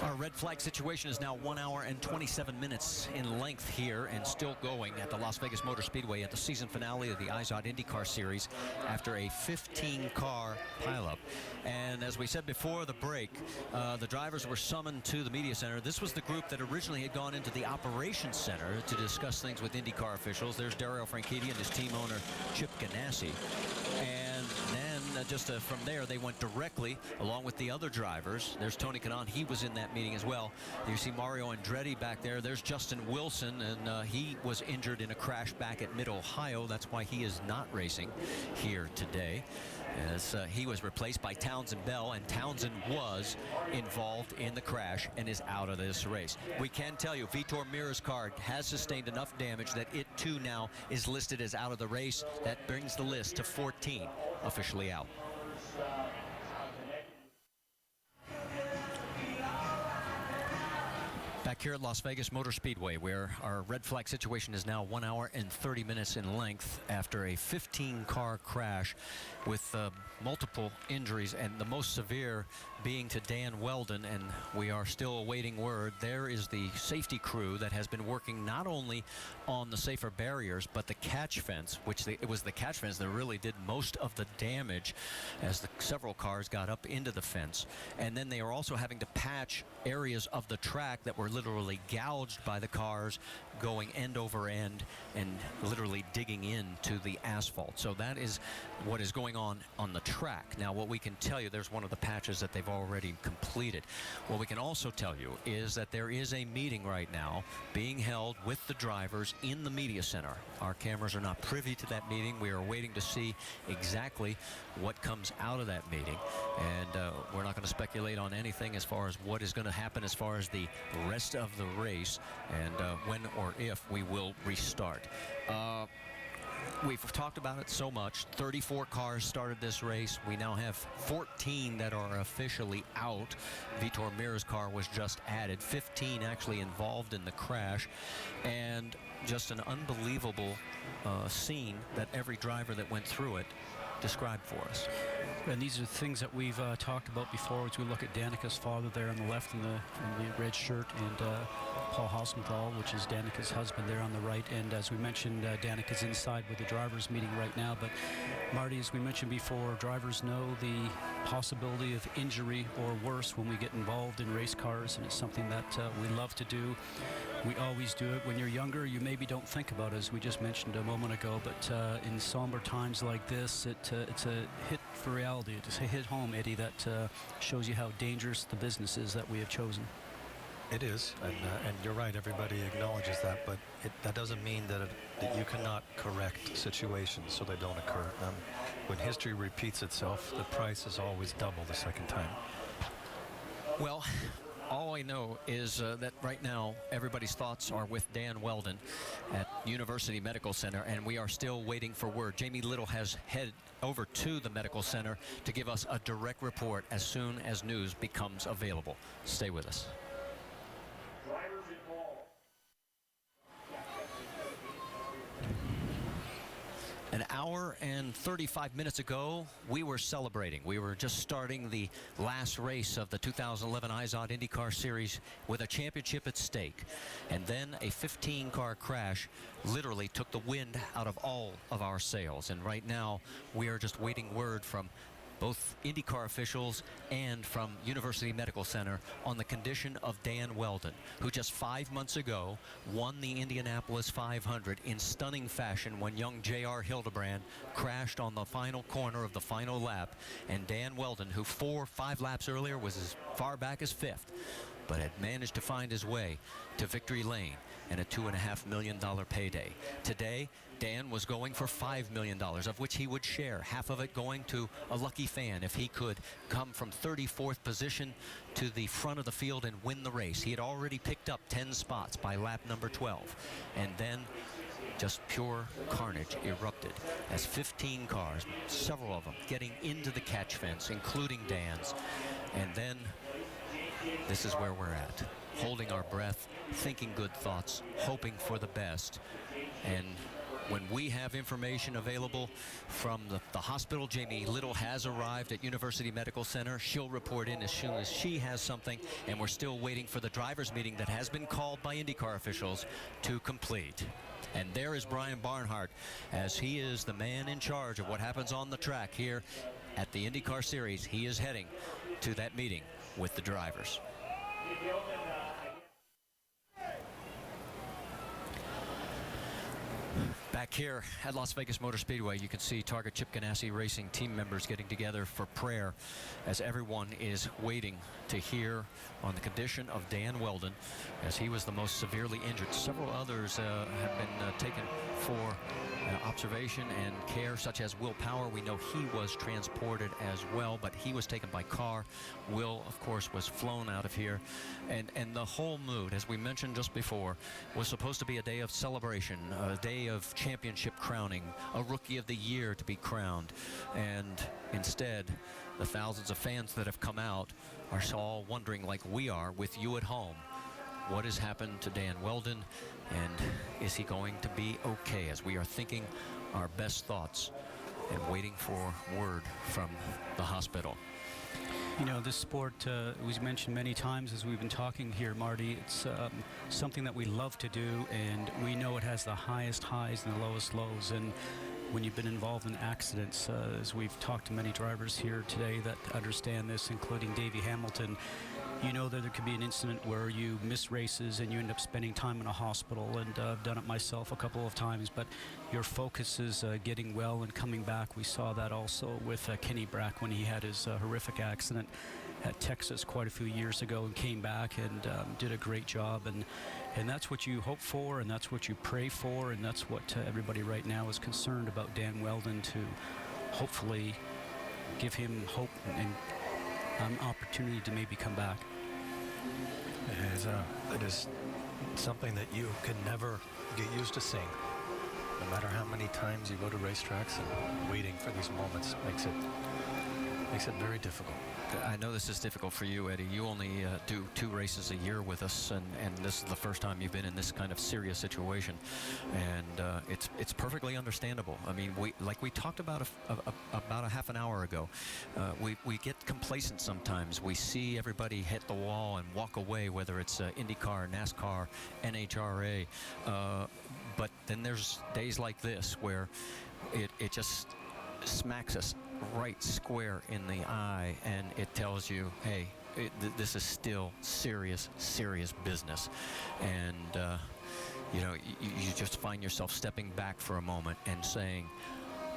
Our red flag situation is now 1 hour and 27 minutes in length here and still going at the Las Vegas Motor Speedway at the season finale of the IZOD IndyCar Series after a 15-car pileup. And as we said before the break, the drivers were summoned to the media center. This was the group that originally had gone into the operations center to discuss things with IndyCar officials. There's Dario Franchitti and his team owner, Chip Ganassi. And then just from there, they went directly, along with the other drivers. There's Tony Kanaan. He was in that meeting as well. You see Mario Andretti back there. There's Justin Wilson, and he was injured in a crash back at Mid-Ohio. That's why he is not racing here today, as he was replaced by Townsend Bell, and Townsend was involved in the crash and is out of this race. We can tell you Vitor Mira's car has sustained enough damage that it too now is listed as out of the race. That brings the list to 14 officially out. Back here at Las Vegas Motor Speedway, where our red flag situation is now 1 hour and 30 minutes in length after a 15-car crash with multiple injuries, and the most severe being to Dan Weldon, and we are still awaiting word. There is the safety crew that has been working not only on the safer barriers, but the catch fence, which it was the catch fence that really did most of the damage as several cars got up into the fence. And then they are also having to patch areas of the track that were literally gouged by the cars going end over end and literally digging into the asphalt. So that is what is going on the track. Now, what we can tell you, there's one of the patches that they've already completed. What we can also tell you is that there is a meeting right now being held with the drivers in the media center. Our cameras are not privy to that meeting. We are waiting to see exactly what comes out of that meeting, and we're not going to speculate on anything as far as what is going to happen as far as the rest of the race and when or if we will restart. We've talked about it so much. 34 cars started this race. We now have 14 that are officially out. Vitor Mira's car was just added. 15 actually involved in the crash. And just an unbelievable scene that every driver that went through it described for us. And these are things that we've talked about before as we look at Danica's father there on the left in the red shirt, and Paul Hosmenthal, which is Danica's husband, there on the right. And as we mentioned, Danica's inside with the drivers meeting right now. But Marty, as we mentioned before, drivers know the possibility of injury or worse when we get involved in race cars, and it's something that we love to do. We always do it. When you're younger, you maybe don't think about it, as we just mentioned a moment ago, but in somber times like this, it's a hit for reality. It's a hit home, Eddie, that shows you how dangerous the business is that we have chosen. It is, and you're right, everybody acknowledges that, but that doesn't mean that you cannot correct situations so they don't occur. When history repeats itself, the price is always double the second time. Well, all I know is that right now everybody's thoughts are with Dan Weldon at University Medical Center, and we are still waiting for word. Jamie Little has headed over to the medical center to give us a direct report as soon as news becomes available. Stay with us. An hour hour and 35 minutes ago, we were celebrating. We were just starting the last race of the 2011 IZOD IndyCar Series with a championship at stake. And then a 15-car crash literally took the wind out of all of our sails. And right now, we are just waiting word from both IndyCar officials and from University Medical Center on the condition of Dan Weldon, who just 5 months ago won the Indianapolis 500 in stunning fashion when young J.R. Hildebrand crashed on the final corner of the final lap. And Dan Weldon, who 4-5 laps earlier was as far back as 5th, but had managed to find his way to victory lane and a $2.5 million payday. Today, Dan was going for $5 million, of which he would share, half of it going to a lucky fan if he could come from 34th position to the front of the field and win the race. He had already picked up 10 spots by lap number 12. And then just pure carnage erupted as 15 cars, several of them getting into the catch fence, including Dan's. And then this is where we're at, holding our breath, thinking good thoughts, hoping for the best. And when we have information available from the hospital, Jamie Little has arrived at University Medical Center. She'll report in as soon as she has something, and we're still waiting for the drivers' meeting that has been called by IndyCar officials to complete. And there is Brian Barnhart, as he is the man in charge of what happens on the track here at the IndyCar Series. He is heading to that meeting with the drivers. Back here at Las Vegas Motor Speedway, you can see Targa Chip Ganassi Racing team members getting together for prayer as everyone is waiting to hear on the condition of Dan Weldon, as he was the most severely injured. Several others have been taken for observation and care, such as Will Power. We know he was transported as well, but he was taken by car. Will, of course, was flown out of here. And the whole mood, as we mentioned just before, was supposed to be a day of celebration, a day of championship crowning, a Rookie of the Year to be crowned. And instead, the thousands of fans that have come out are all wondering, like we are with you at home, what has happened to Dan Weldon, and is he going to be okay, as we are thinking our best thoughts and waiting for word from the hospital. You know, this sport was mentioned many times as we've been talking here, Marty. It's something that we love to do, and we know it has the highest highs and the lowest lows. And when you've been involved in accidents, as we've talked to many drivers here today that understand this, including Davey Hamilton, you know that there could be an incident where you miss races and you end up spending time in a hospital, and I've done it myself a couple of times, but your focus is getting well and coming back. We saw that also with Kenny Brack when he had his horrific accident at Texas quite a few years ago and came back and did a great job, and that's what you hope for, and that's what you pray for, and that's what everybody right now is concerned about Dan Weldon, to hopefully give him hope and an opportunity to maybe come back. It is something that you can never get used to seeing. No matter how many times you go to racetracks, and waiting for these moments makes it very difficult. I know this is difficult for you, Eddie. You only do 2 races a year with us, and this is the first time you've been in this kind of serious situation, and it's perfectly understandable. I mean, like we talked about about a half an hour ago, we get complacent sometimes. We see everybody hit the wall and walk away, whether it's IndyCar, NASCAR, NHRA, but then there's days like this where it just smacks us right square in the eye, and it tells you, hey, this is still serious business. And you know, you just find yourself stepping back for a moment and saying,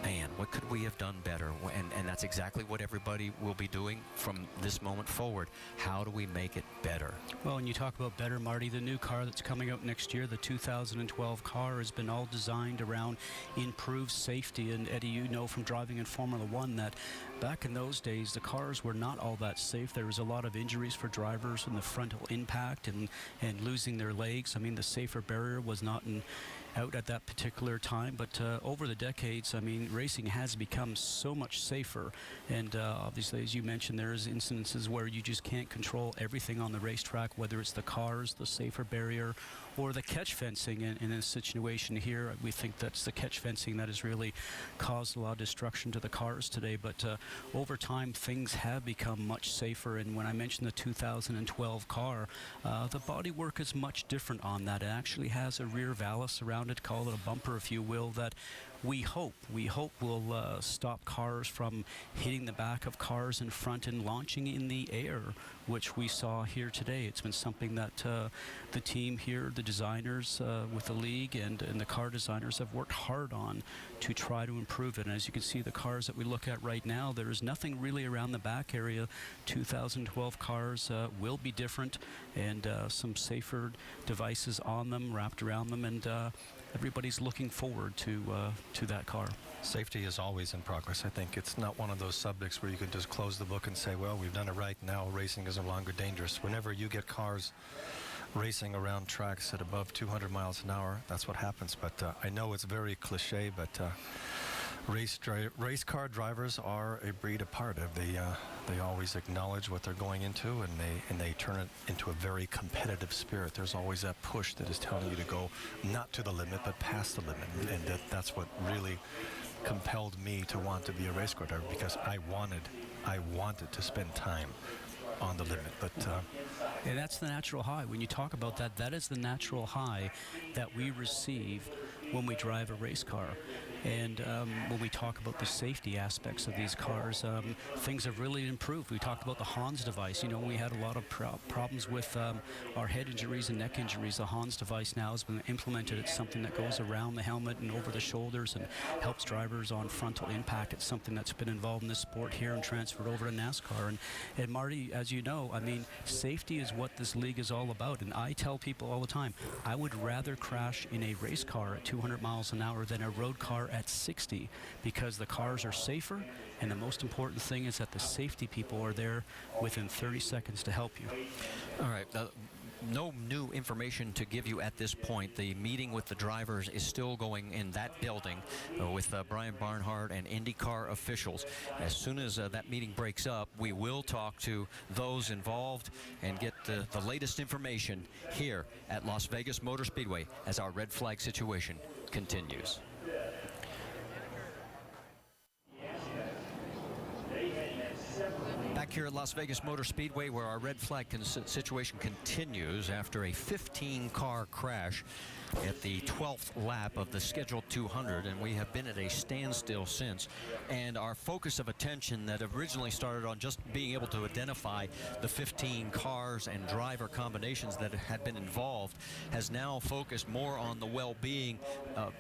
man, what could we have done better? And that's exactly what everybody will be doing from this moment forward. How do we make it better? Well, when you talk about better, Marty, the new car that's coming out next year, the 2012 car, has been all designed around improved safety. And Eddie, you know from driving in Formula One that back in those days, the cars were not all that safe. There was a lot of injuries for drivers from the frontal impact and losing their legs. I mean, the safer barrier was not in out at that particular time. But over the decades, I mean, racing has become so much safer. And obviously, as you mentioned, there's instances where you just can't control everything on the racetrack, whether it's the cars, the safer barrier, or the catch fencing. In this situation here, we think that's the catch fencing that has really caused a lot of destruction to the cars today. But over time, things have become much safer. And when I mentioned the 2012 car, the bodywork is much different on that. It actually has a rear valance around it, call it a bumper if you will, that we hope will stop cars from hitting the back of cars in front and launching in the air, which we saw here today. It's been something that the team here, the designers with the league and the car designers have worked hard on to try to improve it. And as you can see, the cars that we look at right now, there is nothing really around the back area. 2012 cars will be different, and some safer devices on them, wrapped around them, and everybody's looking forward to that car. Safety is always in progress. I think it's not one of those subjects where you can just close the book and say, well, we've done it right, now racing is no longer dangerous. Whenever you get cars racing around tracks at above 200 miles an hour, that's what happens. But I know it's very cliche, but race car drivers are a breed apart. They always acknowledge what they're going into, and they turn it into a very competitive spirit. There's always that push that is telling you to go not to the limit, but past the limit. And that's what really compelled me to want to be a race car driver, because I wanted to spend time on the limit. But and that's the natural high. When you talk about that, that is the natural high that we receive when we drive a race car. And when we talk about the safety aspects of these cars, things have really improved. We talked about the Hans device. You know, we had a lot of problems with our head injuries and neck injuries. The Hans device now has been implemented. It's something that goes around the helmet and over the shoulders and helps drivers on frontal impact. It's something that's been involved in this sport here and transferred over to NASCAR. And Marty, as you know, I mean, safety is what this league is all about. And I tell people all the time, I would rather crash in a race car at 200 miles an hour than a road car at 60, because the cars are safer, and the most important thing is that the safety people are there within 30 seconds to help you. All right. No new information to give you at this point. The meeting with the drivers is still going in that building with Brian Barnhart and IndyCar officials. As soon as that meeting breaks up, we will talk to those involved and get the latest information here at Las Vegas Motor Speedway as our red flag situation continues. Back here at Las Vegas Motor Speedway, where our red flag situation continues after a 15-car crash at the 12th lap of the scheduled 200, and we have been at a standstill since. And our focus of attention that originally started on just being able to identify the 15 cars and driver combinations that had been involved has now focused more on the well-being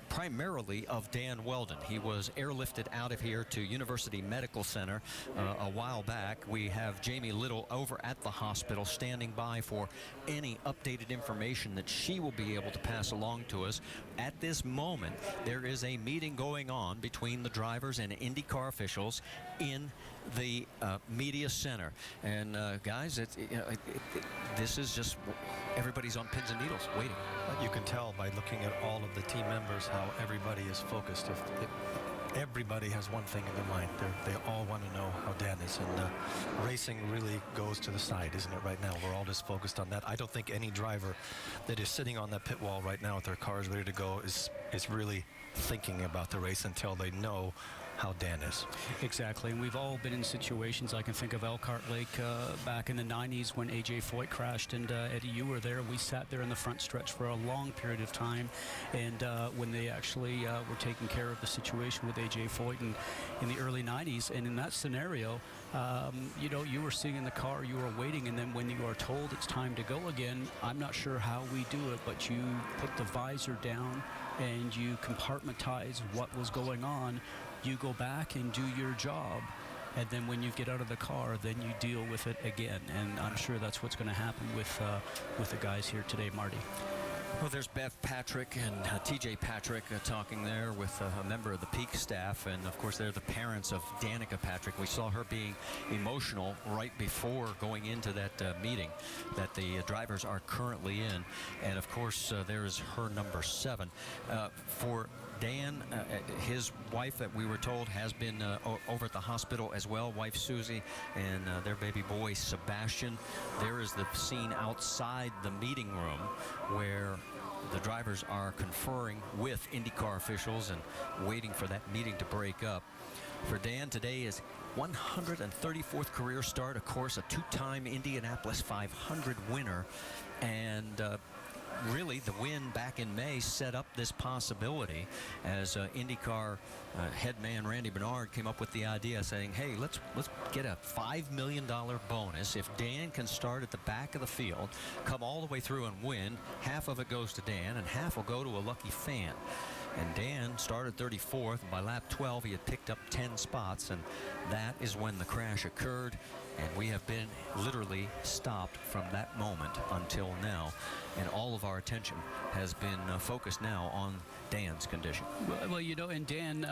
primarily of Dan Weldon. He was airlifted out of here to University Medical Center a while back. We have Jamie Little over at the hospital standing by for any updated information that she will be able to pass along to us. At this moment, there is a meeting going on between the drivers and IndyCar officials in the media center. And guys, this is just everybody's on pins and needles waiting. You can tell by looking at all of the team members how everybody is focused. Everybody has one thing in their mind. They all want to know how Dan is, and racing really goes to the side, isn't it, right now? We're all just focused on that. I don't think any driver that is sitting on that pit wall right now with their cars ready to go is really thinking about the race until they know how Dan is. Exactly, and we've all been in situations. I can think of Elkhart Lake back in the 90s when A.J. Foyt crashed, and Eddie, you were there. We sat there in the front stretch for a long period of time, and when they actually were taking care of the situation with A.J. Foyt in the early 90s, and in that scenario, you know, you were sitting in the car, you were waiting, and then when you are told it's time to go again, I'm not sure how we do it, but you put the visor down and you compartmentize what was going on. You go back and do your job, and then when you get out of the car, then you deal with it again. And I'm sure that's what's going to happen with the guys here today, Marty. Well, there's Bev Patrick and TJ Patrick talking there with a member of the Peak staff, and of course they're the parents of Danica Patrick. We saw her being emotional right before going into that meeting that the drivers are currently in, and of course there is her number 7. For Dan, his wife that we were told has been over at the hospital as well, wife Susie, and their baby boy Sebastian. There is the scene outside the meeting room where the drivers are conferring with IndyCar officials and waiting for that meeting to break up. For Dan, today is 134th career start, of course, a 2-time Indianapolis 500 winner, and really the win back in May set up this possibility as IndyCar head man Randy Bernard came up with the idea saying, hey, let's get a $5 million bonus. If Dan can start at the back of the field, come all the way through and win, half of it goes to Dan and half will go to a lucky fan. And Dan started 34th, and by lap 12 he had picked up 10 spots, and that is when the crash occurred, and we have been literally stopped from that moment until now, and all of our attention has been focused now on Dan's condition. Well, you know, and Dan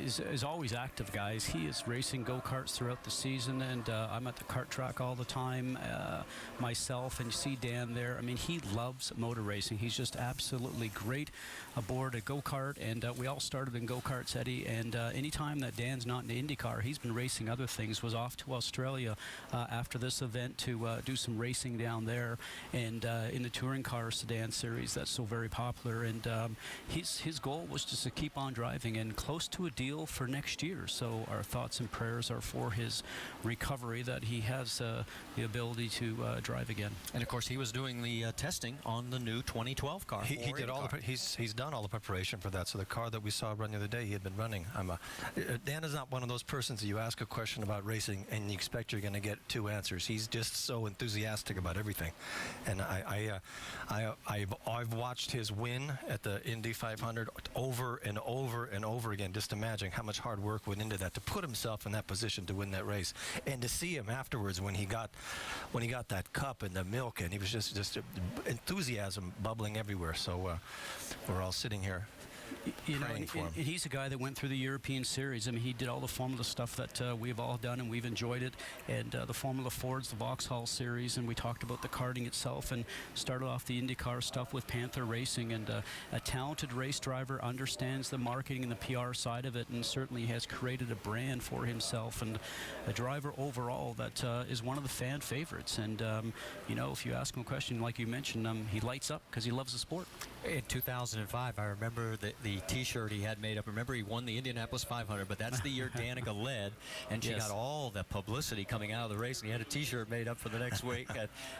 is always active, guys. He is racing go-karts throughout the season, and I'm at the kart track all the time myself, and you see Dan there. I mean, he loves motor racing. He's just absolutely great aboard a go-kart, and we all started in go-karts, Eddie, and anytime that Dan's not in IndyCar, he's been racing other things. Was off to Australia after this event to do some racing down there, and in the touring car sedan series that's so very popular, and his goal was just to keep on driving and close to a deal for next year. So our thoughts and prayers are for his recovery, that he has the ability to drive again. And of course he was doing the testing on the new 2012 car. He did all the he's done all the preparation for that. So the car that we saw run the other day, he had been running. Dan is not one of those persons that you ask a question about racing and you expect you're going to get 2 answers. He's just so enthusiastic about everything, and I've watched his win at the Indy 500 over and over and over again. Just imagine how much hard work went into that to put himself in that position to win that race, and to see him afterwards when he got that cup and the milk, and he was just enthusiasm bubbling everywhere. So we're all sitting here. You know, and he's a guy that went through the European Series. I mean, he did all the Formula stuff that we've all done, and we've enjoyed it. And the Formula Fords, the Vauxhall Series, and we talked about the karting itself, and started off the IndyCar stuff with Panther Racing. And a talented race driver, understands the marketing and the PR side of it, and certainly has created a brand for himself. And a driver overall that is one of the fan favorites. And you know, if you ask him a question, like you mentioned, he lights up because he loves the sport. In 2005, I remember the T-shirt he had made up. Remember, he won the Indianapolis 500, but that's the year Danica led, and she got all the publicity coming out of the race, and he had a T-shirt made up for the next week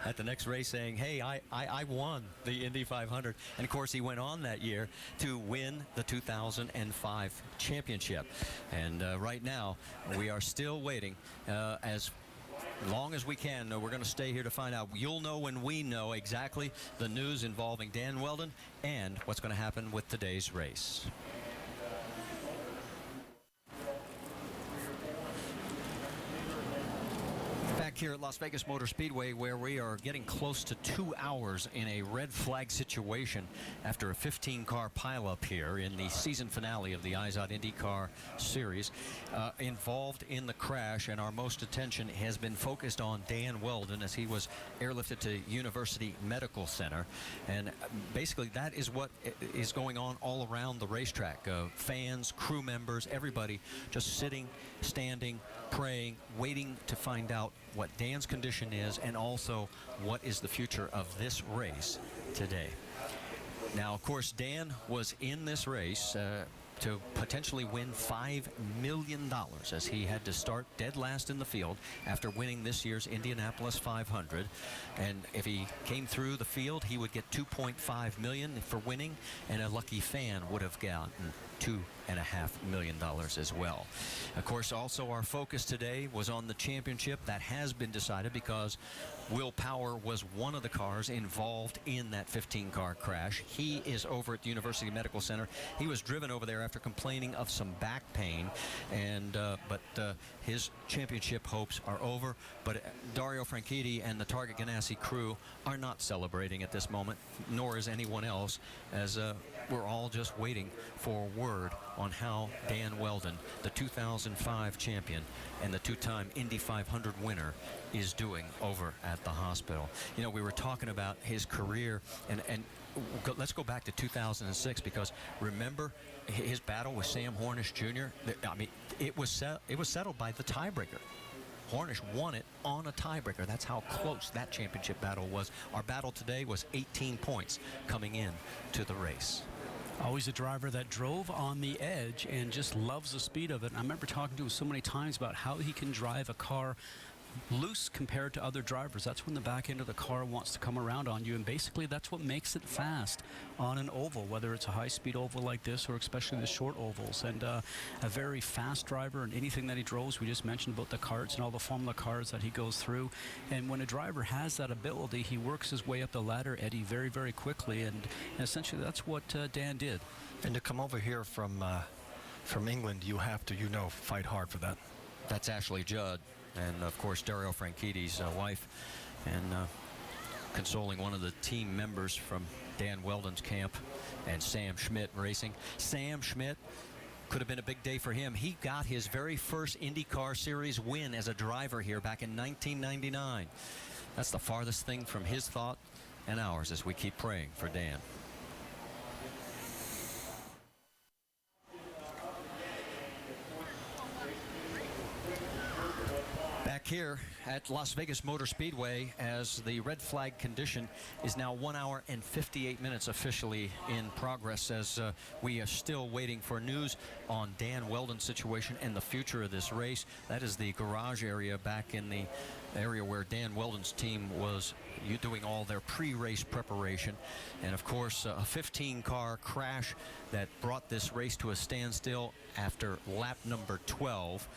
at the next race saying, hey, I won the Indy 500. And, of course, he went on that year to win the 2005 championship. And right now, we are still waiting as long as we can. We're going to stay here to find out. You'll know when we know exactly the news involving Dan Wheldon and what's going to happen with today's race. Back here at Las Vegas Motor Speedway, where we are getting close to 2 hours in a red flag situation after a 15-car pileup here in the season finale of the IZOD IndyCar Series. Involved in the crash, and our most attention has been focused on Dan Wheldon as he was airlifted to University Medical Center. And basically that is what is going on all around the racetrack. Fans, crew members, everybody just sitting, standing, praying, waiting to find out what Dan's condition is, and also what is the future of this race today. Now, of course, Dan was in this race to potentially win $5 million, as he had to start dead last in the field after winning this year's Indianapolis 500. And if he came through the field, he would get $2.5 million for winning, and a lucky fan would have gotten $2.5 million as well. Of course, also our focus today was on the championship. That has been decided because Will Power was one of the cars involved in that 15-car crash. He is over at the University Medical Center. He was driven over there after complaining of some back pain, and but his championship hopes are over. But Dario Franchitti and the Target Ganassi crew are not celebrating at this moment, nor is anyone else, as we're all just waiting for word on how Dan Wheldon, the 2005 champion and the two-time Indy 500 winner, is doing over at the hospital. You know, we were talking about his career, and let's go back to 2006, because remember his battle with Sam Hornish Jr.? I mean, it was settled by the tiebreaker. Hornish won it on a tiebreaker. That's how close that championship battle was. Our battle today was 18 points coming in to the race. Always a driver that drove on the edge and just loves the speed of it. And I remember talking to him so many times about how he can drive a car loose compared to other drivers. That's when the back end of the car wants to come around on you, and basically that's what makes it fast on an oval, whether it's a high-speed oval like this or especially the short ovals. And a very fast driver, and anything that he drove, we just mentioned about the karts and all the Formula cars that he goes through. And when a driver has that ability, he works his way up the ladder, Eddie, very, very quickly, and essentially that's what Dan did. And to come over here from England, you have to, fight hard for that. That's Ashley Judd, and of course Dario Franchitti's wife, and consoling one of the team members from Dan Wheldon's camp, and Sam Schmidt Racing. Sam Schmidt, could have been a big day for him. He got his very first IndyCar Series win as a driver here back in 1999. That's the farthest thing from his thought and ours as we keep praying for Dan. Back here at Las Vegas Motor Speedway, as the red flag condition is now 1 hour and 58 minutes officially in progress, as we are still waiting for news on Dan Wheldon's situation and the future of this race. That is the garage area back in the area where Dan Wheldon's team was doing all their pre-race preparation. And of course, a 15-car crash that brought this race to a standstill after lap number 12.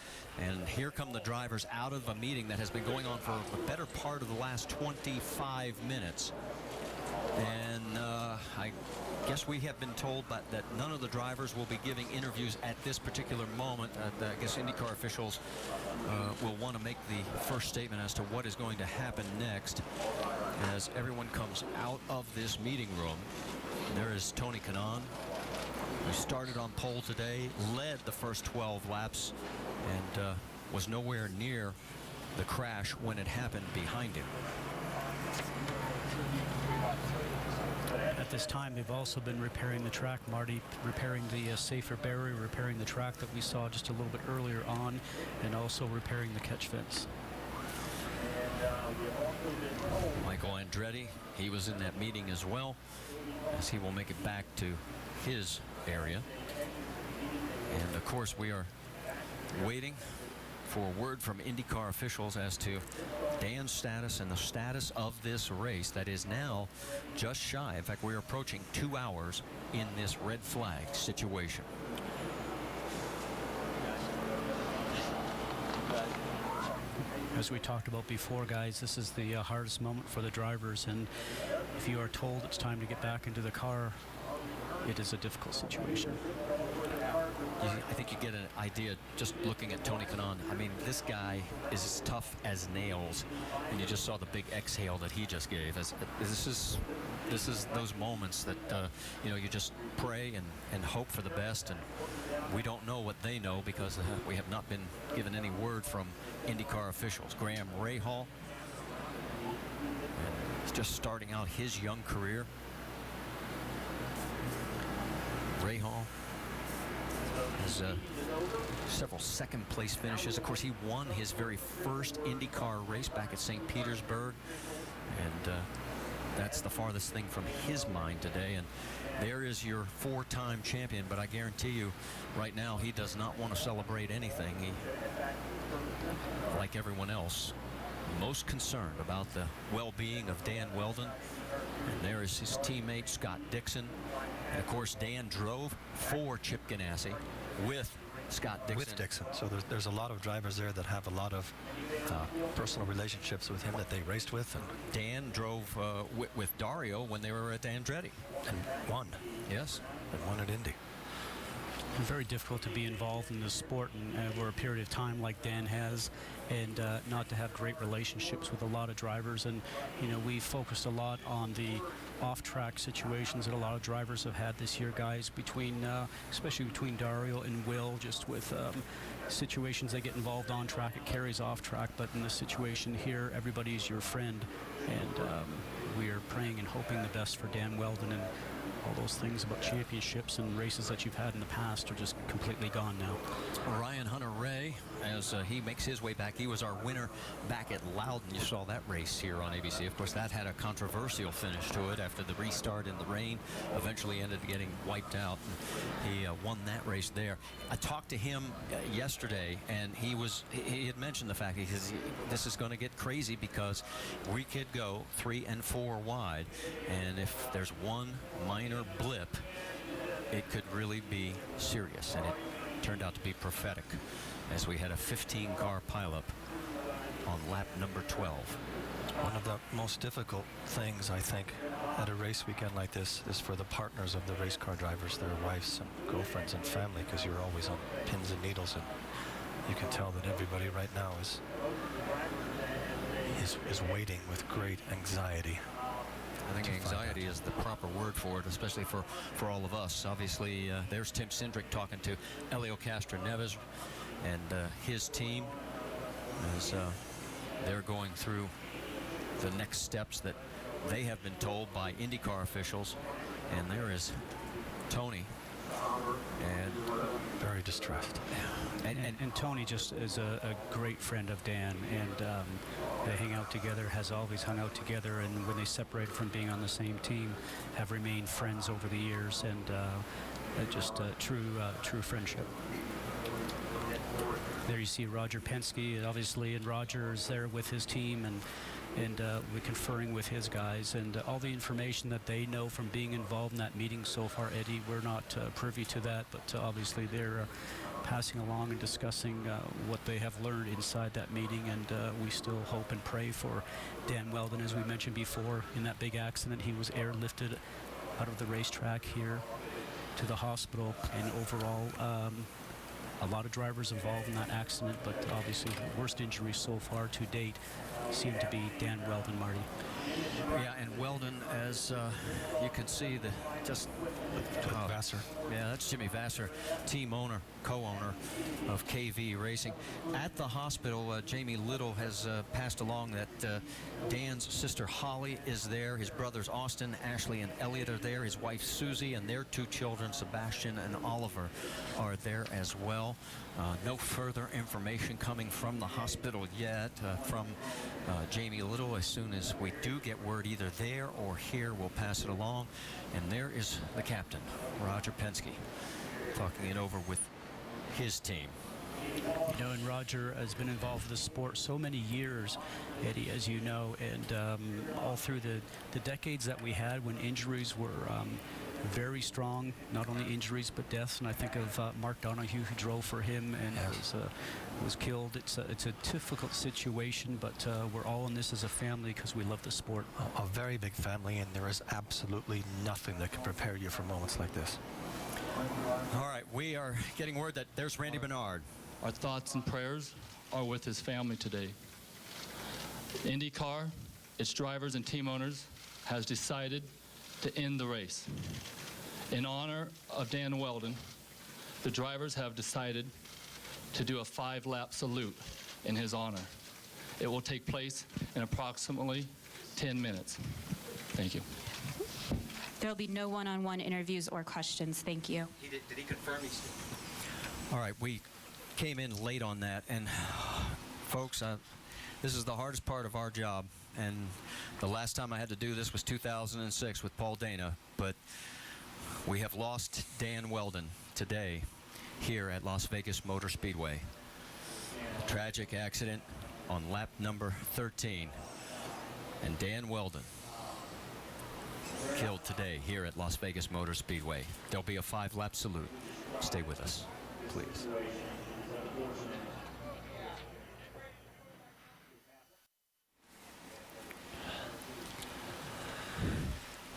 And here come the drivers out of a meeting that has been going on for the better part of the last 25 minutes. And I guess we have been told that none of the drivers will be giving interviews at this particular moment. I guess IndyCar officials will want to make the first statement as to what is going to happen next as everyone comes out of this meeting room. There is Tony Kanaan, who started on pole today, led the first 12 laps, and was nowhere near the crash when it happened behind him. At this time, they've also been repairing the track, Marty, repairing the safer barrier, repairing the track that we saw just a little bit earlier on, and also repairing the catch fence. Michael Andretti, he was in that meeting as well, as he will make it back to his area. And of course, we are waiting for word from IndyCar officials as to Dan's status and the status of this race that is now just shy. In fact, we're approaching 2 hours in this red flag situation. As we talked about before, guys, this is the hardest moment for the drivers, and if you are told it's time to get back into the car, it is a difficult situation. I think you get an idea just looking at Tony Kanaan. I mean, this guy is as tough as nails, and you just saw the big exhale that he just gave. This is those moments that you just pray and hope for the best, and we don't know what they know because we have not been given any word from IndyCar officials. Graham Rahal, he's just starting out his young career. Rahal has several second place finishes. Of course, he won his very first IndyCar race back at St. Petersburg, and that's the farthest thing from his mind today. And there is your four-time champion, but I guarantee you right now he does not want to celebrate anything. He, like everyone else, most concerned about the well-being of Dan Wheldon. And there is his teammate Scott Dixon And of course, Dan drove for Chip Ganassi with Scott Dixon. With Dixon. So there's a lot of drivers there that have a lot of personal relationships with him that they raced with. And Dan drove with Dario when they were at Andretti. And won. Yes. And won at Indy. Very difficult to be involved in this sport and over a period of time like Dan has, and not to have great relationships with a lot of drivers. And you know, we focused a lot on the off-track situations that a lot of drivers have had this year, guys, between especially between Dario and Will, just with situations they get involved on track. It carries off track, but in this situation here, everybody's your friend, and we are praying and hoping the best for Dan Weldon. And all those things about championships and races that you've had in the past are just completely gone now. Ryan Hunter-Reay, as he makes his way back, he was our winner back at Loudon. You saw that race here on ABC. Of course, that had a controversial finish to it after the restart in the rain. Eventually ended up getting wiped out. He won that race there. I talked to him yesterday, and he had mentioned the fact, he says, this is going to get crazy because we could go 3 and 4 wide, and if there's one minor blip, it could really be serious. And it turned out to be prophetic, as we had a 15-car pileup on lap number 12. One of the most difficult things, I think, at a race weekend like this is for the partners of the race car drivers, their wives and girlfriends and family, because you're always on pins and needles, and you can tell that everybody right now is waiting with great anxiety. I think anxiety is the proper word for it, especially for all of us. Obviously, there's Tim Cindric talking to Helio Castroneves and his team as they're going through the next steps that they have been told by IndyCar officials. And there is Tony, and very distressed. And Tony just is a great friend of Dan, and they hang out together, has always hung out together, and when they separated from being on the same team, have remained friends over the years, and just a true friendship. There you see Roger Penske, obviously, and Roger is there with his team, and we're conferring with his guys, and all the information that they know from being involved in that meeting so far, Eddie, we're not privy to that, but obviously they're passing along and discussing what they have learned inside that meeting, and we still hope and pray for Dan Weldon. As we mentioned before, in that big accident, he was airlifted out of the racetrack here to the hospital, and overall a lot of drivers involved in that accident, but obviously the worst injuries so far to date seem to be Dan Weldon, Marty. Yeah, and Weldon, as you can see, Vassar. Yeah, that's Jimmy Vassar, team owner, co-owner of KV Racing. At the hospital, Jamie Little has passed along that Dan's sister Holly is there. His brothers Austin, Ashley, and Elliot are there. His wife Susie and their 2 children, Sebastian and Oliver, are there as well. No further information coming from the hospital yet from Jamie Little. As soon as we do get word either there or here, we'll pass it along. And there is the captain, Roger Penske, talking it over with his team. You know, and Roger has been involved with the sport so many years, Eddie, as you know, and all through the decades that we had when injuries were very strong, not only injuries but deaths. And I think of Mark Donohue, who drove for him and was killed. It's a difficult situation, but we're all in this as a family because we love the sport. A very big family, and there is absolutely nothing that can prepare you for moments like this. All right, we are getting word that there's Randy Bernard. Our thoughts and prayers are with his family today. IndyCar, its drivers and team owners, has decided to end the race. In honor of Dan Weldon, the drivers have decided to do a 5-lap salute in his honor. It will take place in approximately 10 minutes. Thank you. There will be no one-on-one interviews or questions. Thank you. Did he confirm he's... All right, we came in late on that, and folks, this is the hardest part of our job, and the last time I had to do this was 2006 with Paul Dana, but we have lost Dan Weldon today here at Las Vegas Motor Speedway. A tragic accident on lap number 13, and Dan Weldon killed today here at Las Vegas Motor Speedway. There'll be a 5-lap salute. Stay with us, please.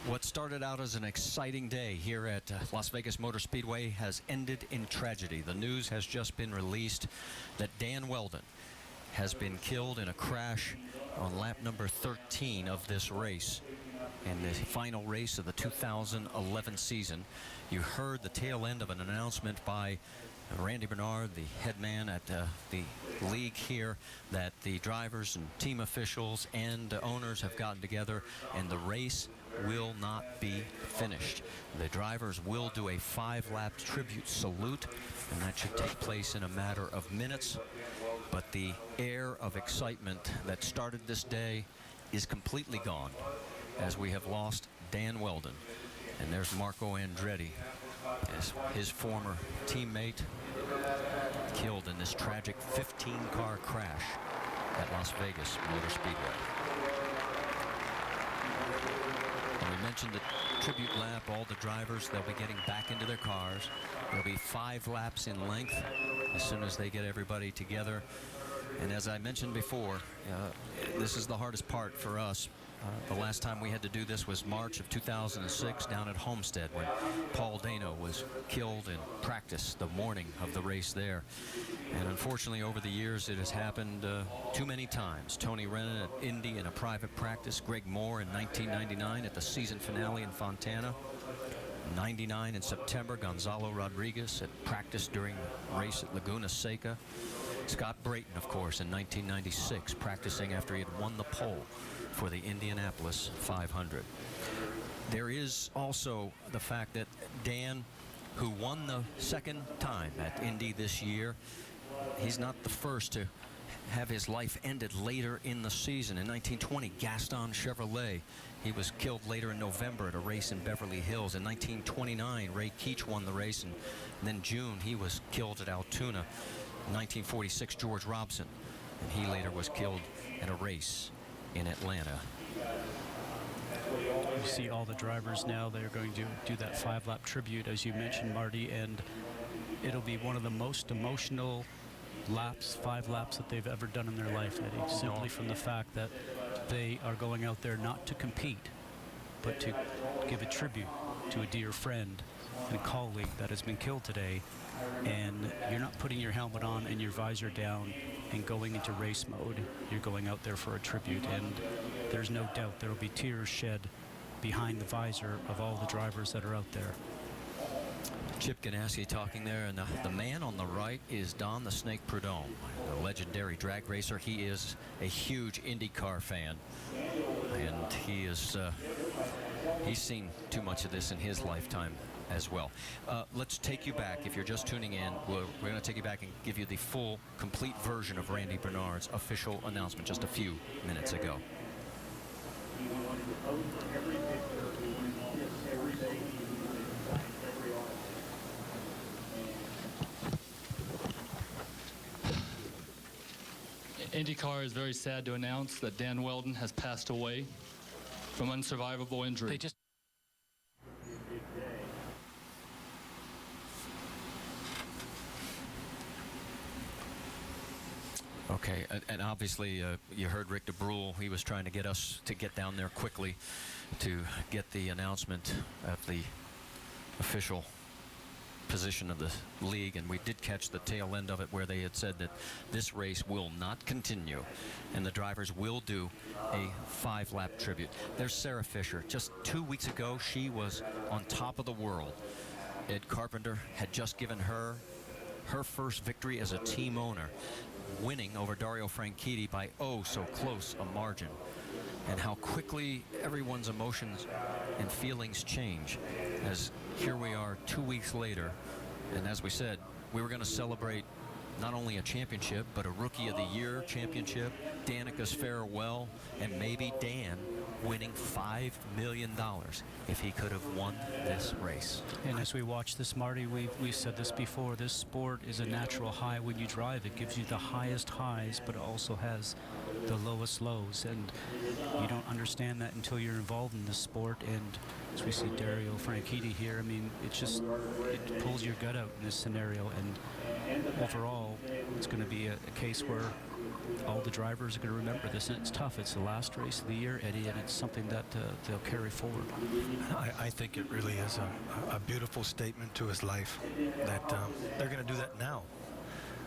What started out as an exciting day here at Las Vegas Motor Speedway has ended in tragedy. The news has just been released that Dan Wheldon has been killed in a crash on lap number 13 of this race. In the final race of the 2011 season, you heard the tail end of an announcement by Randy Bernard, the head man at the league here, that the drivers and team officials and owners have gotten together and the race will not be finished. The drivers will do a 5-lap tribute salute, and that should take place in a matter of minutes. But the air of excitement that started this day is completely gone, as we have lost Dan Wheldon. And there's Marco Andretti, as his former teammate, killed in this tragic 15-car crash at Las Vegas Motor Speedway. And we mentioned the tribute lap. All the drivers, they'll be getting back into their cars. There'll be 5 laps in length as soon as they get everybody together. And as I mentioned before, this is the hardest part for us. The last time we had to do this was March of 2006 down at Homestead, when Paul Dano was killed in practice the morning of the race there. And unfortunately, over the years, it has happened too many times. Tony Rennan at Indy in a private practice, Greg Moore in 1999 at the season finale in Fontana. 99 in September, Gonzalo Rodriguez at practice during the race at Laguna Seca. Scott Brayton, of course, in 1996, practicing after he had won the pole for the Indianapolis 500. There is also the fact that Dan, who won the second time at Indy this year, he's not the first to have his life ended later in the season. In 1920, Gaston Chevrolet, he was killed later in November at a race in Beverly Hills. In 1929, Ray Keech won the race, and then June, he was killed at Altoona. In 1946, George Robson, and he later was killed at a race in Atlanta. You see all the drivers now, they're going to do that 5-lap tribute, as you mentioned, Marty, and it'll be one of the most emotional laps, 5 laps that they've ever done in their life, Eddie, simply from the fact that they are going out there not to compete, but to give a tribute to a dear friend and colleague that has been killed today. And you're not putting your helmet on and your visor down and going into race mode. You're going out there for a tribute, and there's no doubt there will be tears shed behind the visor of all the drivers that are out there. Chip Ganassi talking there, and the man on the right is Don the Snake Prudhomme, a legendary drag racer. He is a huge IndyCar fan, and he is he's seen too much of this in his lifetime as well. Let's take you back. If you're just tuning in, we're going to take you back and give you the full, complete version of Randy Bernard's official announcement just a few minutes ago. IndyCar is very sad to announce that Dan Wheldon has passed away from unsurvivable injury. Okay, and obviously you heard Rick DeBrule. He was trying to get us to get down there quickly to get the announcement of the official position of the league, and we did catch the tail end of it where they had said that this race will not continue and the drivers will do a 5-lap tribute. There's Sarah Fisher. Just 2 weeks ago, she was on top of the world. Ed Carpenter had just given her first victory as a team owner, winning over Dario Franchitti by so close a margin. And how quickly everyone's emotions and feelings change, as here we are 2 weeks later, and as we said, we were going to celebrate not only a championship, but a Rookie of the Year championship, Danica's farewell, and maybe Dan winning $5 million if he could have won this race. And as we watch this, Marty, we've said this before, this sport is a natural high when you drive. It gives you the highest highs, but it also has the lowest lows, and you don't understand that until you're involved in the sport. And as we see Dario Franchitti here, I mean, it pulls your gut out in this scenario, and overall it's going to be a case where all the drivers are going to remember this, and it's tough. It's the last race of the year, Eddie, and it's something that they'll carry forward. I think it really is a beautiful statement to his life that they're going to do that now.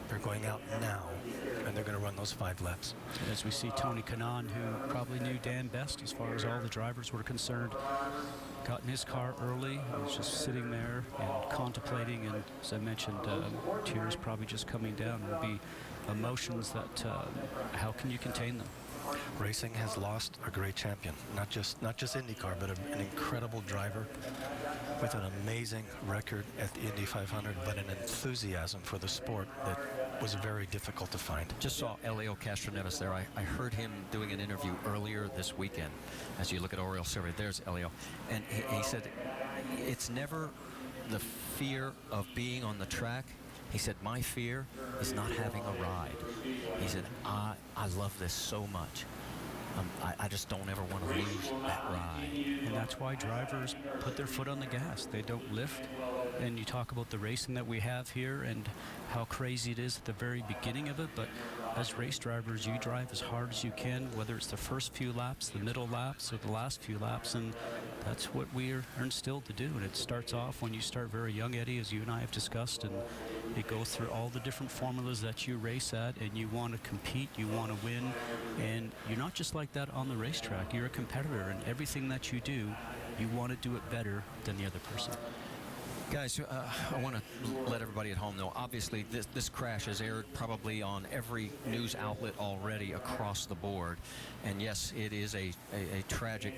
They're going out now, and they're going to run those 5 laps. As we see Tony Kanaan, who probably knew Dan best as far as all the drivers were concerned, got in his car early and was just sitting there and contemplating, and as I mentioned, tears probably just coming down. Will be emotions that how can you contain them? Racing has lost a great champion, not just IndyCar, but an incredible driver with an amazing record at the Indy 500, but an enthusiasm for the sport that was very difficult to find. Just saw Elio Castroneves there. I heard him doing an interview earlier this weekend. As you look at Oriol Survey, there's Elio, and he said it's never the fear of being on the track. He said, my fear is not having a ride. He said, I love this so much. I just don't ever want to lose that ride. And that's why drivers put their foot on the gas. They don't lift. And you talk about the racing that we have here and how crazy it is at the very beginning of it, but as race drivers, you drive as hard as you can, whether it's the first few laps, the middle laps, or the last few laps, and that's what we are instilled to do. And it starts off when you start very young, Eddie, as you and I have discussed, and it goes through all the different formulas that you race at, and you want to compete, you want to win, and you're not just like that on the racetrack. You're a competitor, and everything that you do, you want to do it better than the other person. Guys, I want to let everybody at home know, obviously this crash has aired probably on every news outlet already across the board. And yes, it is a tragic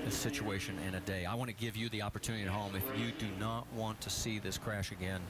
situation and a day. I want to give you the opportunity at home. If you do not want to see this crash again,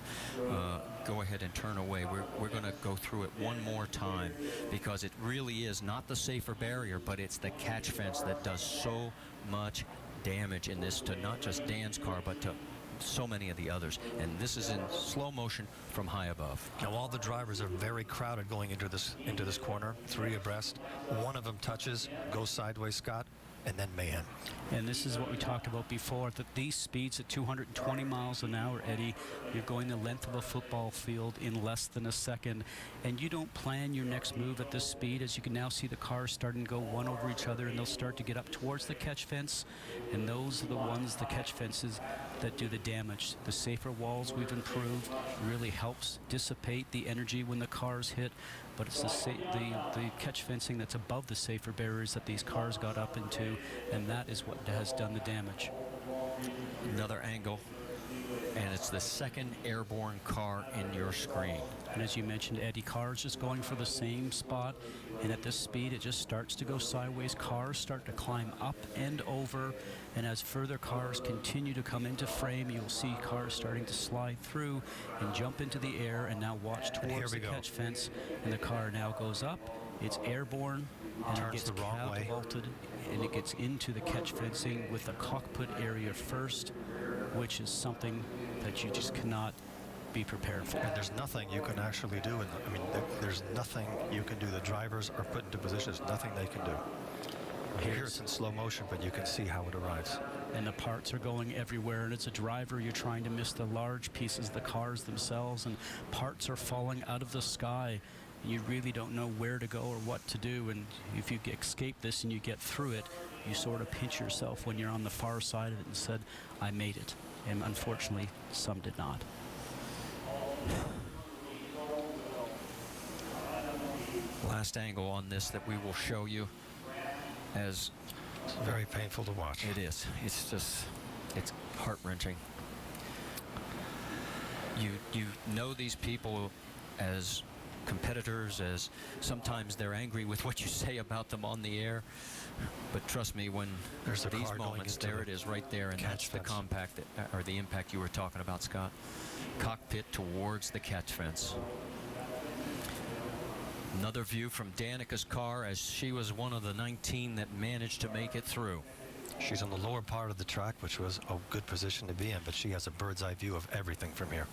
go ahead and turn away. We're going to go through it one more time, because it really is not the safer barrier, but it's the catch fence that does so much damage in this, to not just Dan's car, but to so many of the others. And this is in slow motion from high above. Now all the drivers are very crowded going into this corner, 3 abreast. One of them touches, goes sideways, Scott, and then mayhem. And this is what we talked about before, that these speeds at 220 miles an hour, Eddie, you're going the length of a football field in less than a second, and you don't plan your next move at this speed. As you can now see, the cars starting to go one over each other, and they'll start to get up towards the catch fence, and those are the ones, the catch fences, that do the damage. The safer walls we've improved really helps dissipate the energy when the cars hit, but it's the catch fencing that's above the safer barriers that these cars got up into, and that is what has done the damage. Another angle, and it's the second airborne car in your screen. And as you mentioned, Eddie, cars just going for the same spot, and at this speed it just starts to go sideways. Cars start to climb up and over, and as further cars continue to come into frame, you'll see cars starting to slide through and jump into the air, and now watch towards the catch fence, and the car now goes up. It's airborne, and it gets catapulted, and it gets into the catch fencing with the cockpit area first, which is something that you just cannot be prepared for. And there's nothing you can actually do. There's nothing you can do. The drivers are put into positions. Nothing they can do. Here it's in slow motion, but you can see how it arrives. And the parts are going everywhere, and as a driver, you're trying to miss the large pieces, the cars themselves, and parts are falling out of the sky. You really don't know where to go or what to do, and if you escape this and you get through it, you sort of pinch yourself when you're on the far side of it and said, I made it. And unfortunately, some did not. Last angle on this that we will show you, as it's very painful to watch. It is. It's just, it's heart-wrenching. You know these people as competitors, as sometimes they're angry with what you say about them on the air, but trust me, when there's these moments, there it is right there, and that's the compact or the impact you were talking about, Scott. Cockpit towards the catch fence. Another view from Danica's car, as she was one of the 19 that managed to make it through. She's on the lower part of the track, which was a good position to be in, but she has a bird's eye view of everything from here.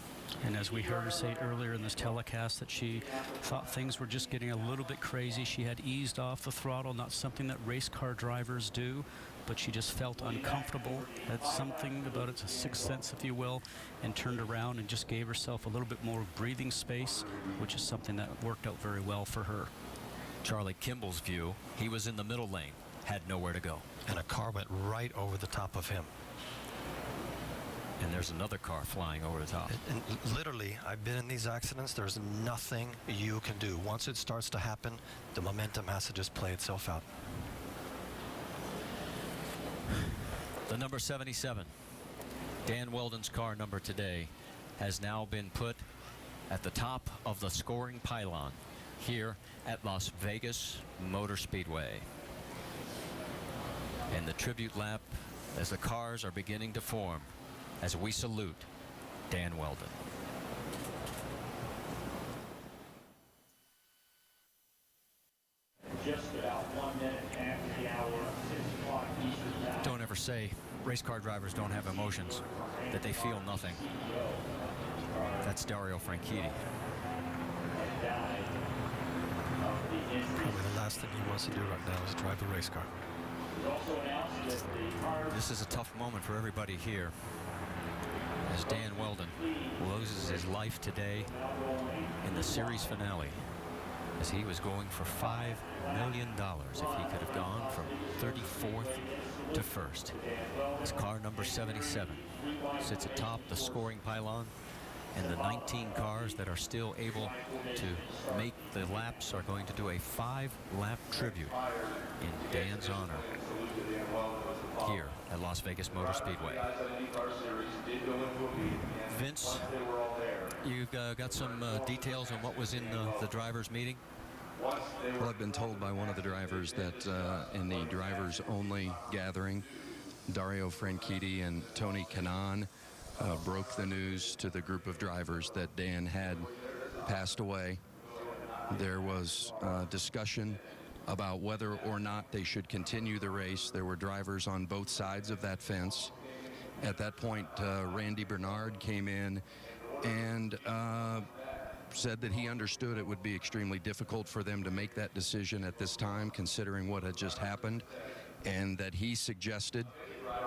And as we heard her say earlier in this telecast that she thought things were just getting a little bit crazy. She had eased off the throttle, not something that race car drivers do, but she just felt uncomfortable, had something about it, a sixth sense, if you will, and turned around and just gave herself a little bit more breathing space, which is something that worked out very well for her. Charlie Kimball's view, he was in the middle lane, had nowhere to go. And a car went right over the top of him. And there's another car flying over the top. And literally, I've been in these accidents. There's nothing you can do. Once it starts to happen, the momentum has to just play itself out. The number 77, Dan Wheldon's car number today, has now been put at the top of the scoring pylon here at Las Vegas Motor Speedway. And the tribute lap as the cars are beginning to form as we salute Dan Wheldon. Just about 1 minute after the hour, 6 o'clock Eastern Time. Don't ever say race car drivers don't have emotions, that they feel nothing. That's Dario Franchitti. Probably the last thing he wants to do right now is drive a race car. This is a tough moment for everybody here as Dan Wheldon loses his life today in the series finale, as he was going for $5 million if he could have gone from 34th to 1st. His car number 77 sits atop the scoring pylon, and the 19 cars that are still able to make the laps are going to do a 5-lap tribute in Dan's honor here at Las Vegas Motor Speedway. Vince, you've got some details on what was in the drivers' meeting? Well, I've been told by one of the drivers that in the drivers-only gathering, Dario Franchitti and Tony Kanaan broke the news to the group of drivers that Dan had passed away. There was discussion about whether or not they should continue the race. There were drivers on both sides of that fence. At that point, Randy Bernard came in and said that he understood it would be extremely difficult for them to make that decision at this time, considering what had just happened, and that he suggested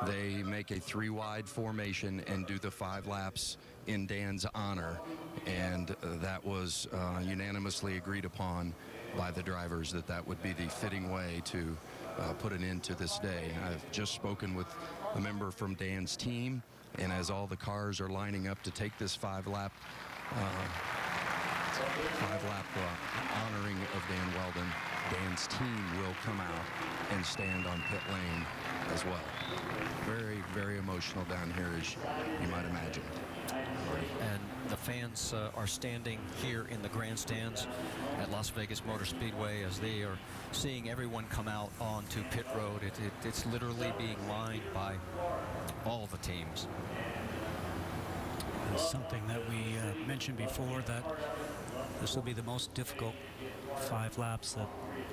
they make a 3-wide formation and do the 5 laps in Dan's honor. And that was unanimously agreed upon by the drivers, that that would be the fitting way to put an end to this day. I've just spoken with a member from Dan's team, and as all the cars are lining up to take this 5-lap honoring of Dan Wheldon, Dan's team will come out and stand on pit lane as well. Very, very emotional down here, as you might imagine. And the fans are standing here in the grandstands at Las Vegas Motor Speedway as they are seeing everyone come out onto pit road. It's literally being lined by all the teams. It's something that we mentioned before, that this will be the most difficult 5 laps that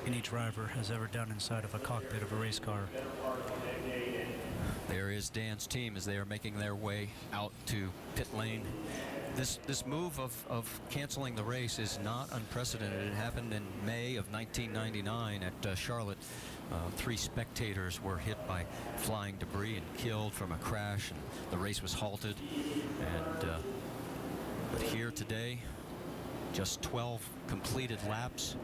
any driver has ever done inside of a cockpit of a race car. There is Dan's team as they are making their way out to pit lane. This move of canceling the race is not unprecedented. It happened in May of 1999 at Charlotte. 3 spectators were hit by flying debris and killed from a crash, and the race was halted. And but here today, just 12 completed laps.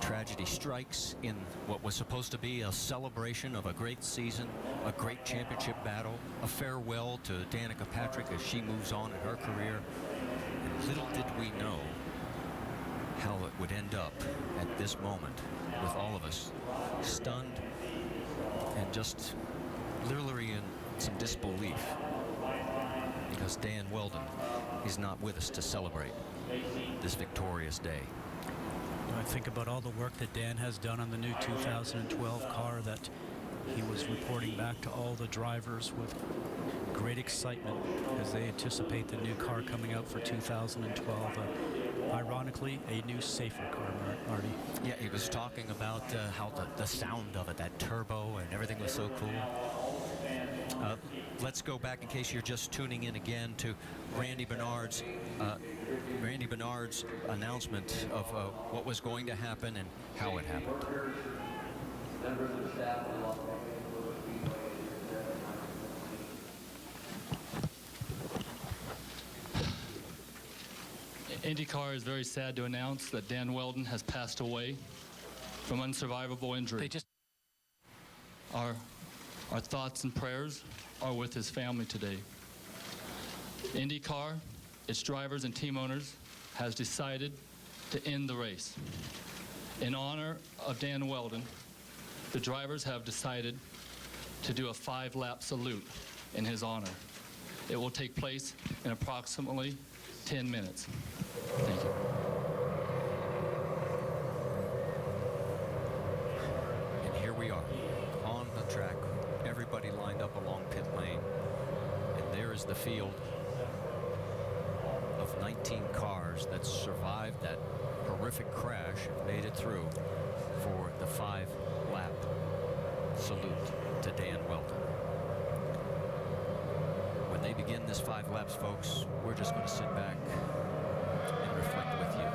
Tragedy strikes in what was supposed to be a celebration of a great season, a great championship battle, a farewell to Danica Patrick as she moves on in her career. And little did we know how it would end up at this moment, with all of us stunned and just literally in some disbelief, because Dan Wheldon is not with us to celebrate this victorious day. I think about all the work that Dan has done on the new 2012 car that he was reporting back to all the drivers with great excitement as they anticipate the new car coming out for 2012. Ironically, a new, safer car, Marty. Yeah, he was talking about how the sound of it, that turbo and everything was so cool. Let's go back, in case you're just tuning in again, to Randy Bernard's announcement of what was going to happen and how it happened. IndyCar is very sad to announce that Dan Weldon has passed away from unsurvivable injury. Our thoughts and prayers are with his family today. IndyCar, its drivers and team owners, has decided to end the race. In honor of Dan Weldon, the drivers have decided to do a 5-lap salute in his honor. It will take place in approximately 10 minutes. Thank you. And here we are on the track, everybody lined up along pit lane, and there is the field of 19 cars that survived that horrific crash and made it through for the 5-lap salute to Dan Weldon. When they begin this 5 laps, folks, we're just going to sit back and reflect with you.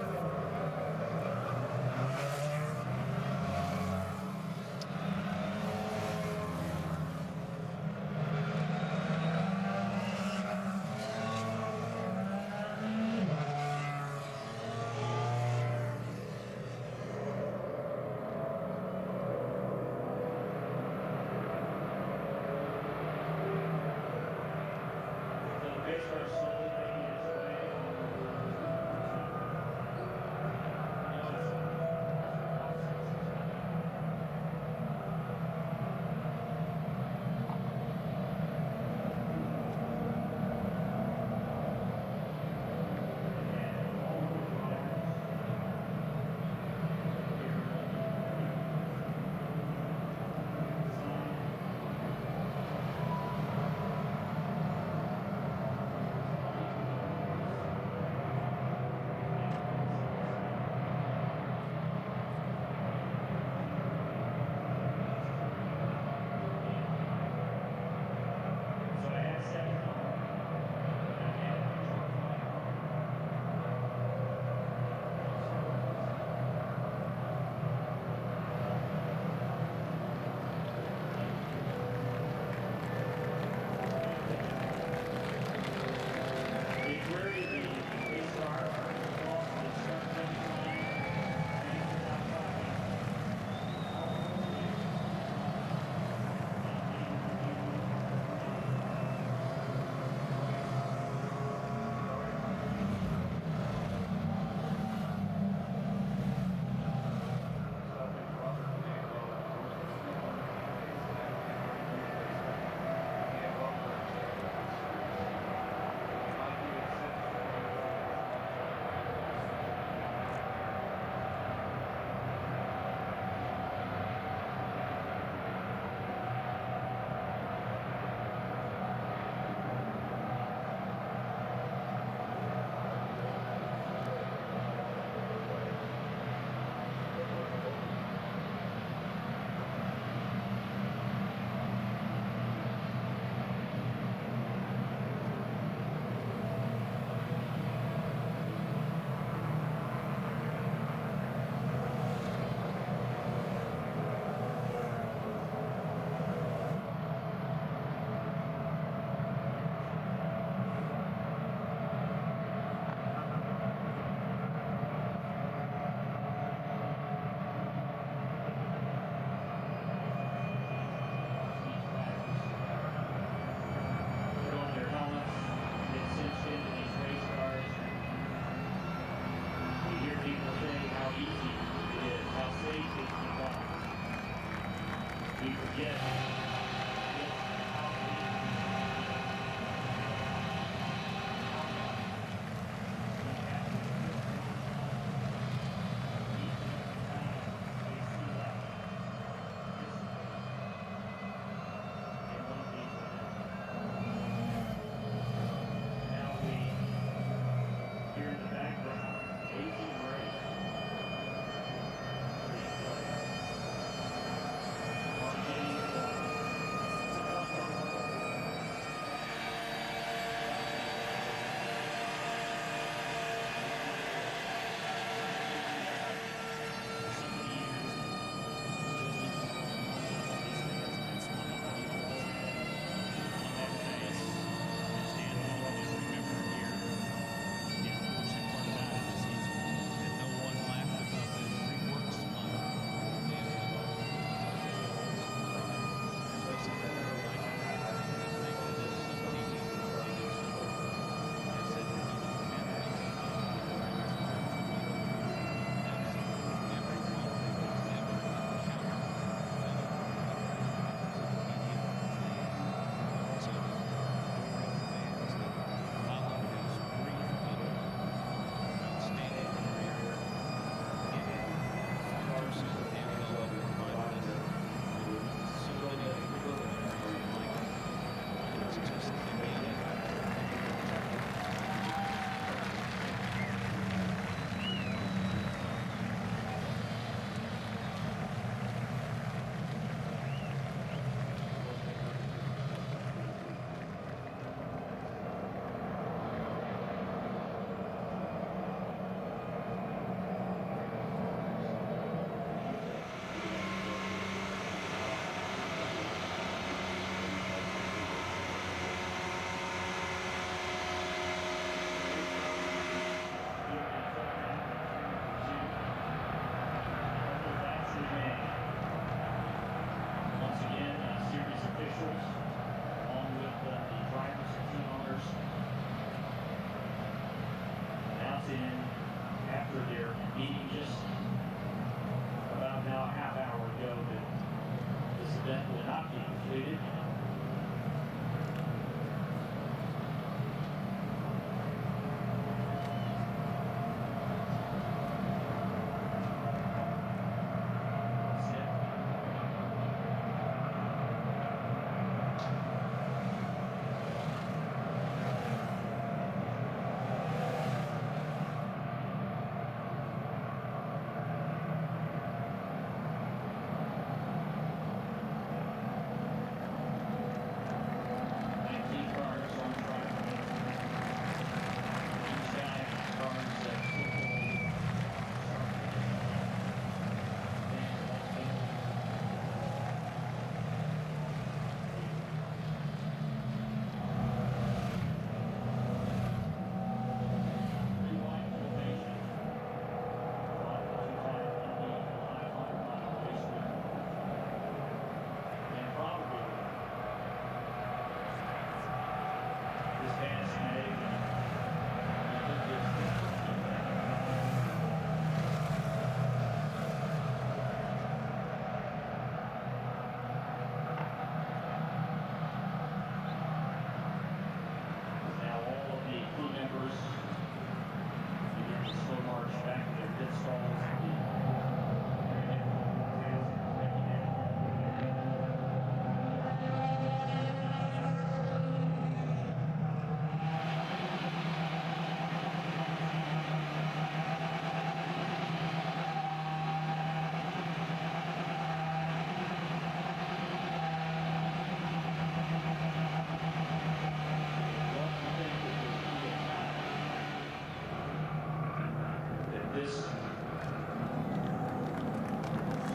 this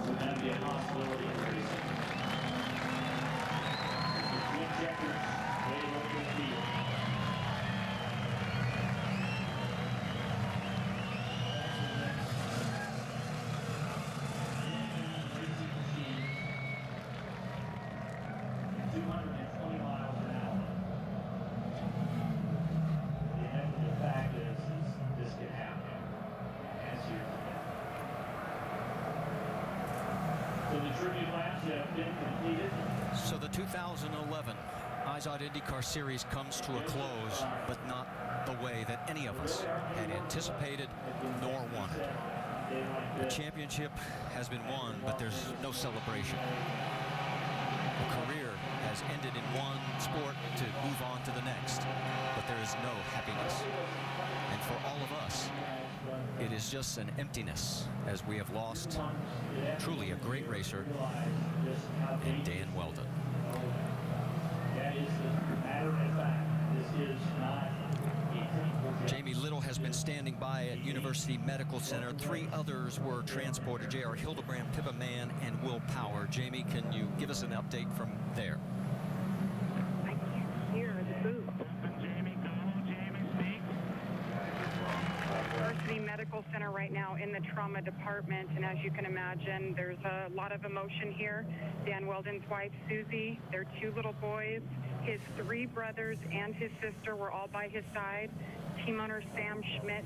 would not be a possibility in racing. The twin checkers way over the field. So the 2011 IZOD IndyCar Series comes to a close, but not the way that any of us had anticipated nor wanted. The championship has been won, but there's no celebration. A career has ended in one sport to move on to the next, but there is no happiness. And for all of us, it is just an emptiness as we have lost truly a great racer in Dan Wheldon. Jamie Little has been standing by at University Medical Center. 3 others were transported: J.R. Hildebrand, Pippa Mann, and Will Power. Jamie, can you give us an update from there? I can't hear the booth. University Medical Center right now in the trauma department, and as you can imagine, there's a lot of emotion here. Dan Wheldon's wife, Susie, their 2 little boys, his 3 brothers, and his sister were all by his side. Team owner Sam Schmidt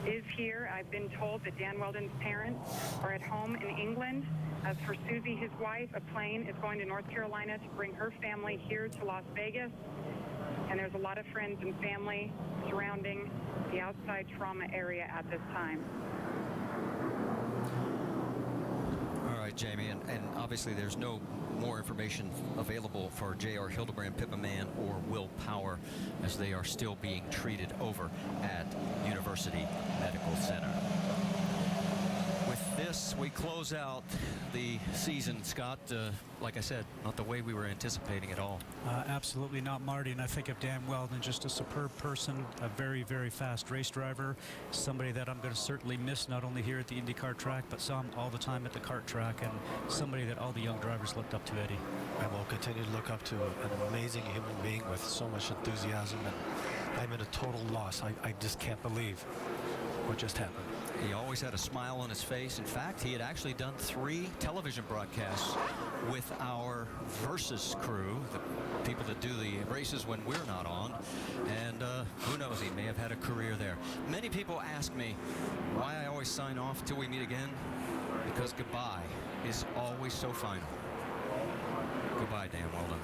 is here. I've been told that Dan Wheldon's parents are at home in England. As for Susie, his wife, a plane is going to North Carolina to bring her family here to Las Vegas. And there's a lot of friends and family surrounding the outside trauma area at this time. All right, Jamie, and obviously there's no more information available for J.R. Hildebrand, Pippa Mann, or Will Power, as they are still being treated over at University Medical Center. With this, we close out the season, Scott. Like I said, not the way we were anticipating at all. Absolutely not, Marty. And I think of Dan Wheldon, just a superb person, a very, very fast race driver, somebody that I'm going to certainly miss, not only here at the IndyCar track, but saw him all the time at the kart track, and somebody that all the young drivers looked up to, Eddie. I will continue to look up to an amazing human being with so much enthusiasm, and I'm at a total loss. I just can't believe what just happened. He always had a smile on his face. In fact, he had actually done 3 television broadcasts with our Versus crew, the people that do the races when we're not on. And who knows, he may have had a career there. Many people ask me why I always sign off till we meet again. Because goodbye is always so final. Goodbye, Dan Wheldon.